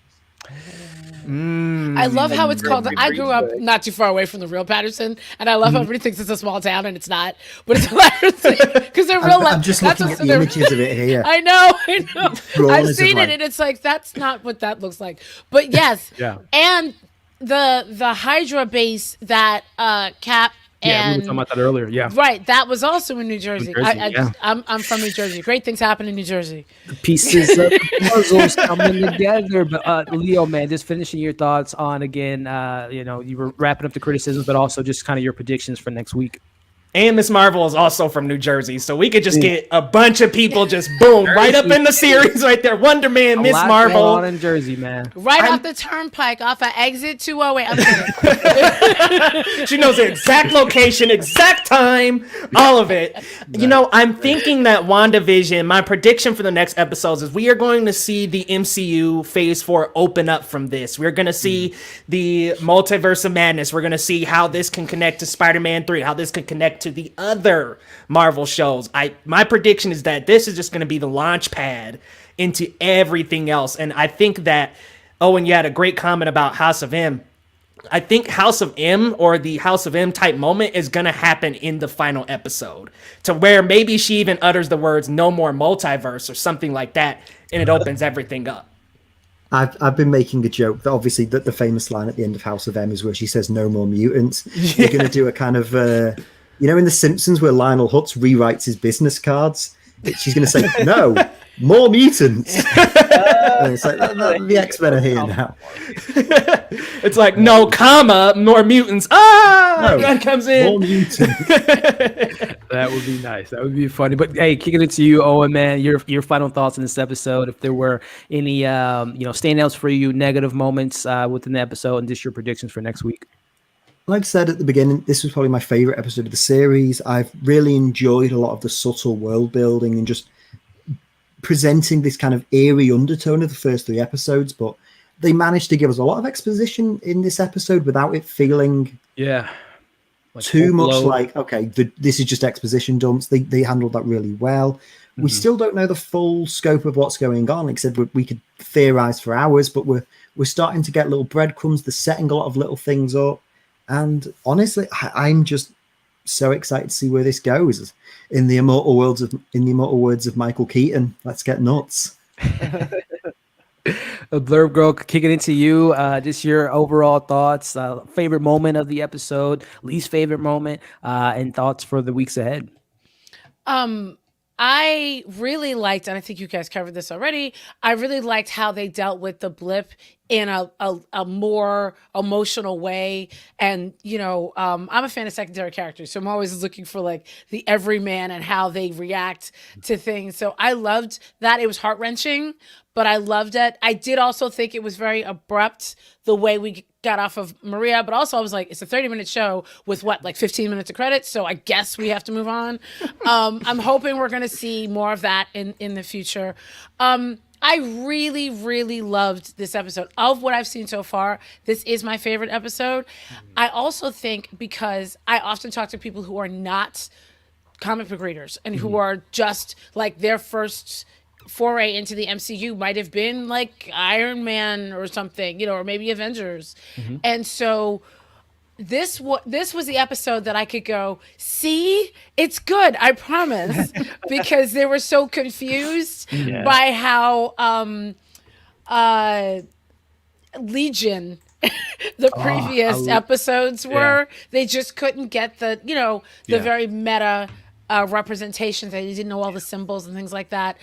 I love how it's called. I grew up not too far away from the real Patterson, and I love how everybody thinks it's a small town, and it's not. But it's hilarious because they're real. I'm just looking at the images of it here. I know. I've seen it, and it's like that's not what that looks like. But yes, and the Hydra base that Cap. Yeah, we were talking about that earlier. Yeah, right. That was also in New Jersey. I'm from New Jersey. Great things happen in New Jersey. The pieces of the puzzles coming together. But Leo, man, just finishing your thoughts on again. You were wrapping up the criticisms, but also just kind of your predictions for next week. And Miss Marvel is also from New Jersey, so we could just get a bunch of people just boom right up in the series right there. Wonder Man, Miss Marvel, on in Jersey, man. Off the turnpike, off of exit 208. I'm kidding. She knows the exact location, exact time, all of it. I'm thinking that WandaVision, my prediction for the next episodes is we are going to see the MCU Phase 4 open up from this. We're going to see the Multiverse of Madness. We're going to see how this can connect to Spider-Man 3, how this can connect to the other Marvel shows. My prediction is that this is just going to be the launch pad into everything else. And I think that, Owen, you had a great comment about House of M. I think House of M or the House of M type moment is going to happen in the final episode, to where maybe she even utters the words "no more multiverse" or something like that, and it opens everything up. I've been making a joke that obviously that the famous line at the end of House of M is where she says "no more mutants." You're going to do a kind of in The Simpsons where Lionel Hutz rewrites his business cards, she's going to say, no, more mutants. And it's like, the X-Men are here now. It's like, no, comma, more mutants. Ah, no, God comes in. More mutants. That would be nice. That would be funny. But hey, kicking it to you, Owen, man, your final thoughts on this episode. If there were any, standouts for you, negative moments within the episode, and just your predictions for next week. Like I said at the beginning, this was probably my favorite episode of the series. I've really enjoyed a lot of the subtle world building and just presenting this kind of eerie undertone of the first 3 episodes, but they managed to give us a lot of exposition in this episode without it feeling too much like, okay, this is just exposition dumps. They handled that really well. We still don't know the full scope of what's going on, except we could theorize for hours, but we're starting to get little breadcrumbs. They're setting a lot of little things up. And honestly, I'm just so excited to see where this goes. In the immortal words of Michael Keaton, let's get nuts. Blurb Girl, kicking into you. Just your overall thoughts, favorite moment of the episode, least favorite moment, and thoughts for the weeks ahead. I really liked, and I think you guys covered this already, I really liked how they dealt with the blip in a more emotional way. And, I'm a fan of secondary characters, so I'm always looking for like the everyman and how they react to things. So I loved that. It was heart-wrenching, but I loved it. I did also think it was very abrupt, the way we got off of Maria, but also I was like, it's a 30-minute show with 15 minutes of credits, so I guess we have to move on. I'm hoping we're going to see more of that in the future. I really, really loved this episode. Of what I've seen so far, this is my favorite episode. I also think, because I often talk to people who are not comic book readers and who are just like their first foray into the MCU might have been like Iron Man or something, or maybe Avengers. And so this was the episode that I could go, see, it's good, I promise, because they were so confused by how Legion the previous episodes were. They just couldn't get the very meta representations. They didn't know all the symbols and things like that.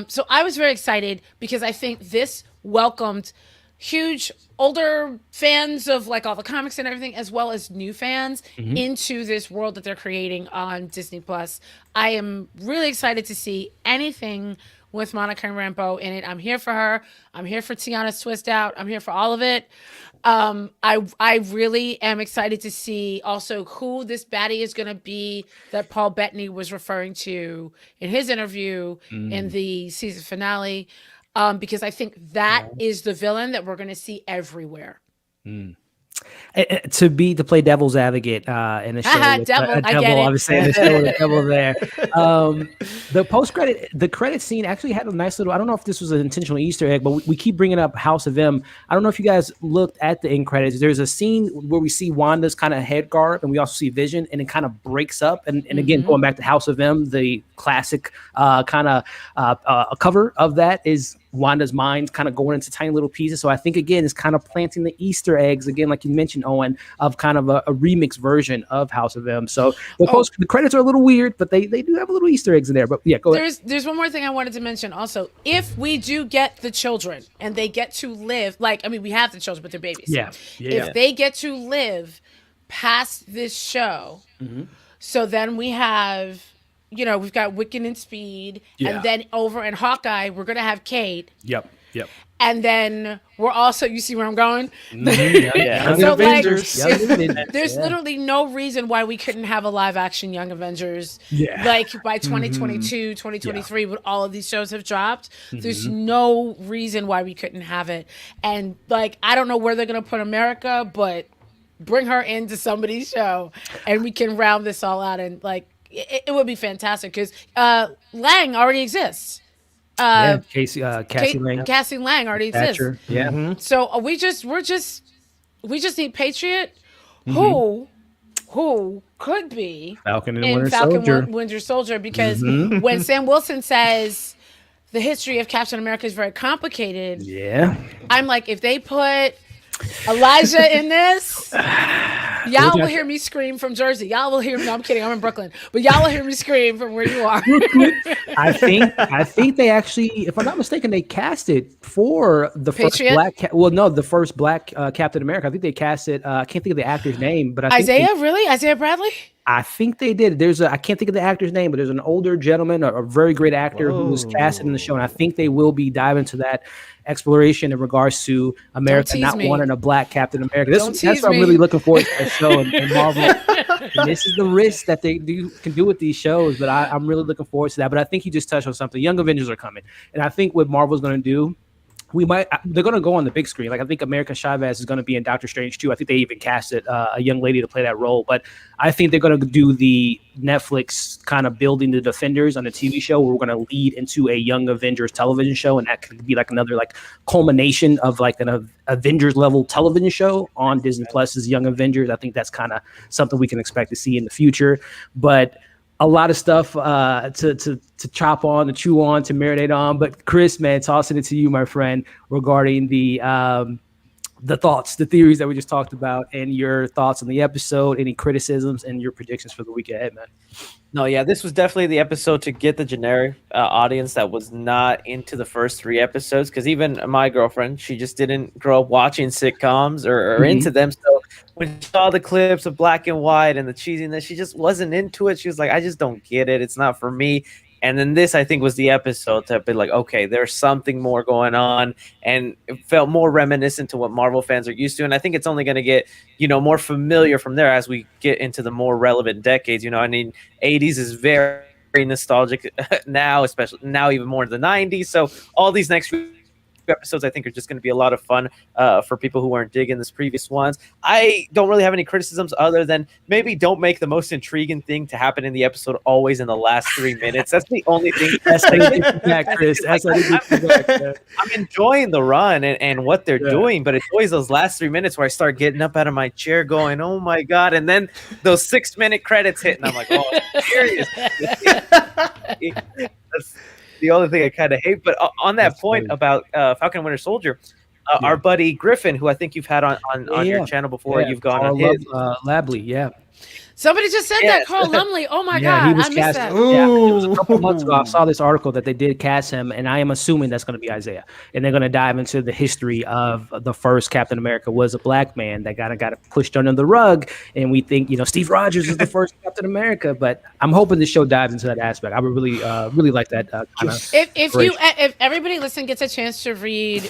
So I was very excited because I think this welcomed huge older fans of like all the comics and everything, as well as new fans into this world that they're creating on Disney Plus. I am really excited to see anything with Monica Rambeau in it. I'm here for her. I'm here for Tiana's twist out. I'm here for all of it. I really am excited to see also who this baddie is going to be that Paul Bettany was referring to in his interview in the season finale, because I think that is the villain that we're going to see everywhere. To play devil's advocate in a show with devil, a devil, obviously in a show with a devil there. The credit scene actually had a nice little, I don't know if this was an intentional Easter egg, but we keep bringing up House of M. I don't know if you guys looked at the end credits. There's a scene where we see Wanda's kind of head garb, and we also see Vision, and it kind of breaks up. And again, going back to House of M, the classic a cover of that is Wanda's mind kind of going into tiny little pieces. So I think, again, it's kind of planting the Easter eggs, again, like you mentioned, Owen, of kind of a remix version of House of M. So the credits are a little weird, but they do have a little Easter eggs in there. But yeah, go ahead. There's one more thing I wanted to mention also. If we do get the children and they get to live, we have the children, but they're babies. If they get to live past this show, so then we have... we've got Wiccan and Speed, and then over in Hawkeye, we're going to have Kate. Yep. And then we're also, you see where I'm going? So there's literally no reason why we couldn't have a live action Young Avengers. By 2022, 2023, when all of these shows have dropped, there's no reason why we couldn't have it. And I don't know where they're going to put America, but bring her into somebody's show and we can round this all out. And it would be fantastic because Lang already exists. Cassie Lang. Cassie Lang already exists. So we just need Patriot, who could be Falcon and Winter Soldier, because when Sam Wilson says the history of Captain America is very complicated, I'm like, if they put Elijah in this, y'all will hear me scream from Jersey. Y'all will hear me. No, I'm kidding. I'm in Brooklyn, but y'all will hear me scream from where you are. I think they actually, if I'm not mistaken, they cast it for the Patriot? The first black Captain America. I think they cast it. I can't think of the actor's name, but Isaiah Bradley. I think they did. I can't think of the actor's name, but there's an older gentleman, a very great actor who was casted in the show, and I think they will be diving to that exploration in regards to America not wanting a black Captain America. That's what I'm really looking forward to the show and Marvel. And this is the risk that they can do with these shows, but I'm really looking forward to that. But I think you just touched on something. Young Avengers are coming, and I think what Marvel's going to do, they're going to go on the big screen. Like I think America Chavez is going to be in Doctor Strange too. I think they even casted a young lady to play that role, but I think they're going to do the Netflix kind of building the Defenders on a TV show where we're going to lead into a Young Avengers television show. And that could be like another like culmination of like an Avengers level television show on Disney Plus's Young Avengers. I think that's kind of something we can expect to see in the future, but a lot of stuff to chop on, to chew on, to marinate on. But Chris, man, tossing it to you, my friend, regarding the thoughts, the theories that we just talked about, and your thoughts on the episode, any criticisms, and your predictions for the week ahead, man. No, yeah, this was definitely the episode to get the generic audience that was not into the first 3 episodes, because even my girlfriend, she just didn't grow up watching sitcoms or into them. So when she saw the clips of black and white and the cheesiness, she just wasn't into it. She was like, I just don't get it. It's not for me. And then this, I think, was the episode to be like, okay, there's something more going on. And it felt more reminiscent to what Marvel fans are used to. And I think it's only going to get, more familiar from there as we get into the more relevant decades. I mean, 80s is very, very nostalgic now, especially now, even more in the 90s. So all these next few episodes, I think, are just going to be a lot of fun for people who weren't digging this previous ones. I don't really have any criticisms other than maybe don't make the most intriguing thing to happen in the episode always in the last 3 minutes. That's the only thing. I'm enjoying the run and what they're doing, but it's always those last 3 minutes where I start getting up out of my chair going, oh my God. And then those 6-minute credits hit and I'm like, oh, I'm serious. That's the only thing I kind of hate. But on that point about Falcon and Winter Soldier, our buddy Griffin, who I think you've had on your channel before, you've gone on his. Labley, Somebody just said that, Carl Lumley. Oh my God, he was I missed cast. that. It was a couple months ago. I saw this article that they did cast him, and I am assuming that's going to be Isaiah. And they're going to dive into the history of the first Captain America was a black man that got pushed under the rug, and we think Steve Rogers is the first Captain America. But I'm hoping the show dives into that aspect. I would really like that. If everybody listening gets a chance to read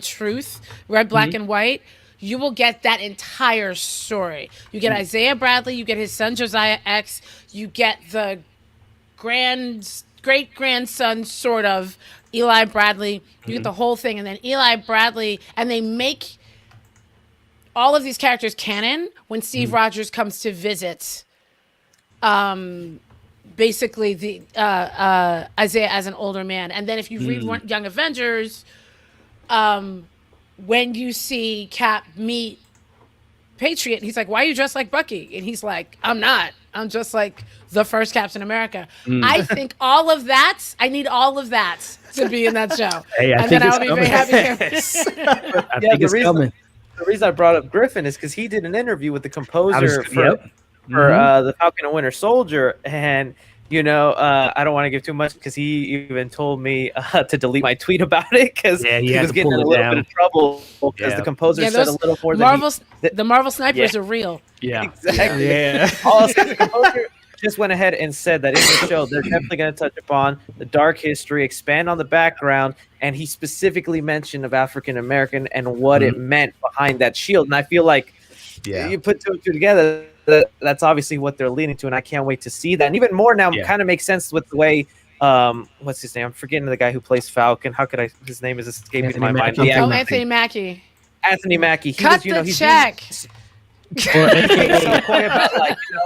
Truth, Red, Black, and White, you will get that entire story. You get Isaiah Bradley, you get his son Josiah X, you get the great-grandson, sort of, Eli Bradley. You get the whole thing, and then Eli Bradley, and they make all of these characters canon when Steve Rogers comes to visit basically the Isaiah as an older man. And then if you read Young Avengers, when you see Cap meet Patriot, he's like, why are you dressed like Bucky? And he's like, I'm not. I'm just like the first Captain America. I think I need all of that to be in that show. Hey, and then I'll be very happy. I think it's coming. The reason I brought up Griffin is because he did an interview with the composer for the Falcon and Winter Soldier. And I don't want to give too much because he even told me to delete my tweet about it because he was getting in a little bit of trouble because the composer said a little more than the Marvel snipers are real. Yeah, exactly. Yeah. Also, the composer just went ahead and said that in the show they're definitely going to touch upon the dark history, expand on the background, and he specifically mentioned of African American and what it meant behind that shield. And I feel like you put 2 and 2 together. That's obviously what they're leaning to, and I can't wait to see that. And even more now, kind of makes sense with the way, what's his name? I'm forgetting the guy who plays Falcon. How could his name is escaping my mind. Anthony Mackie. Anthony Mackie. Cut the check.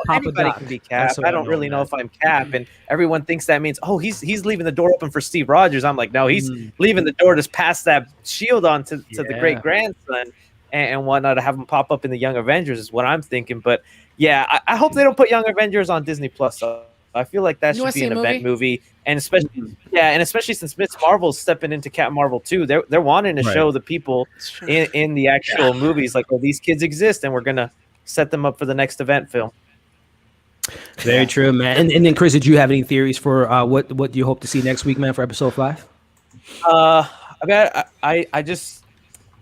Anybody can be Cap. I don't really know if I'm Cap, and everyone thinks that means he's leaving the door open for Steve Rogers. I'm like, no, he's leaving the door to pass that shield on to the great grandson and whatnot, to have him pop up in the Young Avengers is what I'm thinking. But yeah, I hope they don't put Young Avengers on Disney Plus. I feel like that should be an event movie, and especially since Miss Marvel's stepping into Captain Marvel 2, they're wanting to show the people in the actual movies like, these kids exist, and we're gonna set them up for the next event film. Very true, man. And then Chris, did you have any theories for what do you hope to see next week, man, for episode 5? I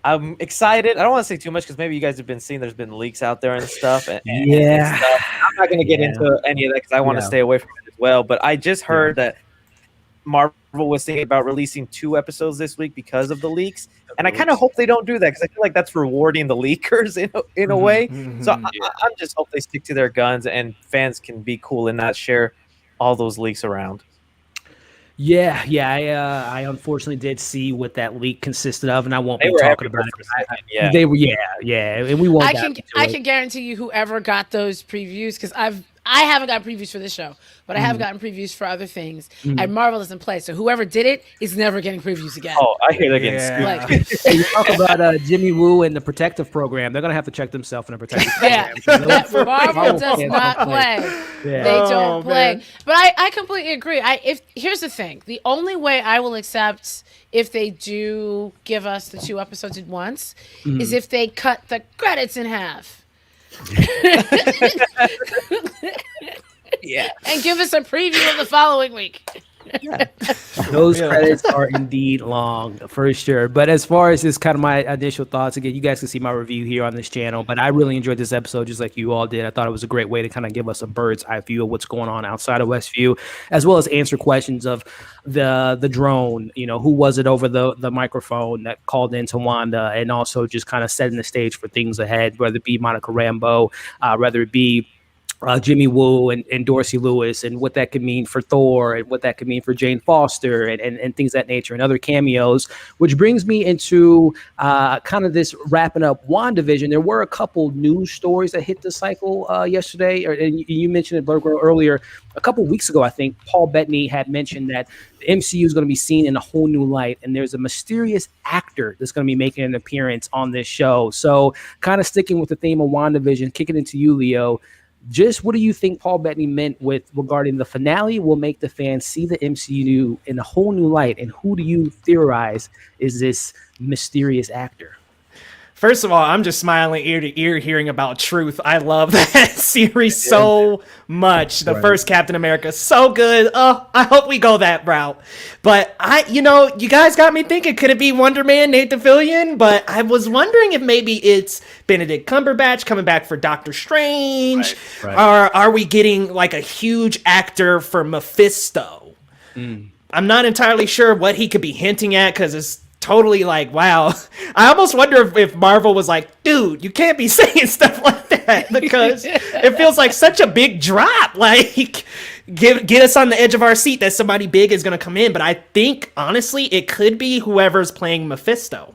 I'm excited. I don't want to say too much because maybe you guys have been seeing there's been leaks out there and stuff. And stuff. I'm not going to get into any of that because I want to stay away from it as well. But I just heard that Marvel was thinking about releasing 2 episodes this week because of the leaks. And I kind of hope they don't do that because I feel like that's rewarding the leakers in a way. So I'm just hope they stick to their guns and fans can be cool and not share all those leaks around. Yeah. I unfortunately did see what that leak consisted of, and I won't be talking about it. They were, and we won't. I can guarantee you, whoever got those previews, because I haven't gotten previews for this show, but I have gotten previews for other things, and Marvel is in play. So whoever did it is never getting previews again. Oh, I hear they're getting scooped. You talk about Jimmy Woo and the protective program. They're gonna have to check themselves in a protective program. Marvel does not play. They don't play. But I completely agree. Here's the thing: the only way I will accept if they do give us the 2 episodes at once is if they cut the credits in half. And give us a preview of the following week. Those credits are indeed long, for sure. But as far as just kind of my initial thoughts, again, you guys can see my review here on this channel. But I really enjoyed this episode, just like you all did. I thought it was a great way to kind of give us a bird's eye view of what's going on outside of Westview, as well as answer questions of the drone. You know, who was it over the microphone that called into Wanda, and also just kind of setting the stage for things ahead, whether it be Monica Rambeau, whether it be Jimmy Woo and Dorsey Lewis, and what that could mean for Thor, and what that could mean for Jane Foster, and things of that nature, and other cameos, which brings me into kind of this wrapping up WandaVision. There were a couple news stories that hit the cycle yesterday, and you mentioned it, Blurgirl, earlier. A couple weeks ago, I think Paul Bettany had mentioned that the MCU is going to be seen in a whole new light, and there's a mysterious actor that's going to be making an appearance on this show. So kind of sticking with the theme of WandaVision, kicking into you, Leo. Just what do you think Paul Bettany meant with regarding the finale will make the fans see the MCU in a whole new light? And who do you theorize is this mysterious actor? First of all, I'm just smiling ear to ear hearing about Truth. I love that series so much. The first Captain America, so good. Oh, I hope we go that route. But you guys got me thinking, could it be Wonder Man, Nathan Fillion? But I was wondering if maybe it's Benedict Cumberbatch coming back for Doctor Strange. Or are we getting like a huge actor for Mephisto? I'm not entirely sure what he could be hinting at, because it's totally like, wow. I almost wonder if Marvel was like, dude, you can't be saying stuff like that, because it feels like such a big drop. Like, get us on the edge of our seat that somebody big is going to come in. But I think, honestly, it could be whoever's playing Mephisto.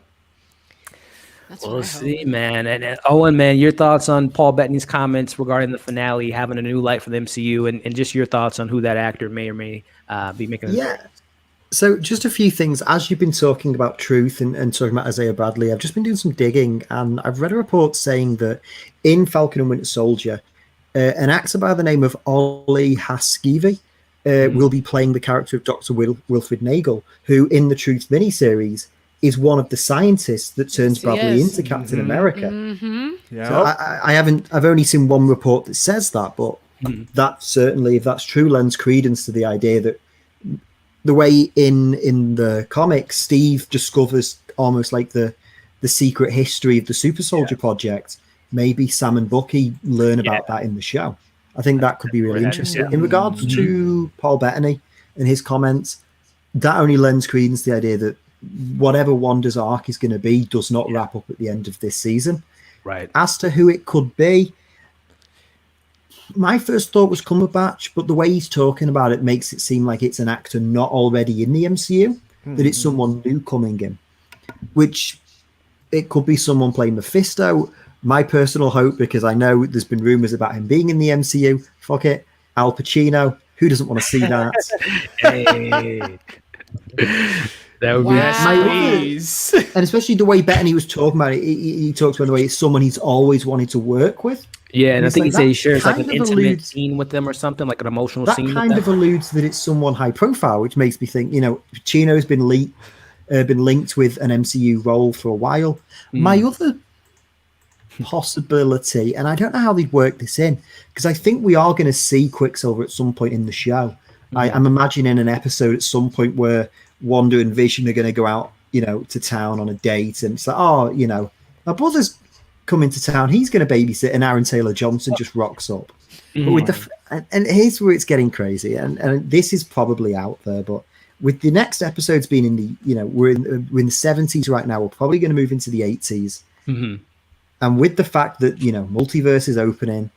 We'll see, man. And Owen, man, your thoughts on Paul Bettany's comments regarding the finale having a new light for the MCU, and just your thoughts on who that actor may or may be making. So just a few things. As you've been talking about Truth and talking about Isaiah Bradley, I've just been doing some digging, and I've read a report saying that in Falcon and Winter Soldier, an actor by the name of Ollie Haskivi will be playing the character of Dr. Wilfred Nagel, who in the Truth miniseries is one of the scientists that turns Bradley into Captain America. So I've only seen one report that says that, but that certainly, if that's true, lends credence to the idea that the way in the comics, Steve discovers almost like the secret history of the Super Soldier Project. Maybe Sam and Bucky learn about that in the show. I think that could be really interesting. In regards to Paul Bettany and his comments, that only lends credence to the idea that whatever Wanda's arc is going to be does not wrap up at the end of this season. Right. As to who it could be, my first thought was Cumberbatch, but the way he's talking about it makes it seem like it's an actor not already in the MCU, that it's someone new coming in, which it could be someone playing Mephisto. My personal hope, because I know there's been rumors about him being in the MCU, fuck it, Al Pacino. Who doesn't want to see that? Hey. That would be nice. And especially the way Bettany was talking about it, he talks about the way it's someone he's always wanted to work with. Yeah, and I think he said he shares like an intimate scene with them or something, like an emotional scene. That kind of alludes that it's someone high profile, which makes me think, Pacino's been linked with an MCU role for a while. My other possibility, and I don't know how they'd work this in, because I think we are going to see Quicksilver at some point in the show. I'm imagining an episode at some point where Wanda and Vision are going to go out to town on a date, and it's like, oh, my brother's coming to town. He's going to babysit, and Aaron Taylor Johnson just rocks up. But with and here's where it's getting crazy, and this is probably out there, but with the next episodes being in the, we're in the 70s right now, we're probably going to move into the 80s. And with the fact that, multiverse is opening,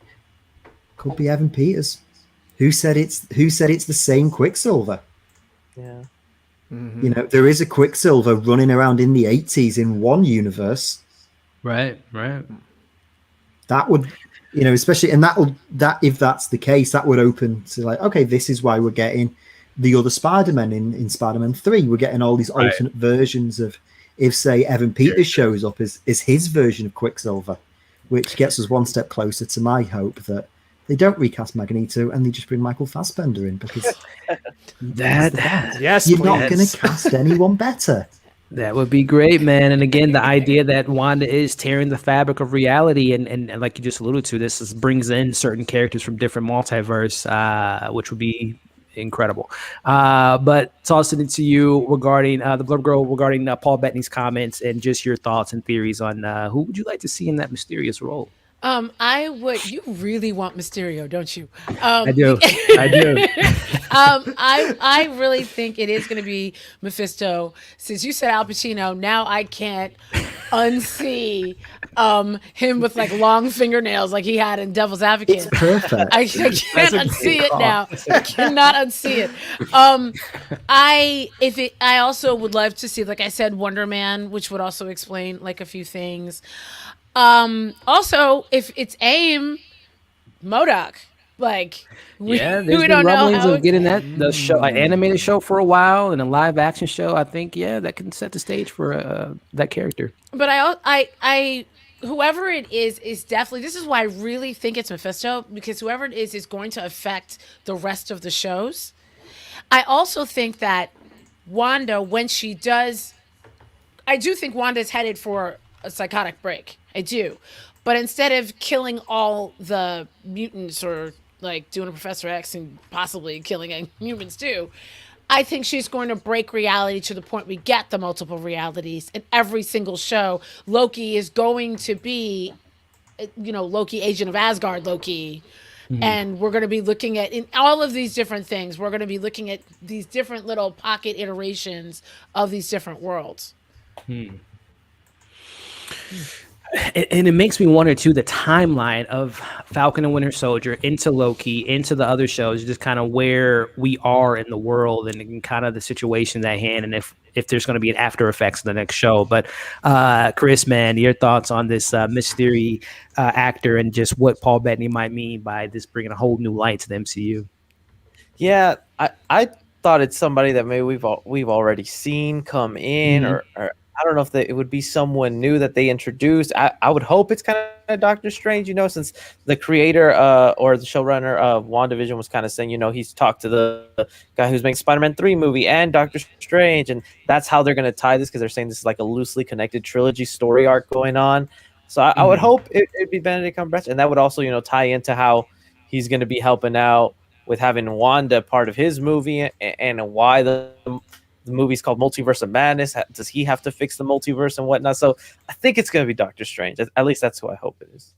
could be Evan Peters. Who said it's the same Quicksilver? Yeah. There is a Quicksilver running around in the 80s in one universe. Right. That would, especially, and that if that's the case, that would open to like, okay, this is why we're getting the other Spider-Man in Spider-Man 3. We're getting all these alternate versions of, if say Evan Peters shows up as his version of Quicksilver, which gets us one step closer to my hope that they don't recast Magneto and they just bring Michael Fassbender in, because yes, you're not going to cast anyone better. That would be great, man. And again, the idea that Wanda is tearing the fabric of reality, and like you just alluded to, this brings in certain characters from different multiverse, which would be incredible. But tossing it to you regarding the Blurb Girl, regarding Paul Bettany's comments and just your thoughts and theories on who would you like to see in that mysterious role? I would. You really want Mysterio, don't you? I do. I really think it is going to be Mephisto. Since you said Al Pacino, now I can't unsee him with like long fingernails like he had in Devil's Advocate. It's perfect. I can't unsee it now. I cannot unsee it. I also would love to see, like I said, Wonder Man, which would also explain like a few things. Also, if it's AIM, MODOK, like we there's don't been rumblings know of getting the show, an animated show for a while, and a live action show. I think that can set the stage for that character. But I whoever it is definitely, this is why I really think it's Mephisto, because whoever it is going to affect the rest of the shows. I also think that Wanda, when she does, I do think Wanda's headed for a psychotic break. I do. But instead of killing all the mutants or like doing a Professor X and possibly killing humans too, I think she's going to break reality to the point we get the multiple realities in every single show. Loki is going to be, Loki, Agent of Asgard Loki. And we're going to be looking at, in all of these different things, we're going to be looking at these different little pocket iterations of these different worlds. And it makes me wonder too, the timeline of Falcon and Winter Soldier into Loki, into the other shows, just kind of where we are in the world and kind of the situation at hand, and if there's going to be an after effects in the next show. But Chris, man, your thoughts on this mystery actor and just what Paul Bettany might mean by this bringing a whole new light to the MCU? Yeah, I thought it's somebody that maybe we've already seen come in, or I don't know if it would be someone new that they introduced. I would hope it's kind of Doctor Strange, since the creator or the showrunner of WandaVision was kind of saying, he's talked to the guy who's making Spider-Man 3 movie and Doctor Strange, and that's how they're going to tie this, because they're saying this is like a loosely connected trilogy story arc going on. So I would hope it'd be Benedict Cumberbatch, and that would also, tie into how he's going to be helping out with having Wanda part of his movie, and why the movie's called Multiverse of Madness. Does he have to fix the multiverse and whatnot? So I think it's going to be Doctor Strange. At least that's who I hope it is.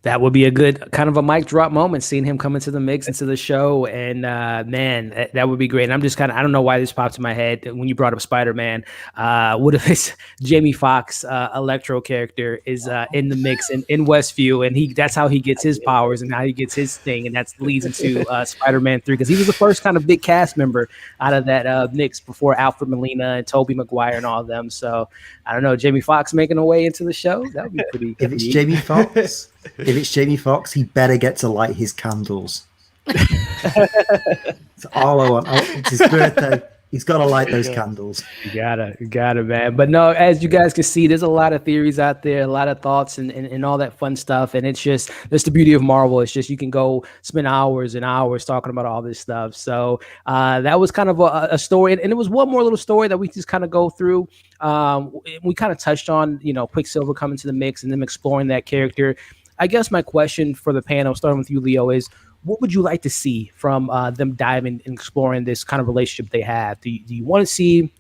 That would be a good kind of a mic drop moment, seeing him come into the mix, into the show. And man, that would be great. And I'm just I don't know why this popped in my head when you brought up Spider-Man. What if it's Jamie Foxx, Electro character, is in the mix in Westview, and that's how he gets his powers and how he gets his thing. And that leads into Spider-Man 3, because he was the first kind of big cast member out of that mix before Alfred Molina and Tobey Maguire and all of them. So I don't know, Jamie Foxx making a way into the show. That would be pretty. If it's Jamie Foxx. If it's Jamie Foxx, he better get to light his candles. It's all I want. It's his birthday. He's got to light those candles. You gotta, man. But no, as you guys can see, there's a lot of theories out there, a lot of thoughts and all that fun stuff. And that's the beauty of Marvel. It's just you can go spend hours and hours talking about all this stuff. So that was kind of a story. And it was one more little story that we just kind of go through. We kind of touched on, Quicksilver coming to the mix and them exploring that character. I guess my question for the panel, starting with you, Leo, is what would you like to see from them diving and exploring this kind of relationship they have? Do you want to see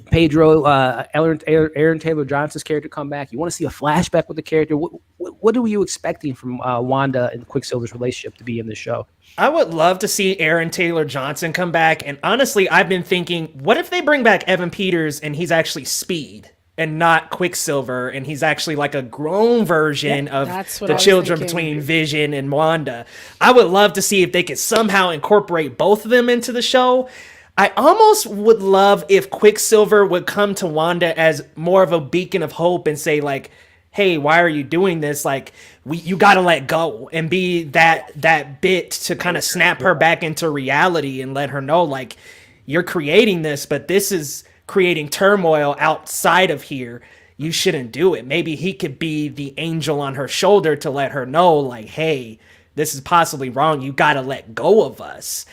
Pedro, Aaron Taylor Johnson's character come back. You want to see a flashback with the character. What are you expecting from Wanda and Quicksilver's relationship to be in the show? I would love to see Aaron Taylor Johnson come back. And honestly, I've been thinking, what if they bring back Evan Peters and he's actually Speed and not Quicksilver, and he's actually like a grown version of the children between Vision and Wanda? I would love to see if they could somehow incorporate both of them into the show. I almost would love if Quicksilver would come to Wanda as more of a beacon of hope and say, like, hey, why are you doing this? Like, you got to let go, and be that bit to kind of snap her back into reality and let her know, like, you're creating this, but this is creating turmoil outside of here. You shouldn't do it. Maybe he could be the angel on her shoulder to let her know, like, hey, this is possibly wrong. You got to let go of us.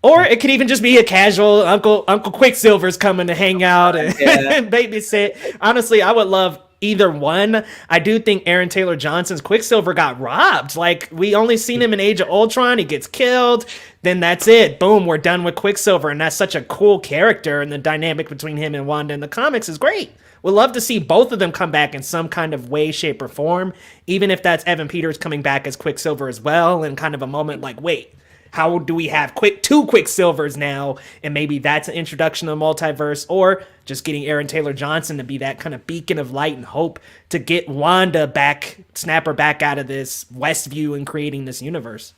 Or it could even just be a casual Uncle Quicksilver's coming to hang out and, and babysit. Honestly, I would love either one. I do think Aaron Taylor Johnson's Quicksilver got robbed. Like, we only seen him in Age of Ultron. He gets killed. Then that's it. Boom, we're done with Quicksilver. And that's such a cool character. And the dynamic between him and Wanda in the comics is great. We'd love to see both of them come back in some kind of way, shape, or form. Even if that's Evan Peters coming back as Quicksilver as well. And kind of a moment like, wait, how do we have two Quicksilvers now? And maybe that's an introduction to the multiverse, or just getting Aaron Taylor Johnson to be that kind of beacon of light and hope to get Wanda back, snap her back out of this Westview and creating this universe.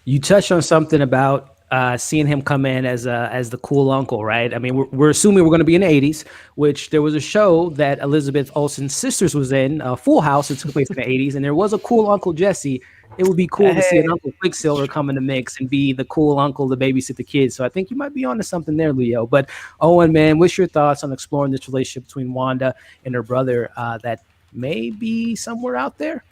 You touched on something about seeing him come in as the cool uncle, right? I mean, we're assuming we're going to be in the 80s, which there was a show that Elizabeth Olsen's sisters was in, Full House. It took place in the 80s, and there was a cool Uncle Jesse. It would be cool to see an Uncle Quicksilver come in the mix and be the cool uncle to babysit the kids. So I think you might be onto something there, Leo. But Owen, man, what's your thoughts on exploring this relationship between Wanda and her brother that may be somewhere out there?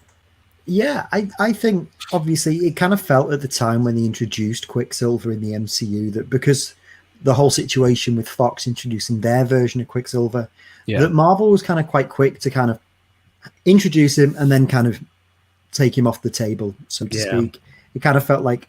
Yeah, I think obviously it kind of felt at the time when they introduced Quicksilver in the MCU that because the whole situation with Fox introducing their version of Quicksilver, that Marvel was kind of quite quick to kind of introduce him and then kind of take him off the table, so to speak. It kind of felt like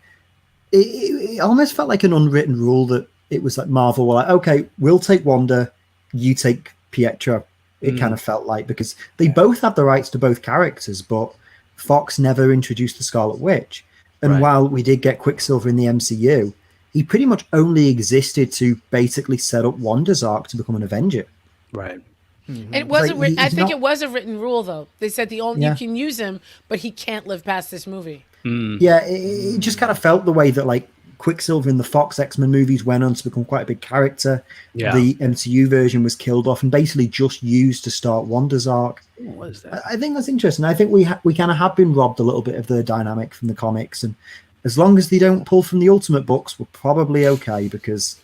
it almost felt like an unwritten rule that it was like Marvel were like, okay, we'll take Wanda, you take Pietro. It kind of felt like, because they both have the rights to both characters, but Fox never introduced the Scarlet Witch. And while we did get Quicksilver in the MCU, he pretty much only existed to basically set up Wanda's arc to become an Avenger. Right. Mm-hmm. It wasn't. Like, I think it was a written rule, though. They said you can use him, but he can't live past this movie. Yeah, it just kind of felt the way that like Quicksilver in the Fox X-Men movies went on to become quite a big character. Yeah. The MCU version was killed off and basically just used to start Wanda's arc. What is that? I think that's interesting. I think we kind of have been robbed a little bit of the dynamic from the comics, and as long as they don't pull from the Ultimate books, we're probably okay, because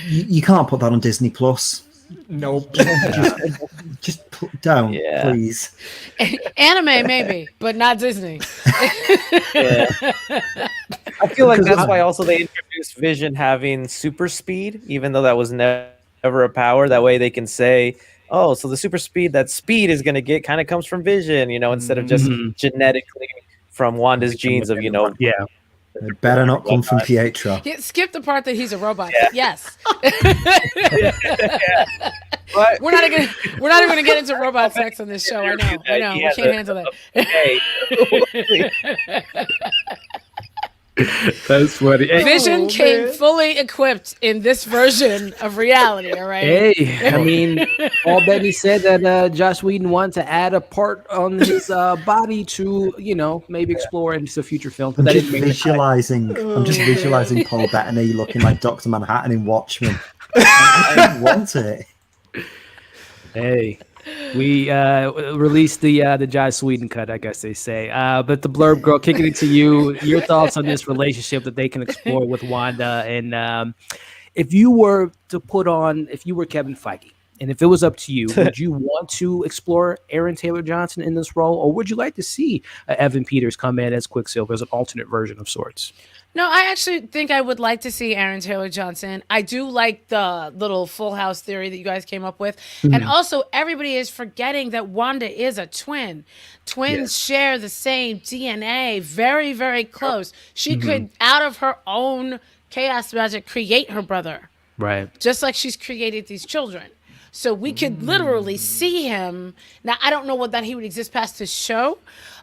you can't put that on Disney Plus. Nope. Just don't, please. Anime, maybe, but not Disney. I feel like that's why also they introduced Vision having super speed, even though that was never a power. That way they can say, oh, so the super speed that Speed is going to get kind of comes from Vision, instead of just genetically from Wanda's genes of, It better not come from Pietro. Skip the part that he's a robot. Yes. We're not even gonna get into robot sex on this show. I know. We can't handle that. That's funny. Vision came fully equipped in this version of reality, all right? Hey, I mean, Paul Bettany said that Joss Whedon wanted to add a part on his body to, maybe explore into future films. But I'm just visualizing Paul Bettany looking like Dr. Manhattan in Watchmen. I want it. Hey. We released the Joss Whedon cut, I guess they say. But the Blurb Girl, kicking it to you. Your thoughts on this relationship that they can explore with Wanda, and if you were Kevin Feige, and if it was up to you, would you want to explore Aaron Taylor Johnson in this role, or would you like to see Evan Peters come in as Quicksilver, as an alternate version of sorts? No, I actually think I would like to see Aaron Taylor Johnson. I do like the little Full House theory that you guys came up with. And also, everybody is forgetting that Wanda is a twin. Twins share the same DNA, very, very close. She could, out of her own chaos magic, create her brother. Right. Just like she's created these children. So we could literally see him. Now, I don't know what that he would exist past this show,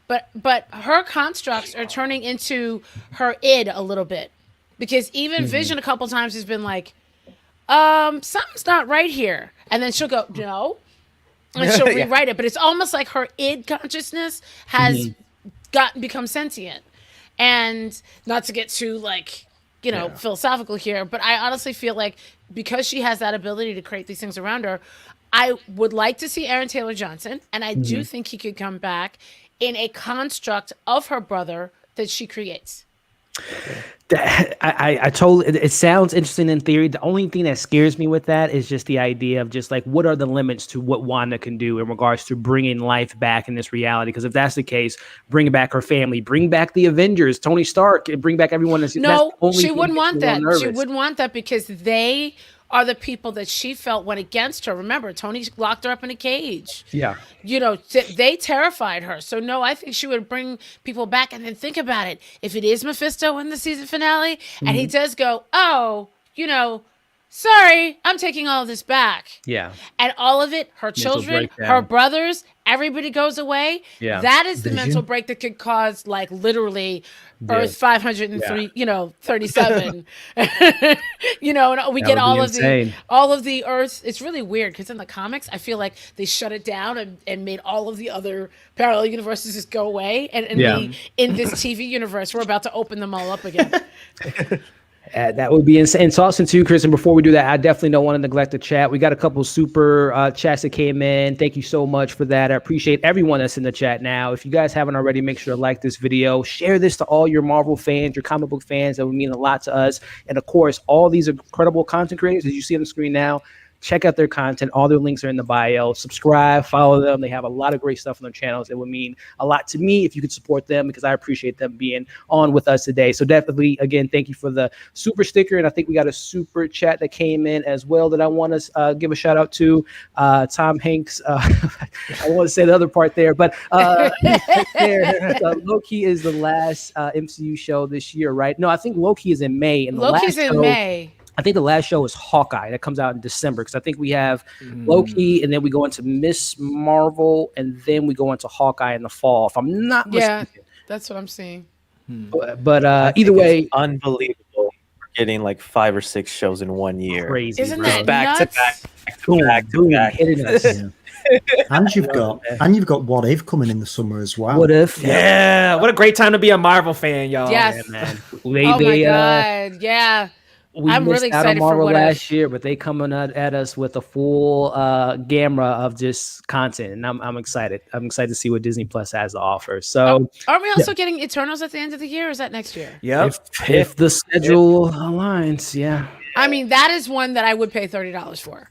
but her constructs are turning into her id a little bit. Because even Vision a couple times has been like, something's not right here. And then she'll go, no. And she'll rewrite it. But it's almost like her id consciousness has become sentient. And not to get too philosophical here, but I honestly feel like because she has that ability to create these things around her, I would like to see Aaron Taylor Johnson, and I do think he could come back in a construct of her brother that she creates. I totally. It sounds interesting in theory. The only thing that scares me with that is just the idea of just like what are the limits to what Wanda can do in regards to bringing life back in this reality. Because if that's the case, bring back her family, bring back the Avengers, Tony Stark, and bring back everyone. That's she wouldn't want that. She wouldn't want that because they are the people that she felt went against her. Remember, Tony locked her up in a cage. Yeah. They terrified her. So, no, I think she would bring people back. And then think about it. If it is Mephisto in the season finale, and he does go, sorry, I'm taking all of this back. Yeah. And all of it, her children, her brothers, everybody goes away. Yeah. That is the mental break that could cause, like, literally Earth 503, 37. And we get all of the Earth. It's really weird because in the comics, I feel like they shut it down and made all of the other parallel universes just go away. And in this TV universe, we're about to open them all up again. That would be insane. And Austin too, Chris. And before we do that, I definitely don't want to neglect the chat. We got a couple super chats that came in. Thank you so much for that. I appreciate everyone that's in the chat now. If you guys haven't already, make sure to like this video, share this to all your Marvel fans, your comic book fans. That would mean a lot to us. And of course, all these incredible content creators, as you see on the screen now, check out their content. All their links are in the bio. Subscribe, follow them. They have a lot of great stuff on their channels. It would mean a lot to me if you could support them because I appreciate them being on with us today. So definitely, again, thank you for the super sticker. And I think we got a super chat that came in as well that I want to give a shout out to. Tom Hanks. I want to say the other part there, but Loki is the last MCU show this year, right? No, I think Loki is in May. And Loki's in May. I think the last show is Hawkeye that comes out in December because I think we have Loki and then we go into Miss Marvel and then we go into Hawkeye in the fall. If I'm not mistaken. That's what I'm seeing. But either way, it's unbelievable. We're getting like 5 or 6 shows in 1 year. Crazy, isn't bro. that back nuts? to back. Hitting us. And you've got What If coming in the summer as well. What If? Yeah, what a great time to be a Marvel fan, y'all. Yes. Yeah, man. My God. Yeah. I'm really excited out on Marvel for What last If. year, but they coming at us with a full gamma of just content, and I'm excited. I'm excited to see what Disney Plus has to offer. So, aren't we also getting Eternals at the end of the year? Or is that next year? Yep. If the schedule aligns, yeah. I mean, that is one that I would pay $30 for.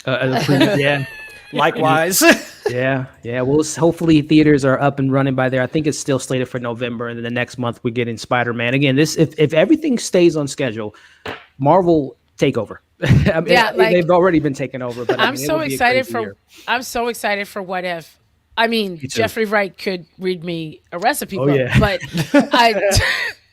Yeah. Likewise. Yeah. Well, hopefully theaters are up and running by there. I think it's still slated for November, and then the next month we're getting Spider-Man. Again, if everything stays on schedule, Marvel takeover. I mean, they've already been taken over. But I'm so excited for What If. I mean, Jeffrey Wright could read me a recipe book, but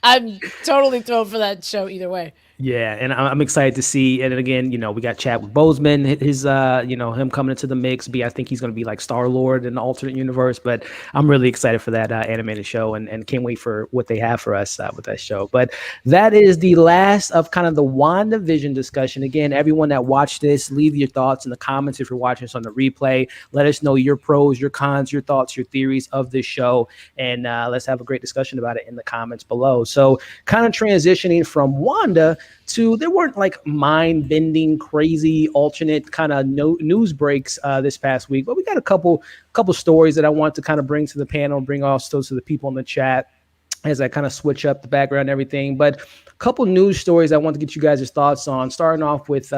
I'm totally thrilled for that show either way. Yeah, and I'm excited to see. And again, we got Chadwick Boseman, his him coming into the mix. I think he's going to be like Star-Lord in the alternate universe. But I'm really excited for that animated show, and can't wait for what they have for us with that show. But that is the last of kind of the WandaVision discussion. Again, everyone that watched this, leave your thoughts in the comments if you're watching this on the replay. Let us know your pros, your cons, your thoughts, your theories of this show, and let's have a great discussion about it in the comments below. So, kind of transitioning from Wanda to, there weren't like mind-bending, crazy, alternate kind of news breaks this past week, but we got a couple stories that I want to kind of bring to the panel, bring also to the people in the chat as I kind of switch up the background and everything. But a couple news stories I want to get you guys' thoughts on, starting off with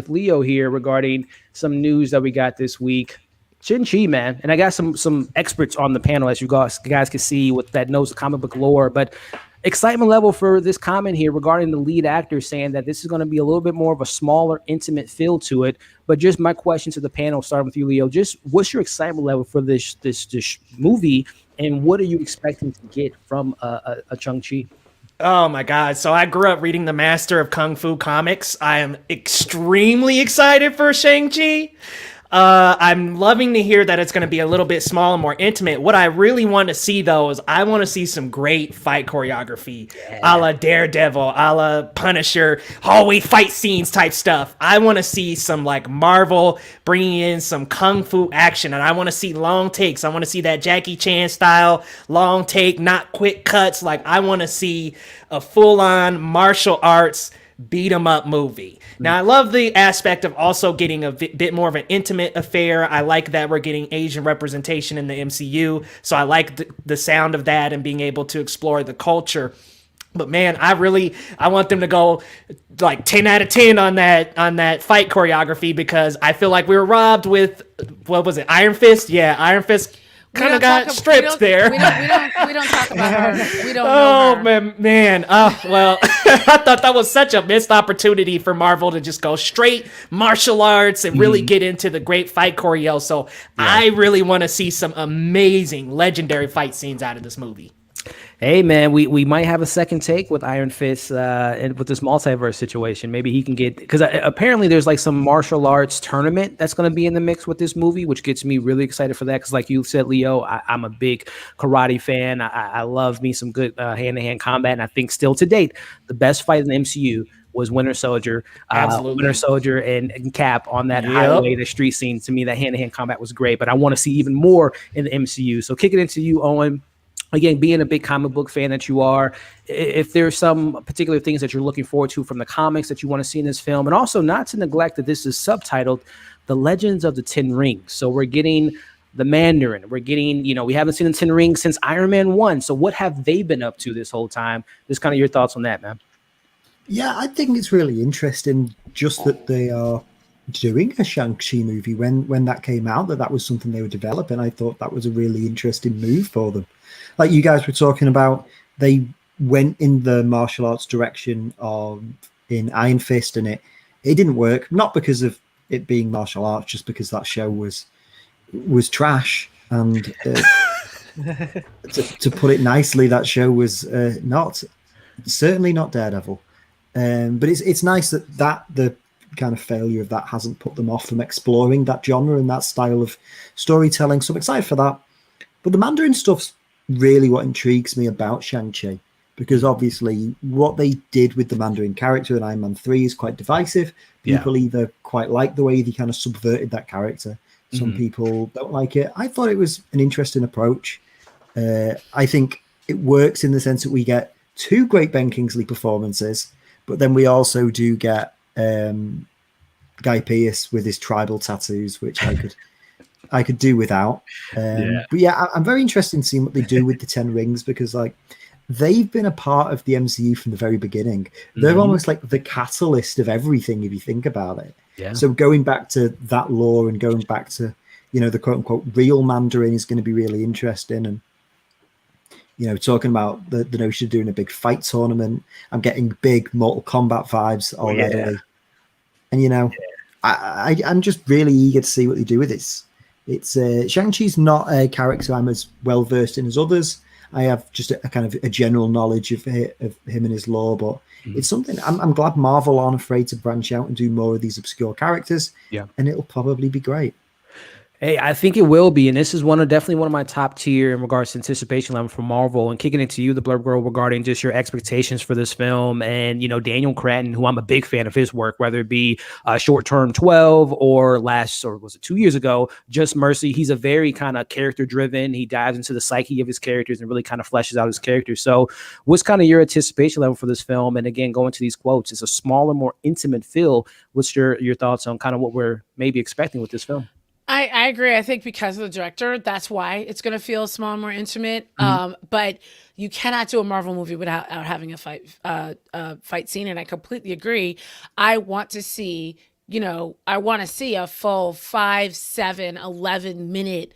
Leo here regarding some news that we got this week. SHANG-CHI, man, and I got some experts on the panel, as you guys can see, with that knows the comic book lore, but excitement level for this comment here regarding the lead actor saying that this is going to be a little bit more of a smaller, intimate feel to it. But just my question to the panel, starting with you, Leo, just what's your excitement level for this movie, and what are you expecting to get from a SHANG-CHI? Oh my God. So I grew up reading the Master of Kung Fu comics. I am extremely excited for Shang-Chi. I'm loving to hear that it's going to be a little bit small and more intimate. What I really want to see, though, is I want to see some great fight choreography, a la Daredevil, a la Punisher, hallway fight scenes type stuff. I want to see some like Marvel bringing in some kung fu action, and I want to see long takes. I want to see that Jackie Chan style long take, not quick cuts. Like I want to see a full-on martial arts beat 'em up movie. Now, I love the aspect of also getting a bit more of an intimate affair. I like that we're getting Asian representation in the MCU, so I like the sound of that and being able to explore the culture. But man, I want them to go like 10 out of 10 on that fight choreography, because I feel like we were robbed with, what was it, Iron Fist? Yeah, Iron Fist kind of got stripped there. We don't talk about her. We don't know her. Man. Well, I thought that was such a missed opportunity for Marvel to just go straight martial arts and really get into the great fight choreo. So I really want to see some amazing, legendary fight scenes out of this movie. Hey man, we might have a second take with Iron Fist and with this multiverse situation. Maybe he can get, because apparently there's like some martial arts tournament that's going to be in the mix with this movie, which gets me really excited for that. Because like you said, Leo, I'm a big karate fan. I love me some good hand-to-hand combat, and I think still to date the best fight in the MCU was Winter Soldier. Absolutely. Winter Soldier and Cap on that highway, the street scene. To me, that hand-to-hand combat was great, but I want to see even more in the MCU. So kick it into you, Owen. Again, being a big comic book fan that you are, if there's some particular things that you're looking forward to from the comics that you want to see in this film, and also not to neglect that this is subtitled The Legends of the Ten Rings. So we're getting the Mandarin. We're getting, we haven't seen the Ten Rings since Iron Man 1. So what have they been up to this whole time? Just kind of your thoughts on that, man. Yeah, I think it's really interesting just that they are doing a Shang-Chi movie. When that came out, that was something they were developing, I thought that was a really interesting move for them. Like you guys were talking about, they went in the martial arts direction in Iron Fist, and it didn't work. Not because of it being martial arts, just because that show was trash. And to put it nicely, that show was certainly not Daredevil. But it's nice that the kind of failure of that hasn't put them off from exploring that genre and that style of storytelling. So I'm excited for that. But the Mandarin stuff's really what intrigues me about Shang-Chi, because obviously what they did with the Mandarin character in Iron Man 3 is quite divisive. People either quite like the way they kind of subverted that character. Some people don't like it. I thought it was an interesting approach. I think it works in the sense that we get two great Ben Kingsley performances, but then we also do get Guy Pearce with his tribal tattoos, which I could do without. But yeah, I'm very interested in seeing what they do with the Ten Rings, because like they've been a part of the MCU from the very beginning. They're almost like the catalyst of everything if you think about it. Yeah. So going back to that lore and going back to, the quote unquote real Mandarin is going to be really interesting. And, talking about the notion of doing a big fight tournament, I'm getting big Mortal Kombat vibes already. And, I'm just really eager to see what they do with this. It's Shang-Chi's not a character I'm as well versed in as others. I have just a kind of a general knowledge of him and his lore, but it's something I'm glad Marvel aren't afraid to branch out and do more of these obscure characters. Yeah, and it'll probably be great. Hey, I think it will be, and this is definitely one of my top tier in regards to anticipation level for Marvel. And kicking it to you, the Blurb Girl, regarding just your expectations for this film, and Daniel Cretton, who I'm a big fan of his work, whether it be Short Term 12 or was it 2 years ago, Just Mercy. He's a very kind of character driven. He dives into the psyche of his characters and really kind of fleshes out his characters. So, what's kind of your anticipation level for this film? And again, going to these quotes, it's a smaller, more intimate feel. What's your thoughts on kind of what we're maybe expecting with this film? I agree. I think because of the director, that's why it's going to feel small and more intimate. But you cannot do a Marvel movie without having a fight scene, and I completely agree. I want to see, a full 5, 7, 11 minute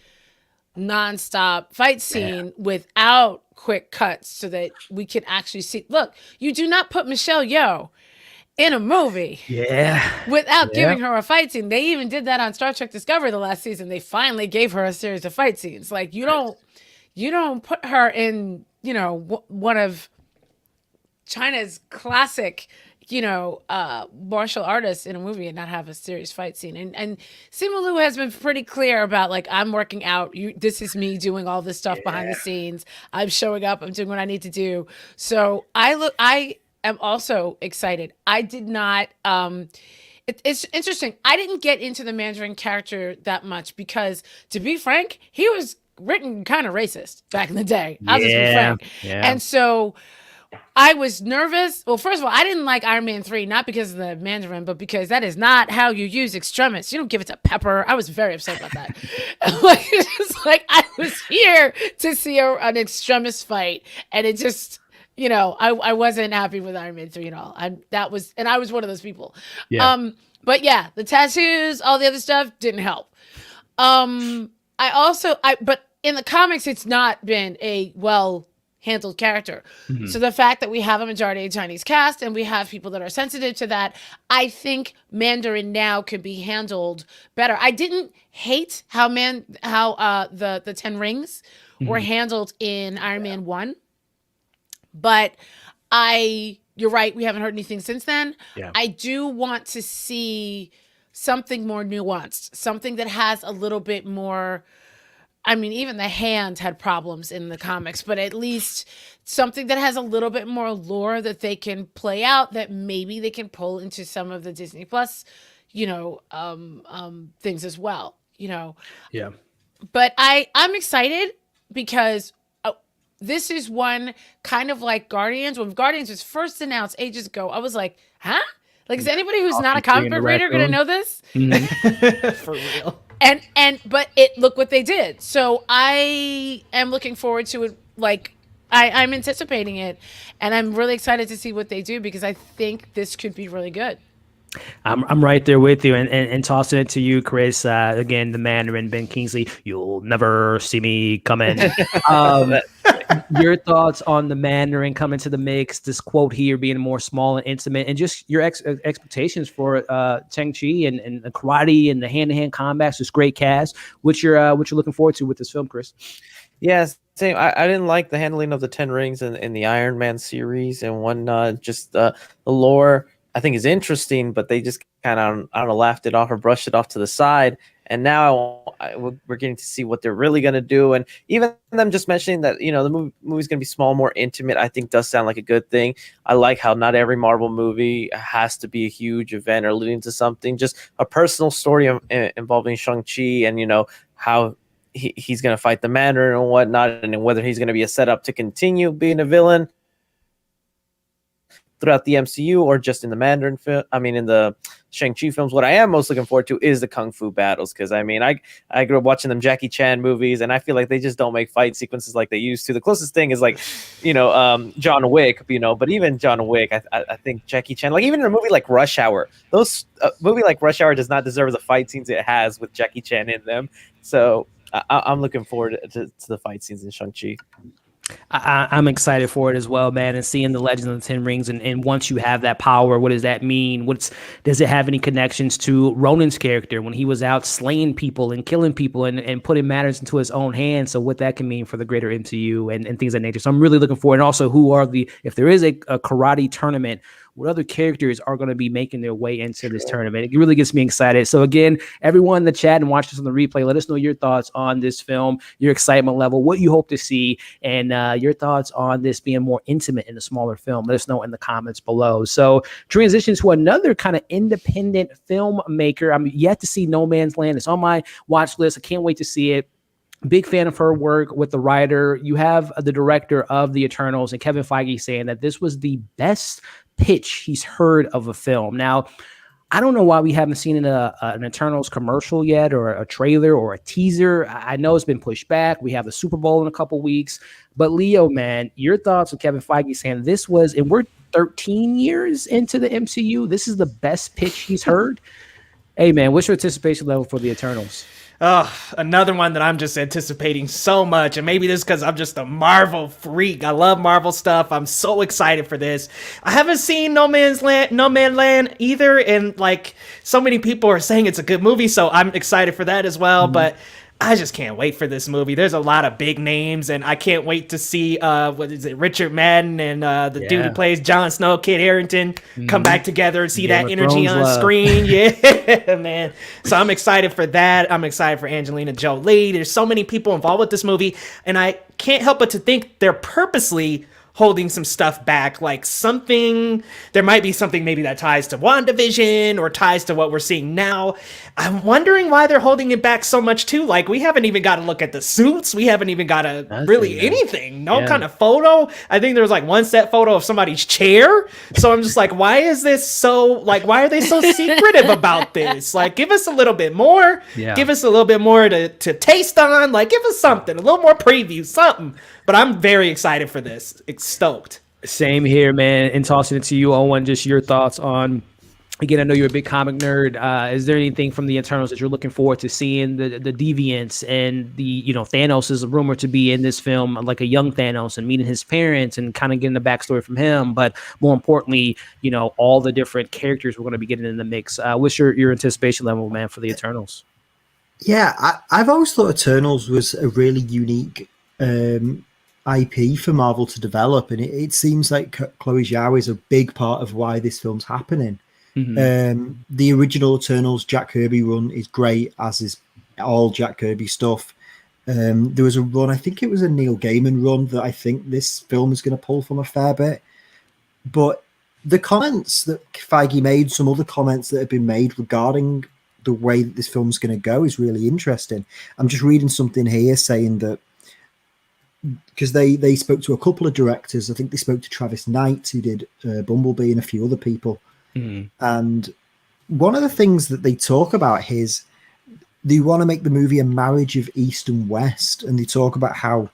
nonstop fight scene without quick cuts, so that we can actually see. Look, you do not put Michelle Yeoh in a movie without giving her a fight scene. They even did that on Star Trek Discovery the last season. They finally gave her a series of fight scenes. Like you don't put her in, one of China's classic, martial artists in a movie and not have a serious fight scene. And Simu Liu has been pretty clear about, like, I'm working out. This is me doing all this stuff behind the scenes. I'm showing up. I'm doing what I need to do. So I am also excited. I did not. It's interesting. I didn't get into the Mandarin character that much because, to be frank, he was written kind of racist back in the day. I'll just be frank. Yeah. And so I was nervous. Well, first of all, I didn't like Iron Man 3, not because of the Mandarin, but because that is not how you use extremists. You don't give it to Pepper. I was very upset about that. I was here to see an extremist fight, and it just, I wasn't happy with Iron Man 3 at all. I was one of those people. Yeah. But yeah, the tattoos, all the other stuff didn't help. But in the comics, it's not been a handled character. Mm-hmm. So the fact that we have a majority of Chinese cast and we have people that are sensitive to that, I think Mandarin now can be handled better. I didn't hate how the 10 rings were handled in Iron Man 1, but you're right, we haven't heard anything since then. Yeah. I do want to see something more nuanced, something that has a little bit more. I mean, even the hand had problems in the comics, but at least something that has a little bit more lore that they can play out, that maybe they can pull into some of the Disney Plus, things as well, Yeah. But I'm excited because this is one kind of like Guardians. When Guardians was first announced ages ago, I was like, huh? Like, is anybody who's not a comic book reader going to know this? Mm-hmm. For real. But look what they did. So I am looking forward to it. Like, I'm anticipating it, and I'm really excited to see what they do because I think this could be really good. I'm right there with you, and tossing it to you, Chris. Again, the Mandarin, Ben Kingsley. You'll never see me coming. Your thoughts on the Mandarin coming to the mix? This quote here being more small and intimate, and just your expectations for Shang-Chi and the karate and the hand-to-hand combats. This great cast. What you're looking forward to with this film, Chris? Yes, same. I didn't like the handling of the 10 rings in the Iron Man series and whatnot. Just the lore, I think, is interesting, but they just kind of, I don't know, laughed it off or brushed it off to the side. And now we're getting to see what they're really going to do. And even them just mentioning that, the movie's going to be small, more intimate, I think does sound like a good thing. I like how not every Marvel movie has to be a huge event or leading to something. Just a personal story involving Shang-Chi and, how he's going to fight the Mandarin and whatnot, and whether he's going to be a setup to continue being a villain throughout the MCU or just in the Mandarin film. I mean, in the Shang-Chi films, what I am most looking forward to is the Kung Fu battles. Cause I mean, I grew up watching them Jackie Chan movies, and I feel like they just don't make fight sequences like they used to. The closest thing is like, John Wick, but even John Wick, I think Jackie Chan, like even in a movie like Rush Hour, movie like Rush Hour does not deserve the fight scenes it has with Jackie Chan in them. So I'm looking forward to the fight scenes in Shang-Chi. I'm excited for it as well, man, and seeing the Legends of the Ten Rings. And once you have that power, what does that mean? Does it have any connections to Ronan's character when he was out slaying people and killing people and putting matters into his own hands? So what that can mean for the greater MCU and things of that nature. So I'm really looking forward. And also, if there is a karate tournament, what other characters are going to be making their way into this tournament? It really gets me excited. So again, everyone in the chat and watch this on the replay, let us know your thoughts on this film, your excitement level, what you hope to see, and your thoughts on this being more intimate in a smaller film. Let us know in the comments below. So transition to another kind of independent filmmaker. I'm yet to see No Man's Land. It's on my watch list. I can't wait to see it. Big fan of her work with the writer. You have the director of The Eternals and Kevin Feige saying that this was the best pitch he's heard of a film. Now, I don't know why we haven't seen an Eternals commercial yet, or a trailer or a teaser. I know it's been pushed back. We have the Super Bowl in a couple weeks. But Leo, man, your thoughts on Kevin Feige saying this was, and we're 13 years into the MCU, this is the best pitch he's heard? Hey, man, what's your anticipation level for The Eternals? Oh, another one that I'm just anticipating so much. And maybe this is because I'm just a Marvel freak. I love Marvel stuff. I'm so excited for this. I haven't seen No Man's Land either. And like so many people are saying it's a good movie. So I'm excited for that as well. Mm-hmm. But I just can't wait for this movie. There's a lot of big names, and I can't wait to see Richard Madden and the dude who plays Jon Snow, Kit Harington, come back together and see Game that of energy Thrones on love. screen. Yeah, man. So I'm excited for that. I'm excited for Angelina Jolie. There's so many people involved with this movie, and I can't help but to think they're purposely holding some stuff back, like there might be something maybe that ties to WandaVision or ties to what we're seeing now. I'm wondering why they're holding it back so much too. Like, we haven't even got to look at the suits. We haven't even got to anything. No kind of photo. I think there was like one set photo of somebody's chair. So I'm just like, why are they so secretive about this? Like, give us a little bit more. Yeah. Give us a little bit more to taste on. Like, give us something, a little more preview, something. But I'm very excited for this. Stoked. Same here, man. And tossing it to you, Owen, just your thoughts on, again, I know you're a big comic nerd. Is there anything from the Eternals that you're looking forward to seeing? The Deviants and Thanos is rumored to be in this film, like a young Thanos, and meeting his parents and kind of getting the backstory from him. But more importantly, all the different characters we're going to be getting in the mix. What's your anticipation level, man, for the Eternals? Yeah, I've always thought Eternals was a really unique IP for Marvel to develop, and it seems like Chloe Zhao is a big part of why this film's happening. The original Eternals Jack Kirby run is great, as is all Jack Kirby stuff. There was a run, I think it was a Neil Gaiman run, that I think this film is going to pull from a fair bit. But the comments that Feige made, some other comments that have been made regarding the way that this film's going to go is really interesting. I'm just reading something here saying that, because they spoke to a couple of directors. I think they spoke to Travis Knight, who did Bumblebee, and a few other people. And one of the things that they talk about is they want to make the movie a marriage of East and West. And they talk about how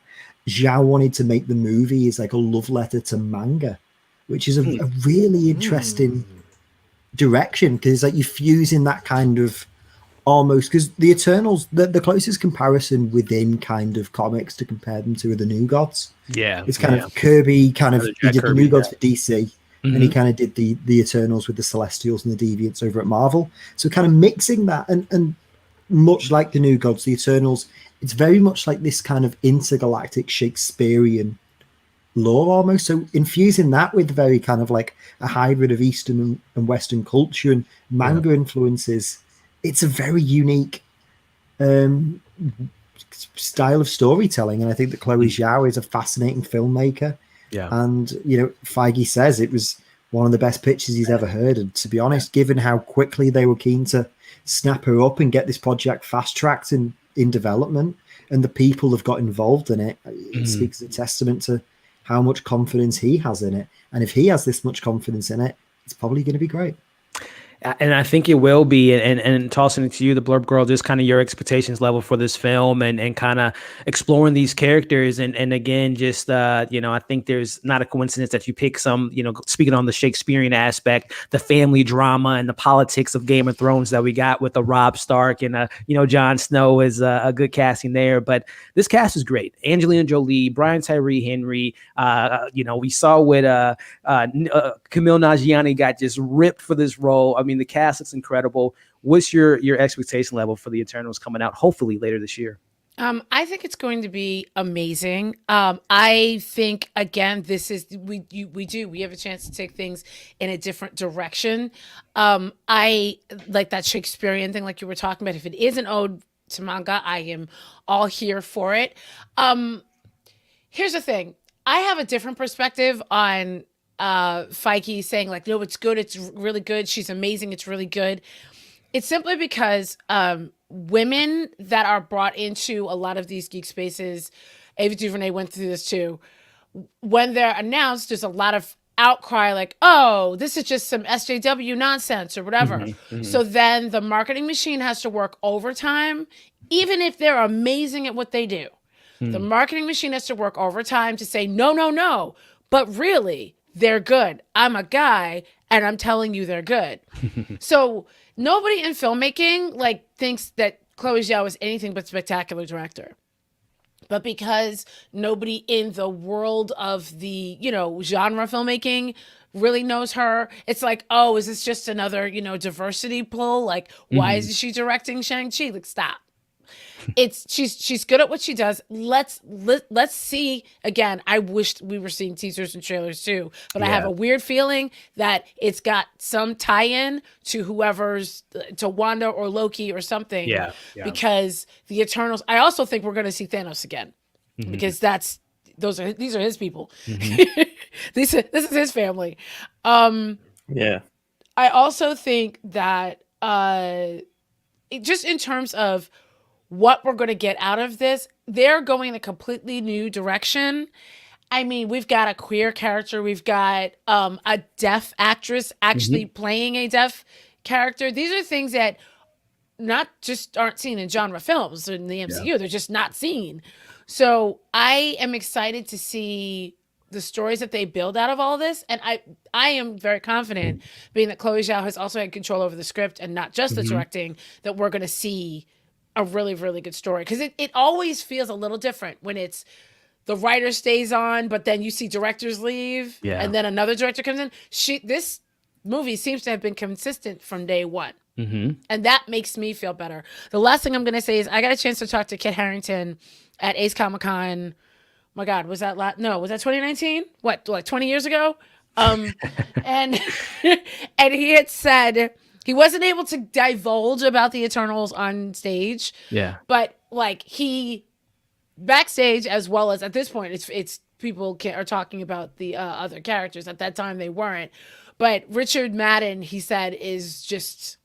Zhao wanted to make the movie as like a love letter to manga, which is a really interesting direction, because like you're fusing that kind of almost, because the Eternals, the closest comparison within kind of comics to compare them to are the New Gods. Yeah, it's kind of Kirby. He did the New Gods for DC, Mm-hmm. and he kind of did the Eternals with the Celestials and the Deviants over at Marvel. So kind of mixing that, and much like the New Gods, the Eternals, it's very much like this kind of intergalactic Shakespearean lore almost. So infusing that with very kind of like a hybrid of Eastern and Western culture and manga influences, it's a very unique style of storytelling. And I think that Chloe Zhao is a fascinating filmmaker. Yeah. And, Feige says it was one of the best pitches he's ever heard. And to be honest, given how quickly they were keen to snap her up and get this project fast-tracked in development, and the people have got involved in it, it speaks as a testament to how much confidence he has in it. And if he has this much confidence in it, it's probably going to be great. And I think it will be. And tossing it to you, the Blurb Girl, just kind of your expectations level for this film and kind of exploring these characters. And again, just, I think there's not a coincidence that you pick some, speaking on the Shakespearean aspect, the family drama and the politics of Game of Thrones that we got with the Robb Stark and, Jon Snow is a good casting there. But this cast is great. Angelina Jolie, Brian Tyree Henry, we saw with Kumail Nanjiani got just ripped for this role. I mean, the cast is incredible. What's your expectation level for the Eternals coming out, hopefully later this year? I think it's going to be amazing. I think, again, this is we have a chance to take things in a different direction. I like that Shakespearean thing, like you were talking about. If it is an ode to manga, I am all here for it. Here's the thing: I have a different perspective on Feige saying like, no, it's good, it's really good, she's amazing, it's really good. It's simply because women that are brought into a lot of these geek spaces, Ava DuVernay went through this too, when they're announced, there's a lot of outcry like, oh, this is just some SJW nonsense or whatever. So then the marketing machine has to work overtime, even if they're amazing at what they do. The marketing machine has to work overtime to say, no, but really, they're good. I'm a guy, and I'm telling you they're good. So nobody in filmmaking thinks that Chloe Zhao is anything but spectacular director. But because nobody in the world of the, genre filmmaking really knows her, it's like, oh, is this just another, diversity pull? Like, why isn't she directing Shang-Chi? Like, stop. she's good at what she does. Let's see again. I wish we were seeing teasers and trailers too, but I have a weird feeling that it's got some tie-in to whoever's to Wanda or Loki or something. Yeah. Because the Eternals. I also think we're going to see Thanos again because these are his people. This is his family. Yeah. I also think that just in terms of what we're going to get out of this, they're going in a completely new direction. I mean, we've got a queer character. We've got a deaf actress actually playing a deaf character. These are things that not just aren't seen in genre films in the MCU. They're just not seen. So I am excited to see the stories that they build out of all this. And I am very confident, being that Chloe Zhao has also had control over the script and not just the directing, that we're going to see a really, really good story. Because it always feels a little different when it's the writer stays on, but then you see directors leave, and then another director comes in. This movie seems to have been consistent from day one. And that makes me feel better. The last thing I'm going to say is I got a chance to talk to Kit Harington at Ace Comic-Con. My God, was that 2019? What, like 20 years ago? And and he had said he wasn't able to divulge about the Eternals on stage. Yeah. But like he backstage, as well as at this point, it's people are talking about the other characters. At that time, they weren't. But Richard Madden, he said, is just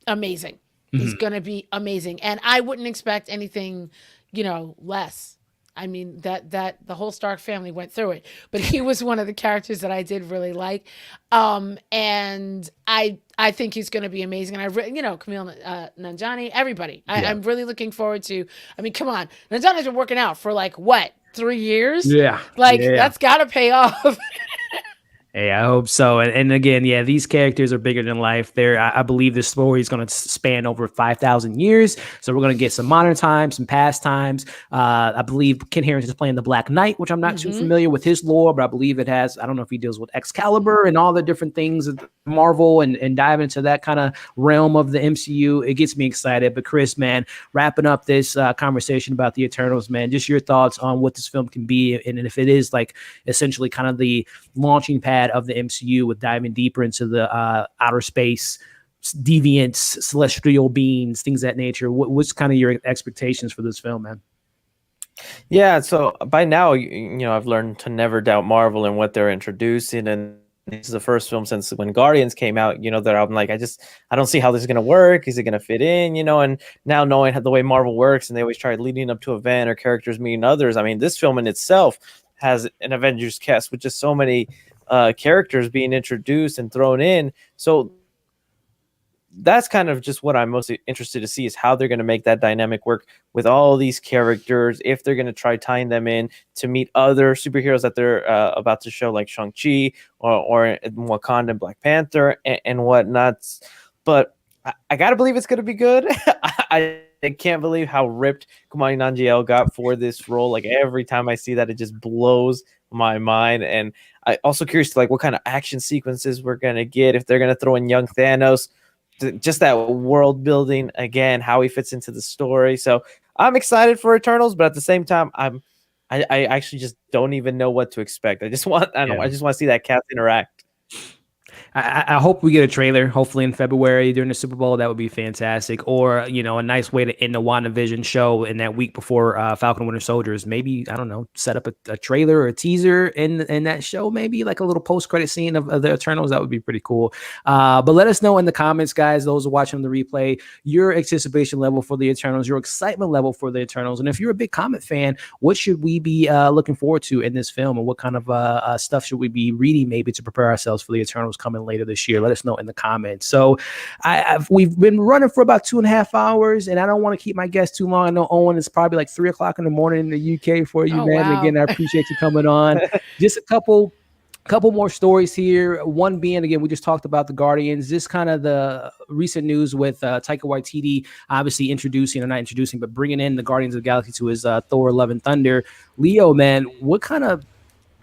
amazing. He's gonna be amazing, and I wouldn't expect anything, less. I mean, that the whole Stark family went through it, but he was one of the characters that I did really like, and I think he's going to be amazing. And Camille Nanjiani, everybody. I'm really looking forward to. I mean, come on, Nanjiani's been working out for like what, 3 years? Yeah, that's got to pay off. Hey, I hope so. And again, these characters are bigger than life. I believe this story is going to span over 5,000 years. So we're going to get some modern times, some past times. I believe Kit Harington is playing the Black Knight, which I'm not too familiar with his lore, but I believe it has, I don't know if he deals with Excalibur and all the different things of Marvel and dive into that kind of realm of the MCU. It gets me excited. But Chris, man, wrapping up this conversation about the Eternals, man, just your thoughts on what this film can be. And if it is like essentially kind of the launching pad of the MCU with diving deeper into the outer space, deviants, celestial beings, things of that nature. What's kind of your expectations for this film, man? Yeah, so by now, I've learned to never doubt Marvel and what they're introducing, and this is the first film since when Guardians came out, that I'm like, I don't see how this is going to work. Is it going to fit in, and now knowing how the way Marvel works, and they always try leading up to an event or characters meeting others. I mean, this film in itself has an Avengers cast with just so many characters being introduced and thrown in. So that's kind of just what I'm most interested to see, is how they're going to make that dynamic work with all these characters, if they're going to try tying them in to meet other superheroes that they're about to show, like Shang-Chi or Wakanda and Black Panther and whatnot. But I got to believe it's going to be good. I can't believe how ripped Kumail Nanjiani got for this role. Like every time I see that, it just blows my mind. And I also curious to like what kind of action sequences we're going to get, if they're going to throw in young Thanos, just that world building again, how he fits into the story. So I'm excited for Eternals, but at the same time, I actually just don't even know what to expect. I just want to see that cast interact. I hope we get a trailer, hopefully in February during the Super Bowl. That would be fantastic. Or, a nice way to end the WandaVision show in that week before Falcon and Winter Soldier is maybe, I don't know, set up a trailer or a teaser in that show, maybe like a little post-credit scene of the Eternals. That would be pretty cool. But let us know in the comments, guys, those who are watching the replay, your anticipation level for the Eternals, your excitement level for the Eternals. And if you're a big comic fan, what should we be looking forward to in this film? And what kind of stuff should we be reading maybe to prepare ourselves for the Eternals coming later this year? Let us know in the comments. So we've been running for about 2.5 hours, and I don't want to keep my guests too long. I know, Owen, it's probably like 3 o'clock in the morning in the UK for you, man. Wow. Again, I appreciate you coming on. Just a couple more stories here. One being, again, we just talked about the Guardians. This kind of the recent news with Taika Waititi obviously bringing in the Guardians of the Galaxy to his Thor Love and Thunder. Leo, man, what kind of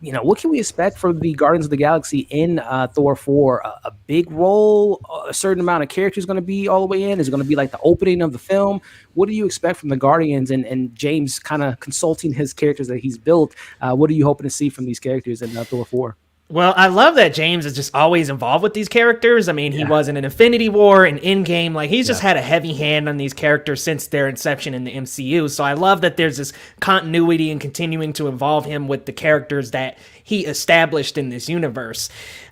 what can we expect for the Guardians of the Galaxy in Thor 4? A big role, a certain amount of characters going to be all the way in? Is it going to be like the opening of the film? What do you expect from the Guardians and James kind of consulting his characters that he's built? What are you hoping to see from these characters in Thor 4? Well, I love that James is just always involved with these characters. I mean, he was in an Infinity War and Endgame. Like, he's just had a heavy hand on these characters since their inception in the MCU. So I love that there's this continuity and continuing to involve him with the characters that he established in this universe.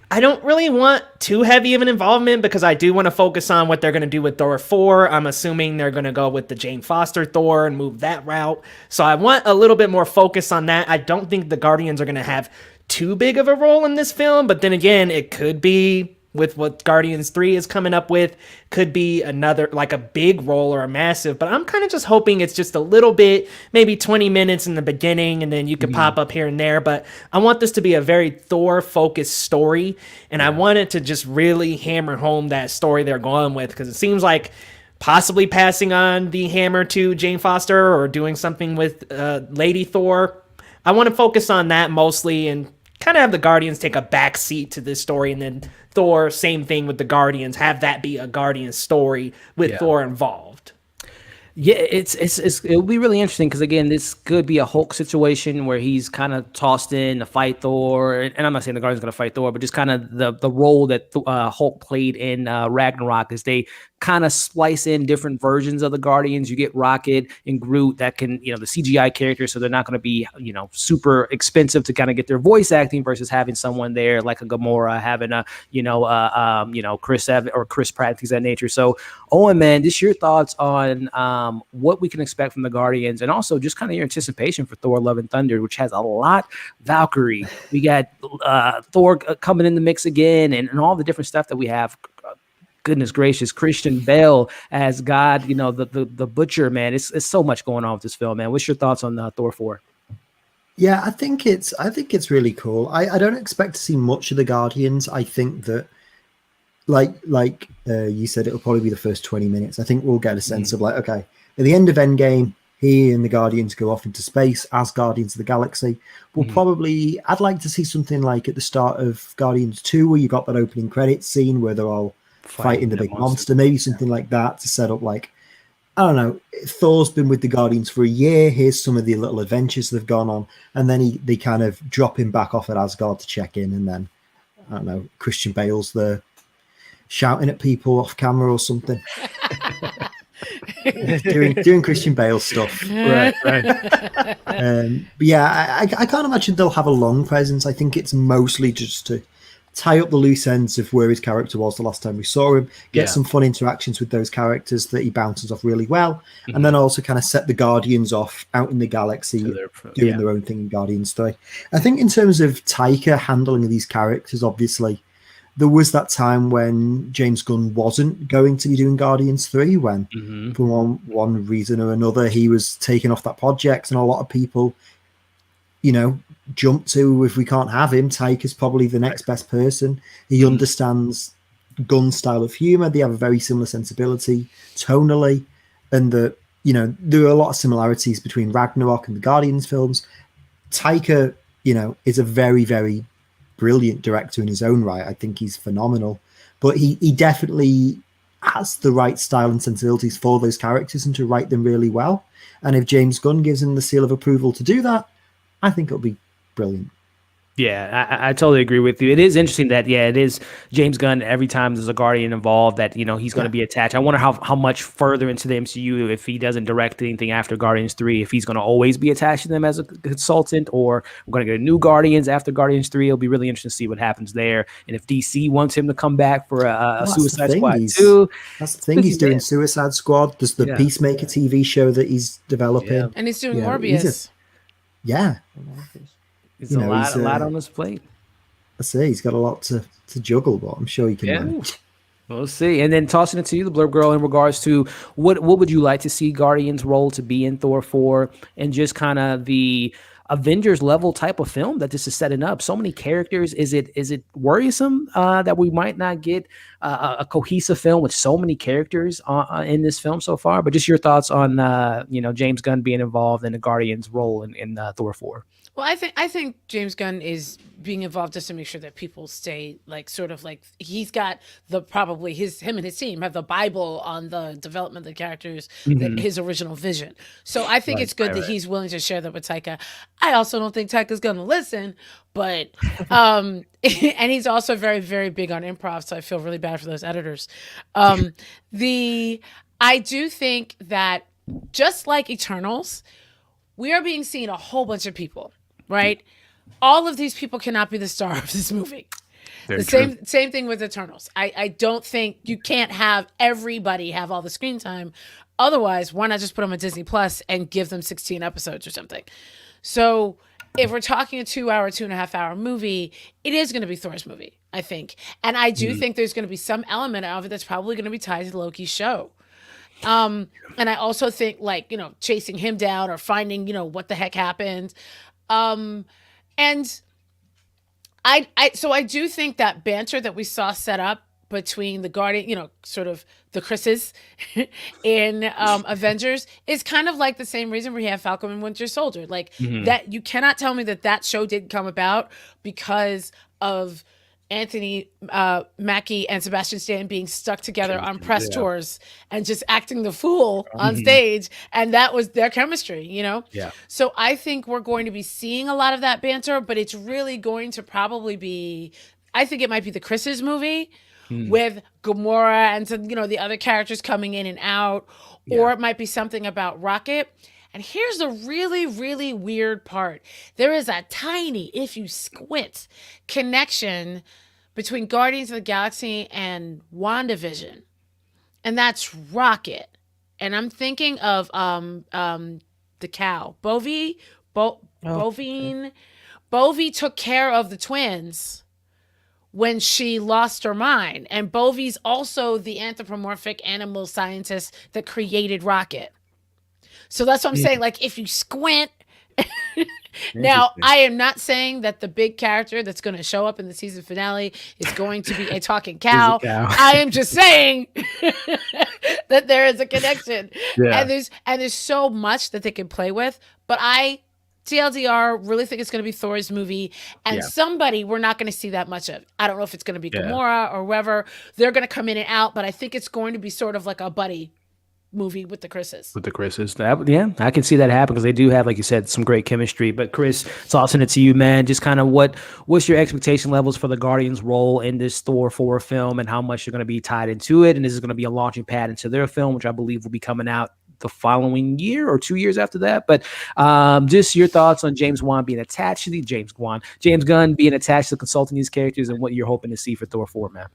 I don't really want too heavy of an involvement because I do want to focus on what they're going to do with Thor 4. I'm assuming they're going to go with the Jane Foster Thor and move that route. So I want a little bit more focus on that. I don't think the Guardians are going to have too big of a role in this film, but then again, it could be with what Guardians 3 is coming up with, could be another, like a big role or a massive, but I'm kind of just hoping it's just a little bit, maybe 20 minutes in the beginning, and then you could pop up here and there, but I want this to be a very Thor-focused story, and I want it to just really hammer home that story they're going with, because it seems like possibly passing on the hammer to Jane Foster or doing something with Lady Thor. I want to focus on that mostly and kind of have the Guardians take a back seat to this story, and then Thor, same thing with the Guardians, have that be a Guardian story with Thor involved. Yeah, it'll be really interesting because, again, this could be a Hulk situation where he's kind of tossed in to fight Thor, and I'm not saying the Guardians going to fight Thor, but just kind of the role that Hulk played in Ragnarok is they kind of splice in different versions of the Guardians. You get Rocket and Groot that can, the CGI characters, so they're not going to be, super expensive to kind of get their voice acting versus having someone there like a Gamora, having a, Chris Evans or Chris Pratt, things of that nature. So, Owen, man, just your thoughts on what we can expect from the Guardians, and also just kind of your anticipation for Thor Love and Thunder, which has a lot. Valkyrie, we got Thor coming in the mix again, and all the different stuff that we have. Goodness gracious, Christian Bale as God, the butcher, man. It's so much going on with this film, man. What's your thoughts on Thor 4? Yeah, I think it's really cool. I don't expect to see much of the Guardians. I think that like you said, it'll probably be the first 20 minutes. I think we'll get a sense of like, okay, at the end of Endgame, he and the Guardians go off into space as Guardians of the Galaxy. We'll probably, I'd like to see something like at the start of Guardians 2 where you got that opening credits scene where they're all fighting the big monster, maybe something like that to set up like, I don't know, Thor's been with the Guardians for a year, here's some of the little adventures they've gone on, and then they kind of drop him back off at Asgard to check in, and then, I don't know, Christian Bale's there shouting at people off camera or something. doing Christian Bale stuff. Right. But yeah, I can't imagine they'll have a long presence. I think it's mostly just to tie up the loose ends of where his character was the last time we saw him, get some fun interactions with those characters that he bounces off really well, and then also kind of set the Guardians off out in the galaxy, doing their own thing in Guardians 3. I think in terms of Taika handling these characters, obviously, there was that time when James Gunn wasn't going to be doing Guardians 3 when, for one reason or another, he was taken off that project, and a lot of people, jump to, if we can't have him, Taika's probably the next best person. He understands Gunn's style of humor. They have a very similar sensibility tonally, and there are a lot of similarities between Ragnarok and the Guardians films. Taika, is a very, very brilliant director in his own right. I think he's phenomenal, but he definitely has the right style and sensibilities for those characters and to write them really well. And if James Gunn gives him the seal of approval to do that, I think it'll be brilliant. Yeah, I totally agree with you. It is interesting that, it is James Gunn. Every time there's a Guardian involved that, he's going to be attached. I wonder how much further into the MCU, if he doesn't direct anything after Guardians 3, if he's going to always be attached to them as a consultant, or we're going to get a new Guardians after Guardians 3. It'll be really interesting to see what happens there. And if DC wants him to come back for a Suicide Squad 2. That's the thing. He's doing Suicide Squad. There's the Peacemaker TV show that he's developing. Yeah. And he's doing Morbius. It's a lot on his plate. I say he's got a lot to juggle, but I'm sure he can manage. We'll see. And then tossing it to you, the Blurb Girl, in regards to what would you like to see Guardians' role to be in Thor 4, and just kind of the Avengers level type of film that this is setting up. So many characters. Is it worrisome that we might not get a cohesive film with so many characters in this film so far? But just your thoughts on James Gunn being involved in the Guardians' role in Thor 4. Well, I think James Gunn is being involved just to make sure that people stay like sort of like he's got probably him and his team have the Bible on the development of the characters, that his original vision. So I think it's good that he's willing to share that with Taika. I also don't think Taika's gonna listen, but and he's also very, very big on improv, so I feel really bad for those editors. I do think that just like Eternals, we are being seen a whole bunch of people, right? All of these people cannot be the star of this movie. Same thing with Eternals. I don't think you can't have everybody have all the screen time. Otherwise, why not just put them on Disney Plus and give them 16 episodes or something? So if we're talking a 2.5 hour movie, it is going to be Thor's movie, I think. And I do think there's going to be some element of it that's probably going to be tied to Loki's show. And I also think like, chasing him down or finding, what the heck happened. And I do think that banter that we saw set up between the Guardian, sort of the Chris's in Avengers is kind of like the same reason we have Falcon and Winter Soldier. Like that, you cannot tell me that show didn't come about because of Anthony Mackie and Sebastian Stan being stuck together on press tours and just acting the fool on stage, and that was their chemistry, Yeah. So I think we're going to be seeing a lot of that banter, but it's really going to probably be, I think it might be the Chris's movie with Gamora and some, the other characters coming in and out, or it might be something about Rocket. And here's the really, really weird part. There is a tiny, if you squint, connection between Guardians of the Galaxy and WandaVision. And that's Rocket. And I'm thinking of the cow. Bovine. Bovie took care of the twins when she lost her mind. And Bovie's also the anthropomorphic animal scientist that created Rocket. So that's what I'm saying. Like, if you squint. Now, I am not saying that the big character that's going to show up in the season finale is going to be a talking cow. I am just saying that there is a connection. Yeah. And there's so much that they can play with. But TLDR, really think it's going to be Thor's movie. And somebody we're not going to see that much of. I don't know if it's going to be Gamora or whoever. They're going to come in and out. But I think it's going to be sort of like a buddy movie with the Chris's. I can see that happen because they do have, like you said, some great chemistry. But Chris, tossing it to you, man. Just kind of what's your expectation levels for the Guardians' role in this Thor 4 film, and how much you're going to be tied into it, and this is going to be a launching pad into their film, which I believe will be coming out the following year or 2 years after that. But just your thoughts on James Gunn being attached to consulting these characters, and what you're hoping to see for Thor 4, man.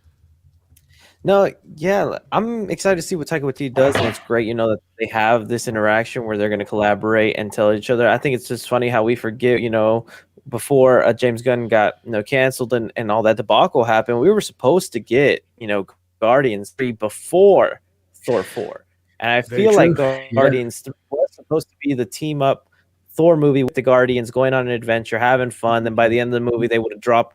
No, yeah, I'm excited to see what Taika Waititi does, and it's great, that they have this interaction where they're going to collaborate and tell each other. I think it's just funny how we forget, before James Gunn got canceled and all that debacle happened, we were supposed to get Guardians 3 before Thor 4, and I feel like Guardians 3 was supposed to be the team up Thor movie with the Guardians going on an adventure, having fun. Then by the end of the movie, they would have dropped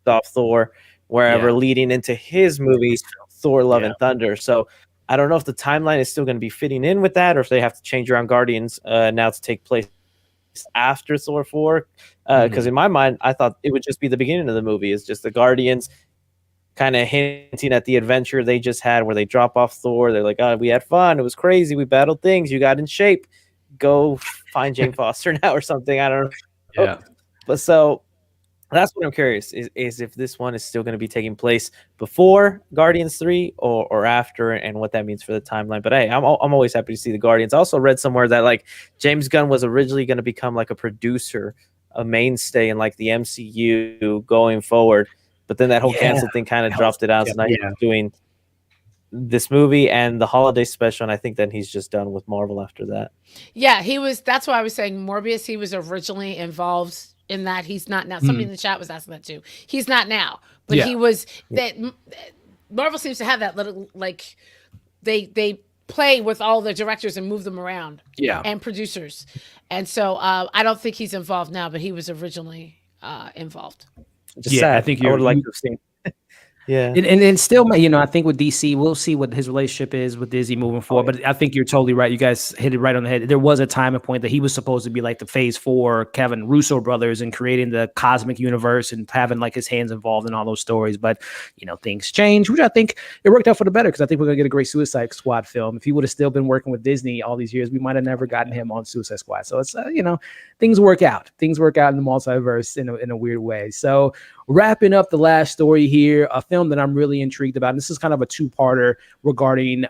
off Thor wherever, leading into his movies, Thor Love and Thunder. So I don't know if the timeline is still going to be fitting in with that, or if they have to change around Guardians now to take place after Thor 4. Because in my mind, I thought it would just be the beginning of the movie. It's just the Guardians kind of hinting at the adventure they just had where they drop off Thor. They're like, we had fun. It was crazy. We battled things. You got in shape. Go find Jane Foster now or something. I don't know. Yeah. But so that's what I'm curious is if this one is still going to be taking place before Guardians 3 or after, and what that means for the timeline. But hey, I'm always happy to see the Guardians. I also read somewhere that like James Gunn was originally going to become like a producer, a mainstay in like the MCU going forward, but then that whole cancel thing kind of dropped it out. So now he's doing this movie and the holiday special, and I think then he's just done with Marvel after that. Yeah, he was. That's why I was saying Morbius. He was originally involved in that. He's not now. Somebody in the chat was asking that too. He's not now, but he was. That Marvel seems to have that little like they play with all the directors and move them around. And producers, and so I don't think he's involved now, but he was originally involved. Just sad. I think I would like to have seen. Yeah. And still, I think with DC, we'll see what his relationship is with Disney moving forward. But I think you're totally right. You guys hit it right on the head. There was a time and point that he was supposed to be like the Phase 4 Kevin Russo brothers and creating the cosmic universe and having like his hands involved in all those stories. But things change, which I think it worked out for the better, because I think we're gonna get a great Suicide Squad film. If he would have still been working with Disney all these years, we might have never gotten him on Suicide Squad. So it's things work out. Things work out in the multiverse in a weird way. So wrapping up the last story here, a film that I'm really intrigued about. And this is kind of a two-parter regarding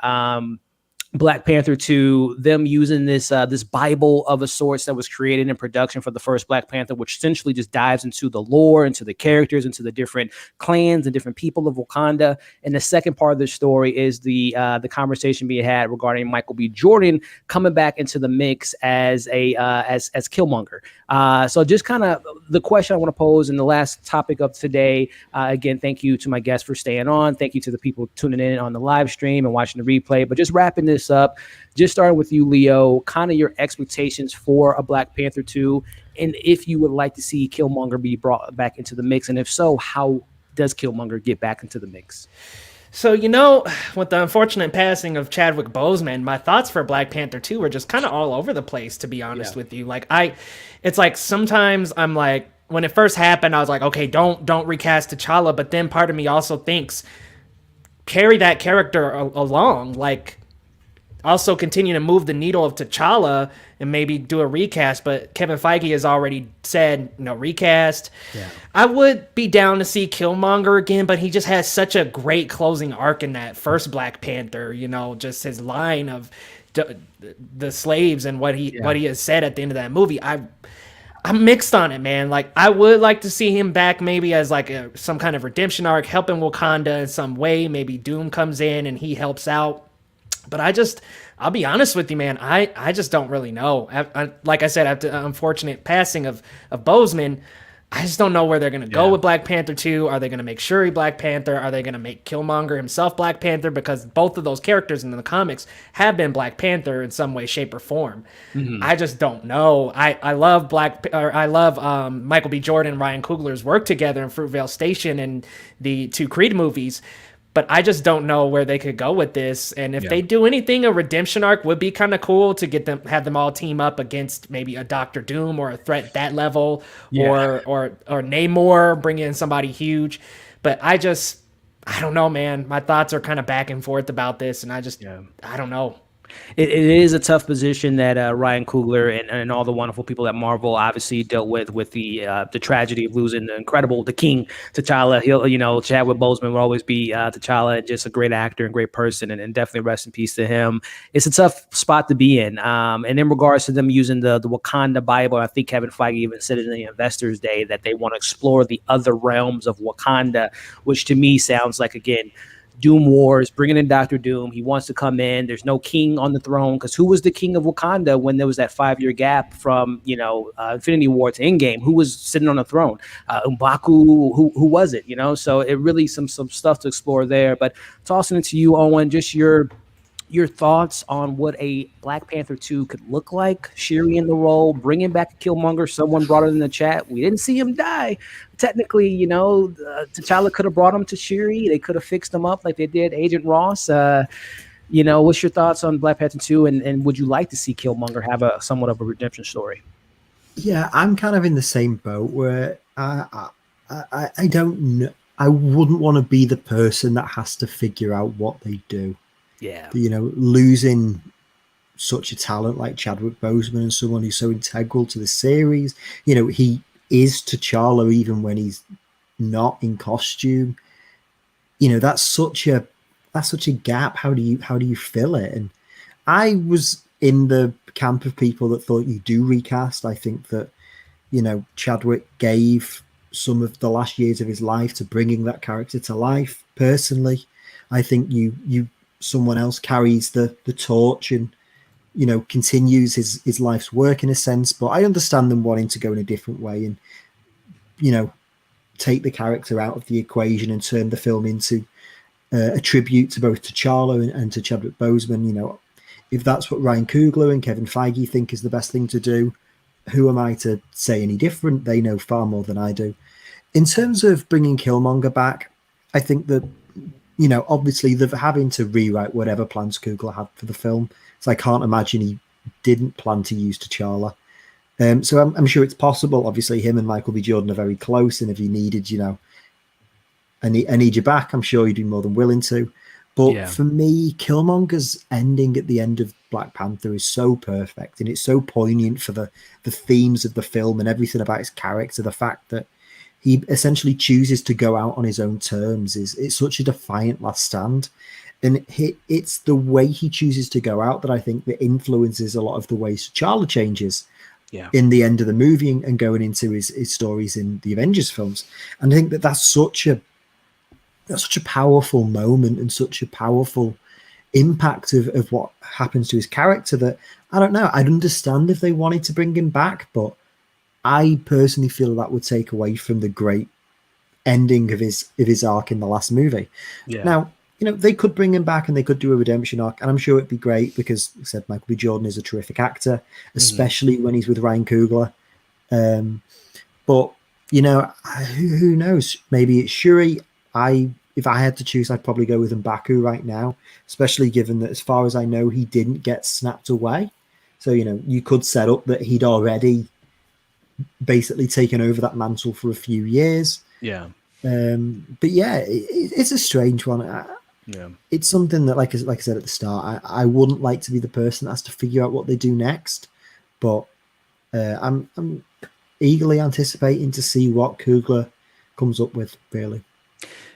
Black Panther 2, them using this Bible of a sorts that was created in production for the first Black Panther, which essentially just dives into the lore, into the characters, into the different clans and different people of Wakanda. And the second part of the story is the conversation being had regarding Michael B. Jordan coming back into the mix as as Killmonger. So just kind of the question I want to pose in the last topic of today. Again, thank you to my guests for staying on. Thank you to the people tuning in on the live stream and watching the replay. But just wrapping this up, just starting with you, Leo, kind of your expectations for a Black Panther 2, and if you would like to see Killmonger be brought back into the mix, and if so, how does Killmonger get back into the mix? So, with the unfortunate passing of Chadwick Boseman, my thoughts for Black Panther 2 were just kind of all over the place, to be honest with you. Like, it's like sometimes I'm like, when it first happened, I was like, okay, don't recast T'Challa, but then part of me also thinks, carry that character along, like, also continue to move the needle of T'Challa and maybe do a recast. But Kevin Feige has already said, recast. Yeah. I would be down to see Killmonger again, but he just has such a great closing arc in that first Black Panther, just his line of the slaves and what he has said at the end of that movie. I'm mixed on it, man. Like, I would like to see him back maybe as like some kind of redemption arc, helping Wakanda in some way. Maybe Doom comes in and he helps out. But I'll be honest with you, man. I just don't really know. Like I said, after the unfortunate passing of Boseman, I just don't know where they're going to go with Black Panther 2. Are they going to make Shuri Black Panther? Are they going to make Killmonger himself Black Panther? Because both of those characters in the comics have been Black Panther in some way, shape, or form. Mm-hmm. I just don't know. I love Michael B. Jordan and Ryan Coogler's work together in Fruitvale Station and the 2 Creed movies. But I just don't know where they could go with this. And if they do anything, a redemption arc would be kind of cool to have them all team up against maybe a Doctor Doom or a threat that level, or Namor, bring in somebody huge. But I don't know, man. My thoughts are kind of back and forth about this, and I don't know. It is a tough position that Ryan Coogler and all the wonderful people at Marvel obviously dealt with the tragedy of losing the King T'Challa. Chadwick Boseman will always be T'Challa, just a great actor and great person, and definitely rest in peace to him. It's a tough spot to be in. And in regards to them using the Wakanda Bible, I think Kevin Feige even said it in the Investors Day that they want to explore the other realms of Wakanda, which to me sounds like, again, Doom Wars, bringing in Dr. Doom. He wants to come in. There's no king on the throne, because who was the king of Wakanda when there was that 5-year gap from Infinity War to Endgame? Who was sitting on the throne? M'Baku. Who was it? So it really some stuff to explore there. But tossing it to you, Owen, just your thoughts on what a Black Panther 2 could look like. Shuri in the role, bringing back Killmonger. Someone brought it in the chat. We didn't see him die. Technically, T'Challa could have brought him to Shuri. They could have fixed him up like they did Agent Ross. What's your thoughts on Black Panther 2? And would you like to see Killmonger have a somewhat of a redemption story? Yeah, I'm kind of in the same boat where I don't know. I wouldn't want to be the person that has to figure out what they do. Yeah, losing such a talent like Chadwick Boseman and someone who's so integral to the series. He is T'Challa even when he's not in costume. That's such a gap. How do you fill it? And I was in the camp of people that thought you do recast. I think that Chadwick gave some of the last years of his life to bringing that character to life. Personally, I think you someone else carries the torch and continues his life's work in a sense. But I understand them wanting to go in a different way and take the character out of the equation and turn the film into a tribute to both T'Challa and to Chadwick Boseman. If that's what Ryan Coogler and Kevin Feige think is the best thing to do, who am I to say any different? They know far more than I do. In terms of bringing Killmonger back, I think that, you know, obviously they're having to rewrite whatever plans Coogler had for the film. So I can't imagine he didn't plan to use T'Challa. So I'm sure it's possible. Obviously, him and Michael B. Jordan are very close, and if he needed, you know, I need you back, I'm sure he'd be more than willing to. But for me, Killmonger's ending at the end of Black Panther is so perfect, and it's so poignant for the themes of the film and everything about his character. The fact that he essentially chooses to go out on his own terms it's such a defiant last stand. And it's the way he chooses to go out that I think that influences a lot of the ways T'Challa changes in the end of the movie and going into his stories in the Avengers films. And I think that that's such a powerful moment and such a powerful impact of what happens to his character that, I don't know, I'd understand if they wanted to bring him back, but I personally feel that would take away from the great ending of his arc in the last movie. Now, you know, they could bring him back and they could do a redemption arc, and I'm sure it'd be great because, like I said, Michael B. Jordan is a terrific actor, especially when he's with Ryan Coogler. But, you know, who knows? Maybe it's Shuri. If I had to choose, I'd probably go with M'Baku right now, especially given that, as far as I know, he didn't get snapped away. So, you know, you could set up that he'd already basically taken over that mantle for a few years. But yeah, it's a strange one. It's something that, like I said at the start, I wouldn't like to be the person that has to figure out what they do next. But I'm eagerly anticipating to see what Coogler comes up with, really.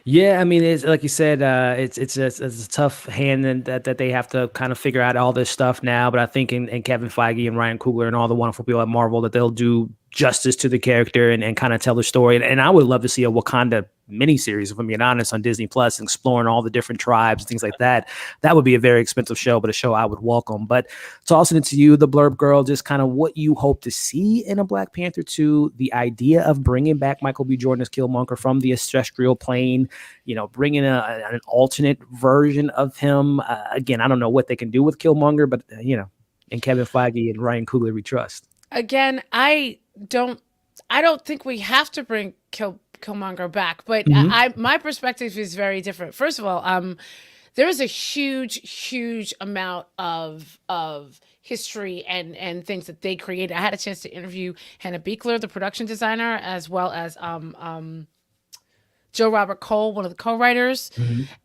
Yeah, I mean, it's like you said, it's a tough hand that they have to kind of figure out all this stuff now. But I think in Kevin Feige and Ryan Coogler and all the wonderful people at Marvel, that they'll do justice to the character and kind of tell the story. And I would love to see a Wakanda miniseries, if I'm being honest, on Disney Plus, exploring all the different tribes and things like that. That would be a very expensive show, but a show I would welcome. But tossing it to you, the Blurb Girl, just kind of what you hope to see in a Black Panther 2, the idea of bringing back Michael B. Jordan as Killmonger from the ancestral plane, you know, bringing an alternate version of him. Again, I don't know what they can do with Killmonger, but, you know, and Kevin Feige and Ryan Coogler we trust. Again, I don't think we have to bring Killmonger back, but my perspective is very different. First of all, there is a huge amount of history and things that they created. I had a chance to interview Hannah Beekler, the production designer, as well as Joe Robert Cole, one of the co-writers,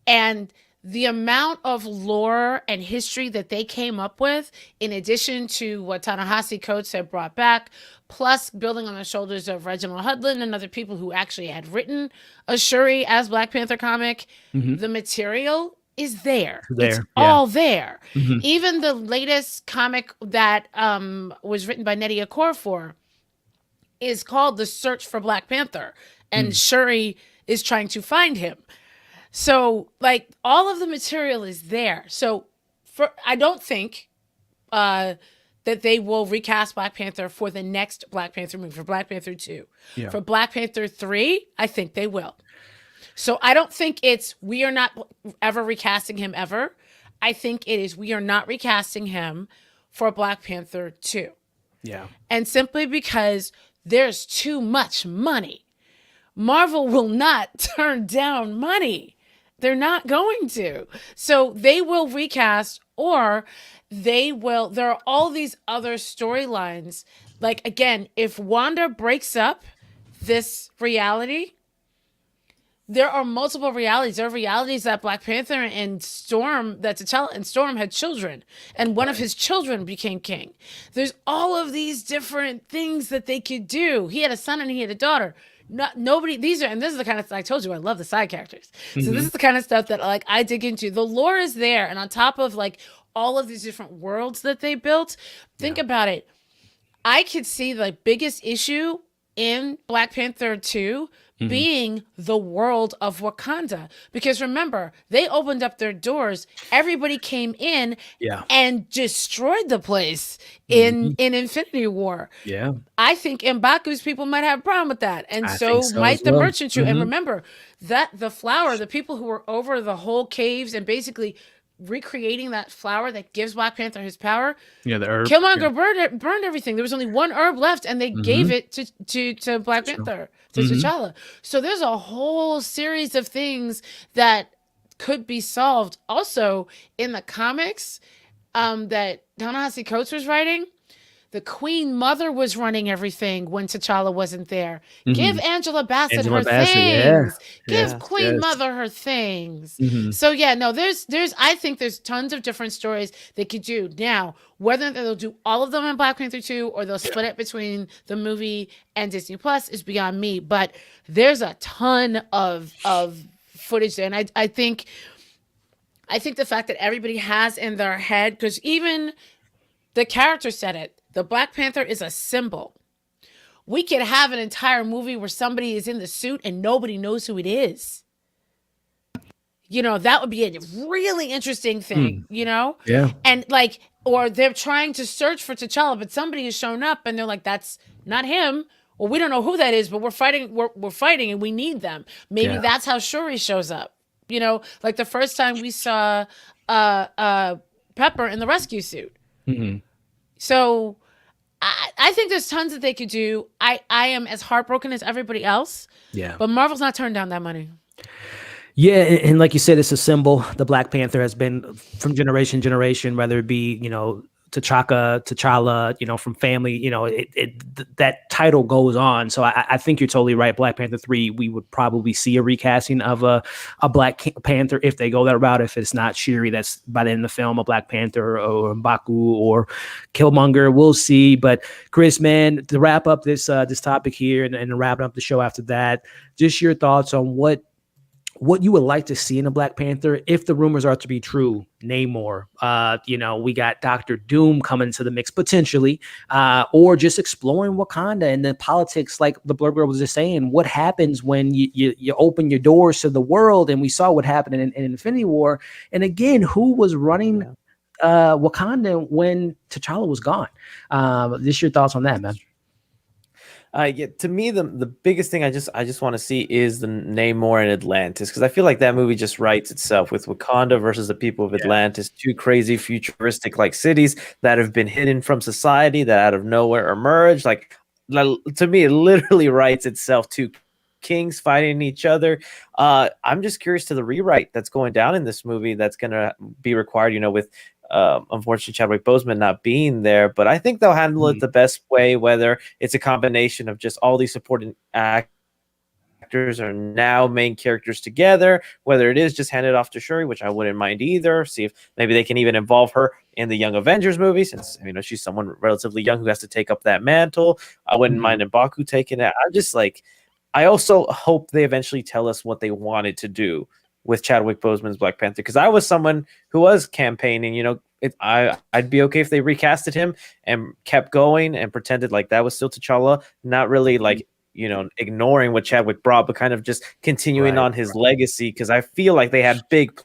and the amount of lore and history that they came up with, in addition to what Ta-Nehisi Coates had brought back, plus building on the shoulders of Reginald Hudlin and other people who actually had written a Shuri as Black Panther comic, the material is there. It's all there. Even the latest comic that was written by Nnedi Okorafor is called The Search for Black Panther, and Shuri is trying to find him. So, like, all of the material is there. So, I don't think that they will recast Black Panther for the next Black Panther movie, for Black Panther 2. For Black Panther 3, I think they will. So, I don't think it's we are not ever recasting him ever. I think it is we are not recasting him for Black Panther 2. And simply because there's too much money. Marvel will not turn down money. They're not going to. So they will recast, or there are all these other storylines. Like, again, if Wanda breaks up this reality, there are multiple realities. There are realities that Black Panther and Storm, that T'Challa and Storm had children, and one of his children became king. There's all of these different things that they could do. He had a son and he had a daughter. Nobody, this is the kind of, I told you, I love the side characters. So this is the kind of stuff that, like, I dig into. The lore is there. And on top of, like, all of these different worlds that they built, think about it. I could see the biggest issue in Black Panther 2 being the world of Wakanda. Because remember, they opened up their doors. Everybody came in and destroyed the place in Infinity War. I think M'Baku's people might have a problem with that. And so might the merchant crew. And remember, that the flower, the people who were over the whole caves and basically recreating that flower that gives Black Panther his power. Yeah, the herb. Killmonger burned everything. There was only one herb left, and they gave it to Black Panther, to T'Challa. So there's a whole series of things that could be solved. Also, in the comics that Ta-Nehisi Coates was writing, the Queen Mother was running everything when T'Challa wasn't there. Give Angela Bassett her things. Give Queen Mother her things. So yeah, no, there's I think there's tons of different stories they could do. Now, whether they'll do all of them in Black Panther 2 or they'll split it between the movie and Disney Plus is beyond me. But there's a ton of footage there. And I think the fact that everybody has in their head, because even the character said it, the Black Panther is a symbol. We could have an entire movie where somebody is in the suit and nobody knows who it is. You know, that would be a really interesting thing, you know? Yeah. And like, or they're trying to search for T'Challa, but somebody has shown up and they're like, that's not him. Well, we don't know who that is, but we're fighting and we need them. Maybe that's how Shuri shows up. You know, like the first time we saw Pepper in the rescue suit. So I think there's tons that they could do. I am as heartbroken as everybody else. Yeah. But Marvel's not turned down that money. Yeah, and like you said, it's a symbol. The Black Panther has been from generation to generation, whether it be, you know, T'Challa, you know, from family, you know, that title goes on. So I think you're totally right. Black Panther 3, we would probably see a recasting of a Black Panther if they go that route. If it's not Shuri, that's by the end of the film, a Black Panther or M'Baku or Killmonger, we'll see. But Chris, man, to wrap up this topic here and wrap up the show after that, just your thoughts on what you would like to see in a Black Panther if the rumors are to be true. Namor, you know, we got Dr. Doom coming to the mix potentially, or just exploring Wakanda and the politics, like the Blur Girl was just saying. What happens when you open your doors to the world? And we saw what happened in Infinity War. And again, who was running Wakanda when T'Challa was gone? Just your thoughts on that, man. Yeah, to me, the biggest thing I just want to see is the Namor and Atlantis, because I feel like that movie just writes itself with Wakanda versus the people of Atlantis, two crazy futuristic like cities that have been hidden from society, that out of nowhere emerged. Like, to me, it literally writes itself. Two kings fighting each other. I'm just curious to the rewrite that's going down in this movie that's going to be required, you know, with unfortunately Chadwick Boseman not being there, but I think they'll handle it the best way, whether it's a combination of just all these supporting actors are now main characters together, whether it is just handed off to Shuri, which I wouldn't mind either. See if maybe they can even involve her in the Young Avengers movie, since, you know, she's someone relatively young who has to take up that mantle. I wouldn't mind M'Baku taking it. I'm just like, I also hope they eventually tell us what they wanted to do with Chadwick Boseman's Black Panther, because I was someone who was campaigning, you know, I'd be okay if they recasted him and kept going and pretended like that was still T'Challa, not really like, you know, ignoring what Chadwick brought, but kind of just continuing on his legacy, because I feel like they had big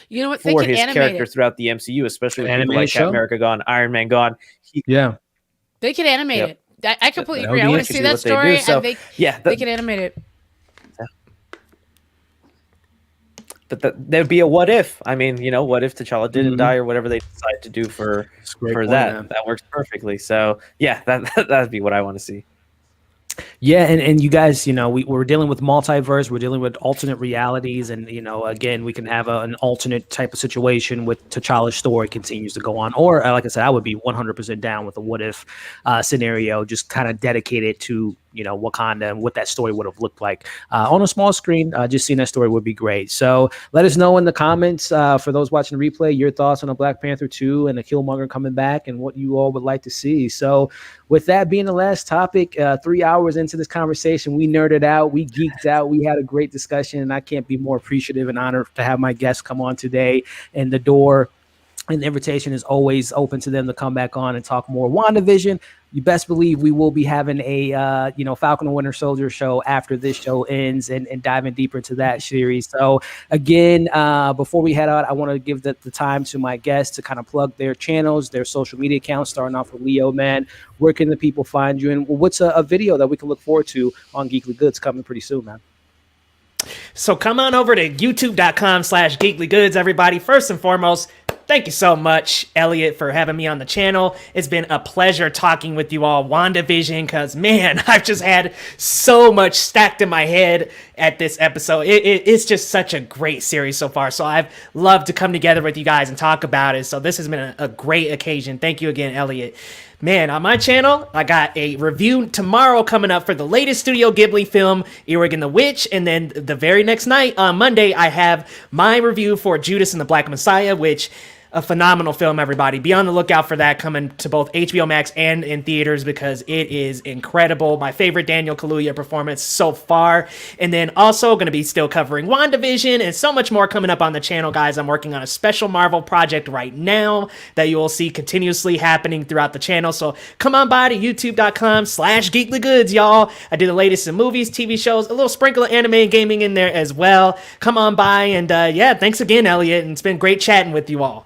you know what, for his character throughout the MCU, especially with people like Captain America gone, Iron Man gone. They could animate it. I completely agree. I want to see that story, and they could animate it. But there'd be a what if. I mean, you know, what if T'Challa didn't die or whatever they decide to do for that. Man. That works perfectly. So yeah, that'd be what I want to see. Yeah, and you guys, you know, we're dealing with multiverse, we're dealing with alternate realities, and, you know, again, we can have an alternate type of situation with T'Challa's story continues to go on. Or, like I said, I would be 100% down with a what if scenario, just kind of dedicated to, you know, Wakanda and what that story would have looked like on a small screen. Just seeing that story would be great. So let us know in the comments, for those watching the replay, your thoughts on a Black Panther 2 and a Killmonger coming back and what you all would like to see. So with that being the last topic, 3 hours into this conversation, we nerded out, we geeked out, we had a great discussion, and I can't be more appreciative and honored to have my guests come on today. And the door and the invitation is always open to them to come back on and talk more WandaVision. You best believe we will be having a you know, Falcon and Winter Soldier show after this show ends and diving deeper into that series. So again, before we head out, I want to give the time to my guests to kind of plug their channels, their social media accounts, starting off with Leo, man. Where can the people find you? And what's a video that we can look forward to on Geekly Goods coming pretty soon, man? So come on over to youtube.com/geeklygoods, everybody. First and foremost, thank you so much, Elliot, for having me on the channel. It's been a pleasure talking with you all WandaVision, because, man, I've just had so much stacked in my head at this episode. It's just such a great series so far. So I've loved to come together with you guys and talk about it. So this has been a great occasion. Thank you again, Elliot. Man, on my channel, I got a review tomorrow coming up for the latest Studio Ghibli film, Earwig and the Witch. And then the very next night, on Monday, I have my review for Judas and the Black Messiah, which a phenomenal film, everybody. Be on the lookout for that coming to both HBO Max and in theaters, because it is incredible. My favorite Daniel Kaluuya performance so far. And then also going to be still covering WandaVision and so much more coming up on the channel, guys. I'm working on a special Marvel project right now that you will see continuously happening throughout the channel. So come on by to youtube.com/geeklygoods, y'all. I do the latest in movies, TV shows, a little sprinkle of anime and gaming in there as well. Come on by, and yeah, thanks again, Elliot. And it's been great chatting with you all.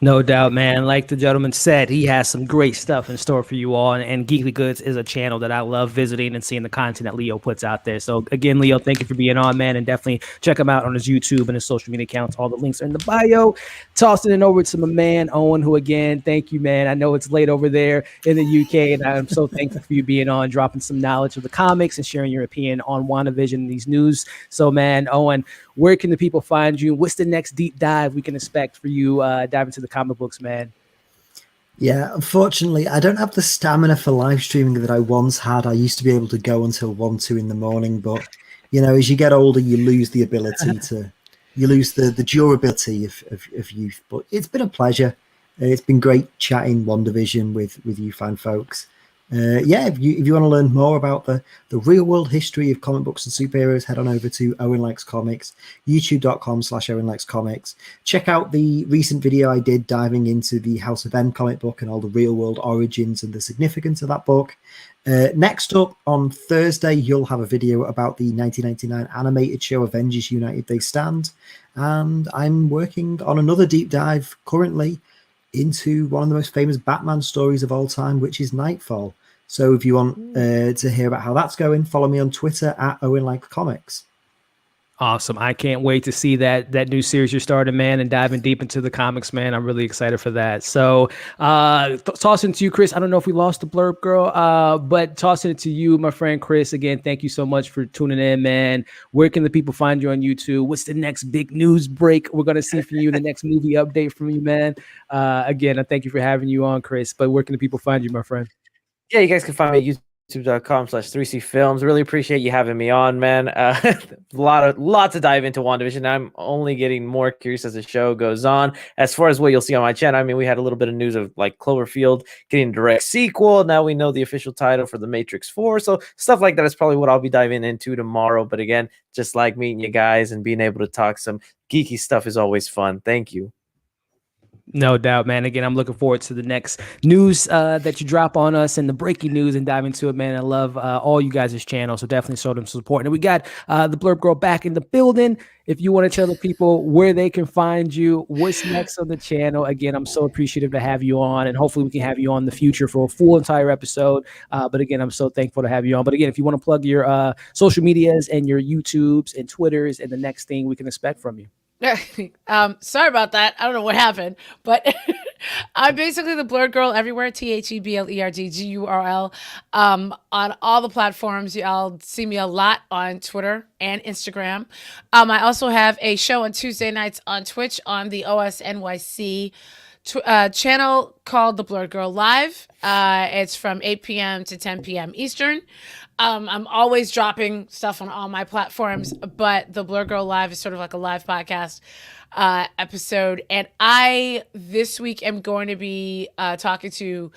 No doubt, man. Like the gentleman said, he has some great stuff in store for you all. And Geekly Goods is a channel that I love visiting and seeing the content that Leo puts out there. So again, Leo, thank you for being on, man. And definitely check him out on his YouTube and his social media accounts. All the links are in the bio. Tossing it over to my man, Owen, who again, thank you, man. I know it's late over there in the UK, and I'm so thankful for you being on, dropping some knowledge of the comics and sharing your opinion on WandaVision and these news. So, man, Owen, where can the people find you? What's the next deep dive we can expect for you diving into the comic books, man? Yeah, unfortunately, I don't have the stamina for live streaming that I once had. I used to be able to go until 1, 2 in the morning, but, you know, as you get older, you lose the ability to, you lose the durability of youth. But it's been a pleasure. It's been great chatting WandaVision with you fine folks. Yeah, if you want to learn more about the real world history of comic books and superheroes, head on over to Owen Likes Comics, youtube.com/Owen Likes Comics. Check out the recent video I did diving into the House of M comic book and all the real world origins and the significance of that book. Next up on Thursday, you'll have a video about the 1999 animated show Avengers United They Stand. And I'm working on another deep dive currently into one of the most famous Batman stories of all time, which is Nightfall. So if you want to hear about how that's going, follow me on Twitter at Owen Like Comics. Awesome. I can't wait to see that new series you're starting, man, and diving deep into the comics, man. I'm really excited for that. So tossing it to you, Chris. I don't know if we lost the blurb girl, but tossing it to you, my friend Chris. Again, thank you so much for tuning in, man. Where can the people find you on YouTube? What's the next big news break we're going to see from you, the next movie update from you, man? Again, I thank you for having you on, Chris. But where can the people find you, my friend? Yeah, you guys can find me at youtube.com/3C Films. Really appreciate you having me on, man. Lot to dive into WandaVision. I'm only getting more curious as the show goes on. As far as what you'll see on my channel, I mean, we had a little bit of news of like Cloverfield getting a direct sequel. Now we know the official title for The Matrix 4. So stuff like that is probably what I'll be diving into tomorrow. But again, just like meeting you guys and being able to talk some geeky stuff is always fun. Thank you. No doubt, man. Again, I'm looking forward to the next news that you drop on us and the breaking news and dive into it, man. I love all you guys' channel, so definitely show them support. And we got the Blurb Girl back in the building. If you want to tell the people where they can find you, what's next on the channel, again, I'm so appreciative to have you on, and hopefully we can have you on in the future for a full entire episode. But again, I'm so thankful to have you on. But again, if you want to plug your social medias and your YouTubes and Twitters and the next thing we can expect from you. Sorry about that. I don't know what happened, but I'm basically the Blurred Girl everywhere. TheBlerdGurl. On all the platforms. Y'all see me a lot on Twitter and Instagram. I also have a show on Tuesday nights on Twitch on the OSNYC channel called The Blurred Girl Live. It's from 8 p.m. to 10 p.m. Eastern. I'm always dropping stuff on all my platforms, but the Blur Girl Live is sort of like a live podcast episode. And I, this week, am going to be talking to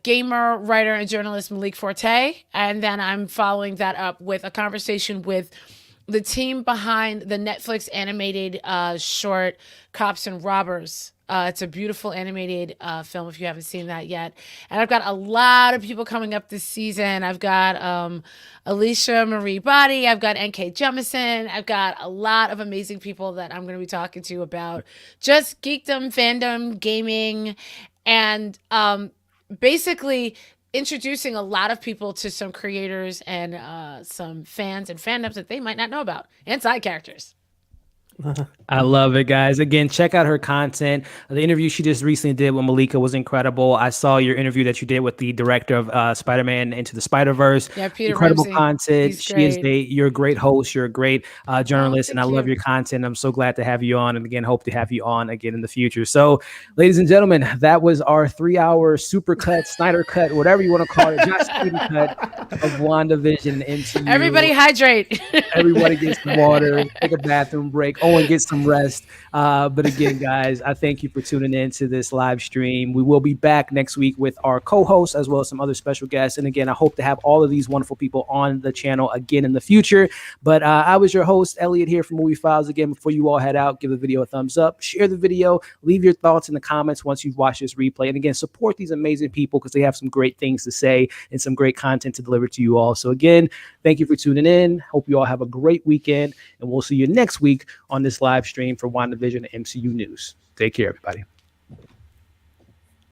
gamer, writer, and journalist Malik Forte. And then I'm following that up with a conversation with the team behind the Netflix animated short Cops and Robbers. It's a beautiful animated film if you haven't seen that yet. And I've got a lot of people coming up this season. I've got Alicia Marie Body. I've got N.K. Jemison. I've got a lot of amazing people that I'm going to be talking to about just geekdom, fandom, gaming, and basically introducing a lot of people to some creators and some fans and fandoms that they might not know about, and side characters. I love it, guys. Again, check out her content. The interview she just recently did with Malika was incredible. I saw your interview that you did with the director of Spider-Man Into the Spider-Verse. Yeah, Peter Incredible Ramsey. content. He's She is great. you're a great host. You're a great journalist, and I thank love you. your content. I'm so glad to have you on, and again, hope to have you on again in the future. So, ladies and gentlemen, that was our 3-hour super cut, Snyder cut, whatever you want to call it, Josh Whedon cut of WandaVision into Everybody hydrate. Everybody get some water, take a bathroom break. Owen, get some rest. But again, guys, I thank you for tuning in to this live stream. We will be back next week with our co-hosts as well as some other special guests. And again, I hope to have all of these wonderful people on the channel again in the future. But I was your host, Elliot, here from Movie Files. Again, before you all head out, give the video a thumbs up, share the video, leave your thoughts in the comments once you've watched this replay. And again, support these amazing people because they have some great things to say and some great content to deliver to you all. So again, thank you for tuning in. Hope you all have a great weekend, and we'll see you next week on this live stream for WandaVision and MCU News. Take care, everybody.